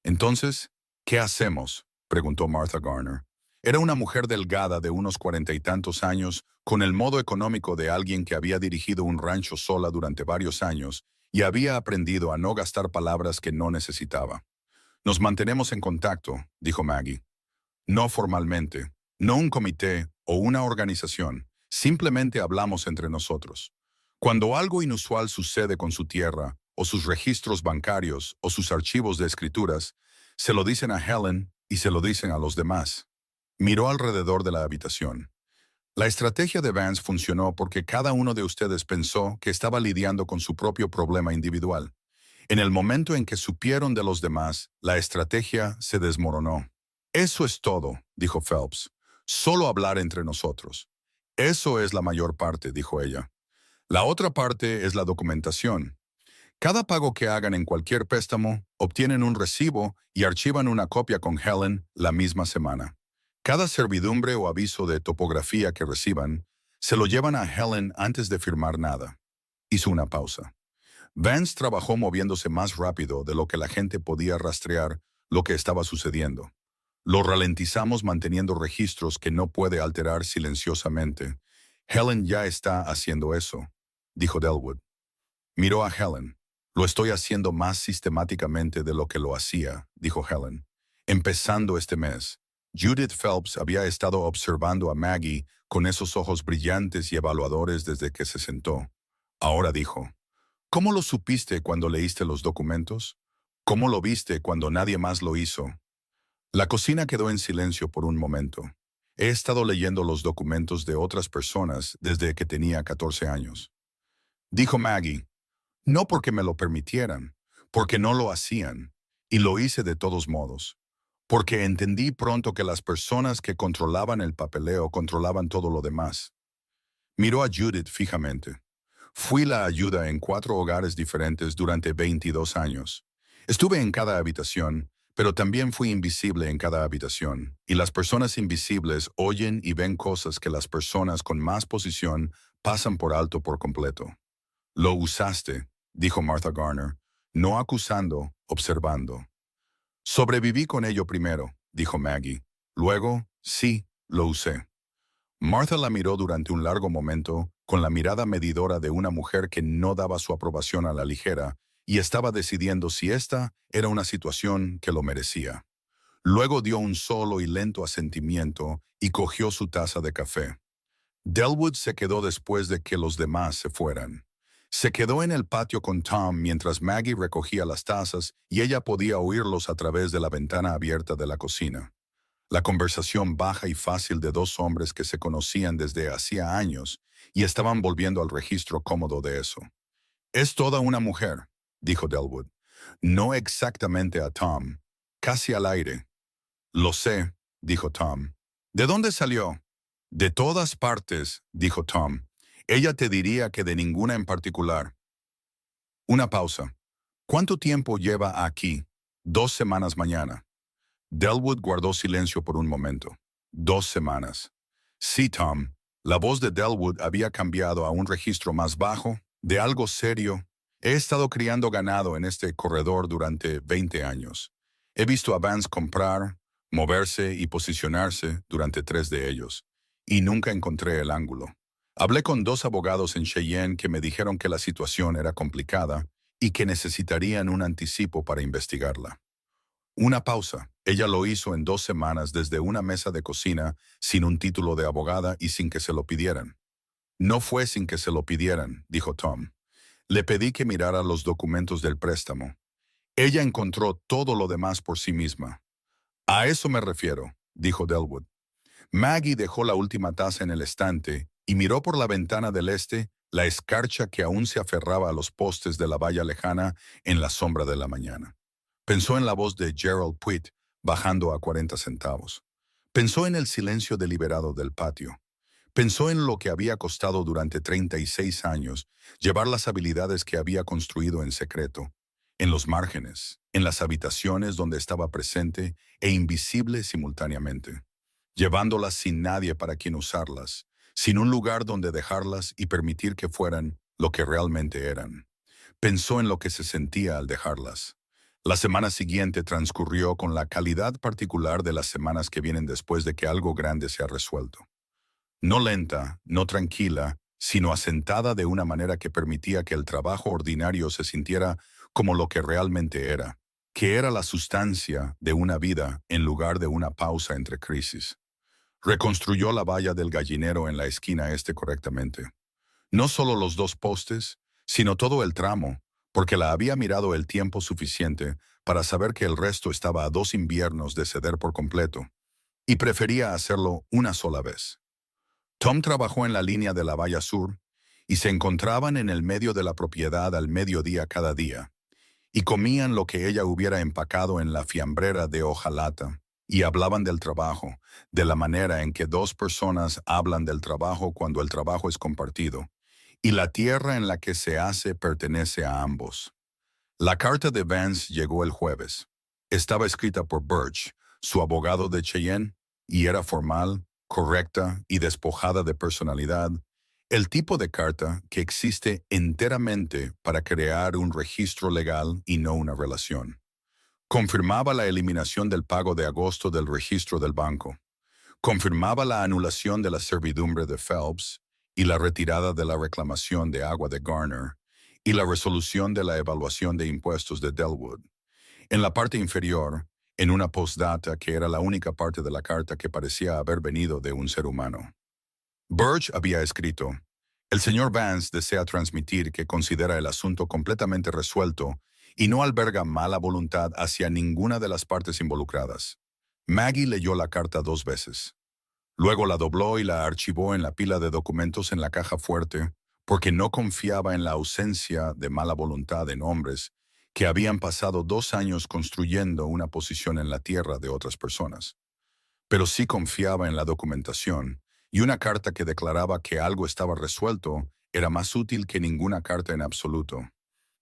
Entonces, ¿qué hacemos?, preguntó Martha Garner. Era una mujer delgada de unos 40 y tantos años, con el modo económico de alguien que había dirigido un rancho sola durante varios años y había aprendido a no gastar palabras que no necesitaba. Nos mantenemos en contacto, dijo Maggie. No formalmente, no un comité o una organización, simplemente hablamos entre nosotros. Cuando algo inusual sucede con su tierra, o sus registros bancarios, o sus archivos de escrituras, se lo dicen a Helen y se lo dicen a los demás. Miró alrededor de la habitación. La estrategia de Vance funcionó porque cada uno de ustedes pensó que estaba lidiando con su propio problema individual. En el momento en que supieron de los demás, la estrategia se desmoronó. Eso es todo, dijo Phelps. Solo hablar entre nosotros. Eso es la mayor parte, dijo ella. La otra parte es la documentación. Cada pago que hagan en cualquier préstamo, obtienen un recibo y archivan una copia con Helen la misma semana. Cada servidumbre o aviso de topografía que reciban, se lo llevan a Helen antes de firmar nada. Hizo una pausa. Vance trabajó moviéndose más rápido de lo que la gente podía rastrear lo que estaba sucediendo. Lo ralentizamos manteniendo registros que no puede alterar silenciosamente. Helen ya está haciendo eso, dijo Delwood. Miró a Helen. Lo estoy haciendo más sistemáticamente de lo que lo hacía, dijo Helen. Empezando este mes, Judith Phelps había estado observando a Maggie con esos ojos brillantes y evaluadores desde que se sentó. Ahora dijo, ¿cómo lo supiste cuando leíste los documentos? ¿Cómo lo viste cuando nadie más lo hizo? La cocina quedó en silencio por un momento. He estado leyendo los documentos de otras personas desde que tenía 14 años. Dijo Maggie, no porque me lo permitieran, porque no lo hacían, y lo hice de todos modos. Porque entendí pronto que las personas que controlaban el papeleo controlaban todo lo demás. Miró a Judith fijamente. Fui la ayuda en 4 hogares diferentes durante 22 años. Estuve en cada habitación, pero también fui invisible en cada habitación, y las personas invisibles oyen y ven cosas que las personas con más posición pasan por alto por completo. Lo usaste, dijo Martha Garner, no acusando, observando. Sobreviví con ello primero, dijo Maggie. Luego, sí, lo usé. Martha la miró durante un largo momento, con la mirada medidora de una mujer que no daba su aprobación a la ligera y estaba decidiendo si esta era una situación que lo merecía. Luego dio un solo y lento asentimiento y cogió su taza de café. Delwood se quedó después de que los demás se fueran. Se quedó en el patio con Tom mientras Maggie recogía las tazas y ella podía oírlos a través de la ventana abierta de la cocina. La conversación baja y fácil de 2 hombres que se conocían desde hacía años y estaban volviendo al registro cómodo de eso. Es toda una mujer, dijo Delwood. No exactamente a Tom, casi al aire. Lo sé, dijo Tom. ¿De dónde salió? De todas partes, dijo Tom. Ella te diría que de ninguna en particular. Una pausa. ¿Cuánto tiempo lleva aquí? 2 semanas mañana. Delwood guardó silencio por un momento. 2 semanas. Sí, Tom. La voz de Delwood había cambiado a un registro más bajo, de algo serio. He estado criando ganado en este corredor durante 20 años. He visto a Vance comprar, moverse y posicionarse durante 3 de ellos, y nunca encontré el ángulo. Hablé con 2 abogados en Cheyenne que me dijeron que la situación era complicada y que necesitarían un anticipo para investigarla. Una pausa. Ella lo hizo en 2 semanas desde una mesa de cocina, sin un título de abogada y sin que se lo pidieran. No fue sin que se lo pidieran, dijo Tom. Le pedí que mirara los documentos del préstamo. Ella encontró todo lo demás por sí misma. A eso me refiero, dijo Delwood. Maggie dejó la última taza en el estante y miró por la ventana del este la escarcha que aún se aferraba a los postes de la valla lejana en la sombra de la mañana. Pensó en la voz de Gerald Puitt bajando a 40 centavos. Pensó en el silencio deliberado del patio. Pensó en lo que había costado durante 36 años llevar las habilidades que había construido en secreto, en los márgenes, en las habitaciones donde estaba presente e invisible simultáneamente, llevándolas sin nadie para quien usarlas, sin un lugar donde dejarlas y permitir que fueran lo que realmente eran. Pensó en lo que se sentía al dejarlas. La semana siguiente transcurrió con la calidad particular de las semanas que vienen después de que algo grande se ha resuelto. No lenta, no tranquila, sino asentada de una manera que permitía que el trabajo ordinario se sintiera como lo que realmente era, que era la sustancia de una vida en lugar de una pausa entre crisis. Reconstruyó la valla del gallinero en la esquina este correctamente. No solo los dos postes, sino todo el tramo, porque la había mirado el tiempo suficiente para saber que el resto estaba a 2 inviernos de ceder por completo, y prefería hacerlo una sola vez. Tom trabajó en la línea de la valla sur y se encontraban en el medio de la propiedad al mediodía cada día, y comían lo que ella hubiera empacado en la fiambrera de hojalata, y hablaban del trabajo, de la manera en que dos personas hablan del trabajo cuando el trabajo es compartido, y la tierra en la que se hace pertenece a ambos. La carta de Vance llegó el jueves. Estaba escrita por Birch, su abogado de Cheyenne, y era formal, correcta y despojada de personalidad, el tipo de carta que existe enteramente para crear un registro legal y no una relación. Confirmaba la eliminación del pago de agosto del registro del banco. Confirmaba la anulación de la servidumbre de Phelps y la retirada de la reclamación de agua de Garner y la resolución de la evaluación de impuestos de Delwood. En la parte inferior, en una postdata que era la única parte de la carta que parecía haber venido de un ser humano. Birch había escrito: "El señor Vance desea transmitir que considera el asunto completamente resuelto y no alberga mala voluntad hacia ninguna de las partes involucradas". Maggie leyó la carta 2 veces. Luego la dobló y la archivó en la pila de documentos en la caja fuerte, porque no confiaba en la ausencia de mala voluntad en hombres que habían pasado 2 años construyendo una posición en la tierra de otras personas. Pero sí confiaba en la documentación, y una carta que declaraba que algo estaba resuelto era más útil que ninguna carta en absoluto.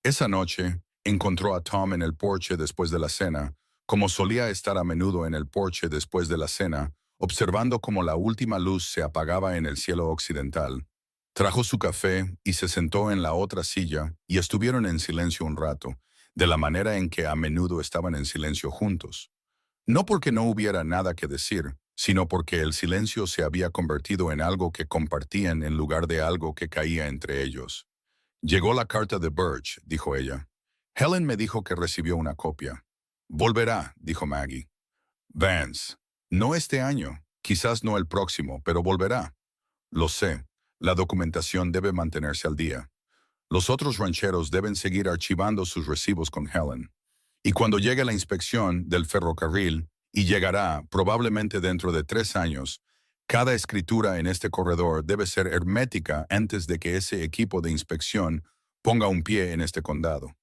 Esa noche, encontró a Tom en el porche después de la cena, como solía estar a menudo en el porche después de la cena, observando cómo la última luz se apagaba en el cielo occidental. Trajo su café y se sentó en la otra silla y estuvieron en silencio un rato, de la manera en que a menudo estaban en silencio juntos. No porque no hubiera nada que decir, sino porque el silencio se había convertido en algo que compartían en lugar de algo que caía entre ellos. Llegó la carta de Birch, dijo ella. Helen me dijo que recibió una copia. Volverá, dijo Maggie. Vance, no este año, quizás no el próximo, pero volverá. Lo sé, la documentación debe mantenerse al día. Los otros rancheros deben seguir archivando sus recibos con Helen. Y cuando llegue la inspección del ferrocarril, y llegará probablemente dentro de 3 años, cada escritura en este corredor debe ser hermética antes de que ese equipo de inspección ponga un pie en este condado.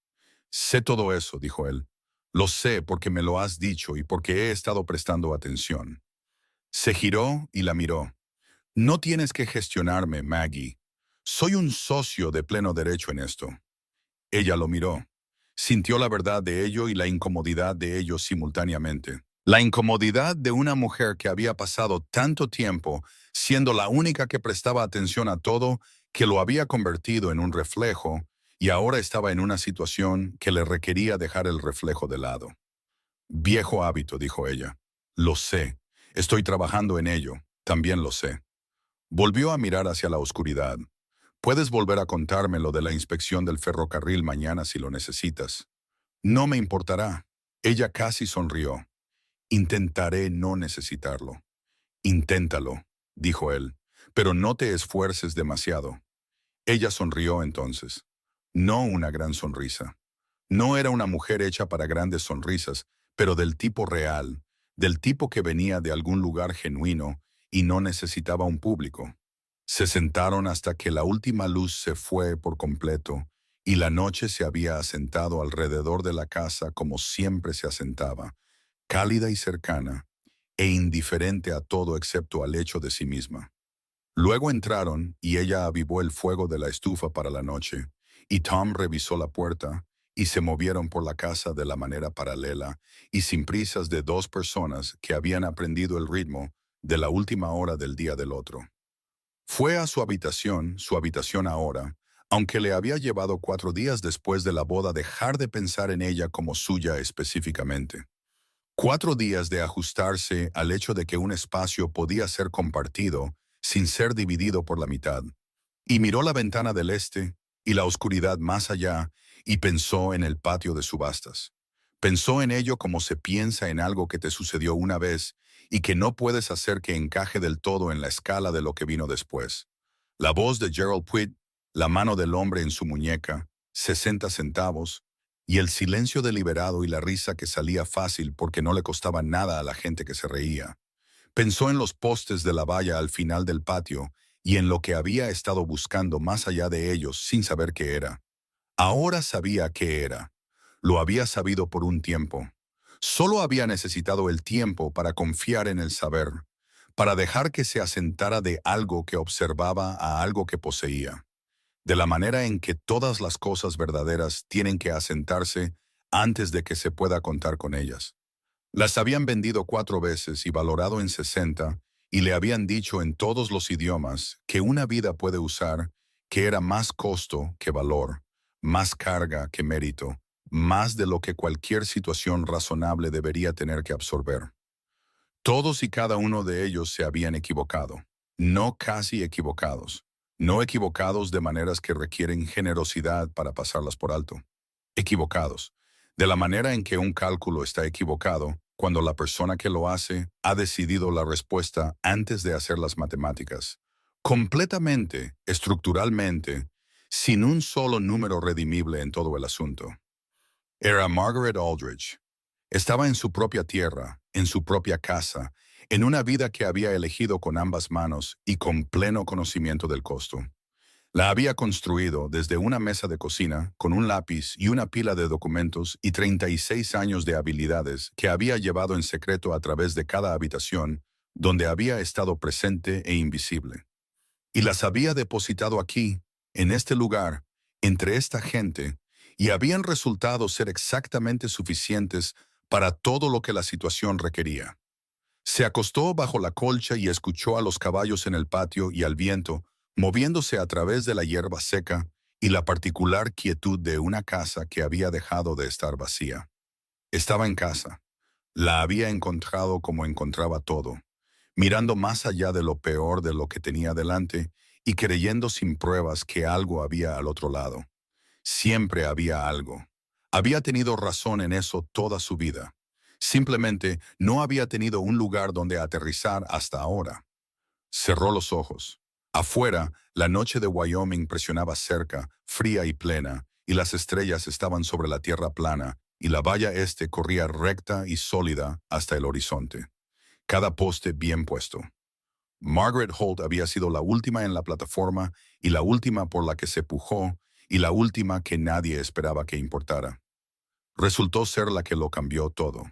Sé todo eso, dijo él. Lo sé porque me lo has dicho y porque he estado prestando atención. Se giró y la miró. No tienes que gestionarme, Maggie. Soy un socio de pleno derecho en esto. Ella lo miró. Sintió la verdad de ello y la incomodidad de ello simultáneamente. La incomodidad de una mujer que había pasado tanto tiempo siendo la única que prestaba atención a todo, que lo había convertido en un reflejo, y ahora estaba en una situación que le requería dejar el reflejo de lado. Viejo hábito, dijo ella. Lo sé. Estoy trabajando en ello. También lo sé. Volvió a mirar hacia la oscuridad. Puedes volver a contarme lo de la inspección del ferrocarril mañana si lo necesitas. No me importará. Ella casi sonrió. Intentaré no necesitarlo. Inténtalo, dijo él, pero no te esfuerces demasiado. Ella sonrió entonces. No una gran sonrisa. No era una mujer hecha para grandes sonrisas, pero del tipo real, del tipo que venía de algún lugar genuino y no necesitaba un público. Se sentaron hasta que la última luz se fue por completo y la noche se había asentado alrededor de la casa como siempre se asentaba, cálida y cercana, e indiferente a todo excepto al hecho de sí misma. Luego entraron y ella avivó el fuego de la estufa para la noche, y Tom revisó la puerta, y se movieron por la casa de la manera paralela y sin prisas de dos personas que habían aprendido el ritmo de la última hora del día del otro. Fue a su habitación ahora, aunque le había llevado 4 días después de la boda dejar de pensar en ella como suya específicamente. 4 días de ajustarse al hecho de que un espacio podía ser compartido sin ser dividido por la mitad. Y miró la ventana del este y la oscuridad más allá y pensó en el patio de subastas. Pensó en ello como se piensa en algo que te sucedió una vez y que no puedes hacer que encaje del todo en la escala de lo que vino después. La voz de Gerald Pitt, la mano del hombre en su muñeca, 60 centavos, y el silencio deliberado y la risa que salía fácil porque no le costaba nada a la gente que se reía. Pensó en los postes de la valla al final del patio y en lo que había estado buscando más allá de ellos sin saber qué era. Ahora sabía qué era. Lo había sabido por un tiempo. Solo había necesitado el tiempo para confiar en el saber, para dejar que se asentara de algo que observaba a algo que poseía, de la manera en que todas las cosas verdaderas tienen que asentarse antes de que se pueda contar con ellas. Las habían vendido 4 veces y valorado en 60, y le habían dicho en todos los idiomas que una vida puede usar, que era más costo que valor, más carga que mérito, más de lo que cualquier situación razonable debería tener que absorber. Todos y cada uno de ellos se habían equivocado, no casi equivocados, no equivocados de maneras que requieren generosidad para pasarlas por alto. Equivocados, de la manera en que un cálculo está equivocado cuando la persona que lo hace ha decidido la respuesta antes de hacer las matemáticas. Completamente, estructuralmente, sin un solo número redimible en todo el asunto. Era Margaret Aldrich. Estaba en su propia tierra, en su propia casa, en una vida que había elegido con ambas manos y con pleno conocimiento del costo. La había construido desde una mesa de cocina, con un lápiz y una pila de documentos y 36 años de habilidades que había llevado en secreto a través de cada habitación donde había estado presente e invisible. Y las había depositado aquí, en este lugar, entre esta gente, y habían resultado ser exactamente suficientes para todo lo que la situación requería. Se acostó bajo la colcha y escuchó a los caballos en el patio y al viento, moviéndose a través de la hierba seca y la particular quietud de una casa que había dejado de estar vacía. Estaba en casa. La había encontrado como encontraba todo, mirando más allá de lo peor de lo que tenía delante y creyendo sin pruebas que algo había al otro lado. Siempre había algo. Había tenido razón en eso toda su vida. Simplemente no había tenido un lugar donde aterrizar hasta ahora. Cerró los ojos. Afuera, la noche de Wyoming presionaba cerca, fría y plena, y las estrellas estaban sobre la tierra plana, y la valla este corría recta y sólida hasta el horizonte. Cada poste bien puesto. Margaret Holt había sido la última en la plataforma y la última por la que se pujó y la última que nadie esperaba que importara. Resultó ser la que lo cambió todo.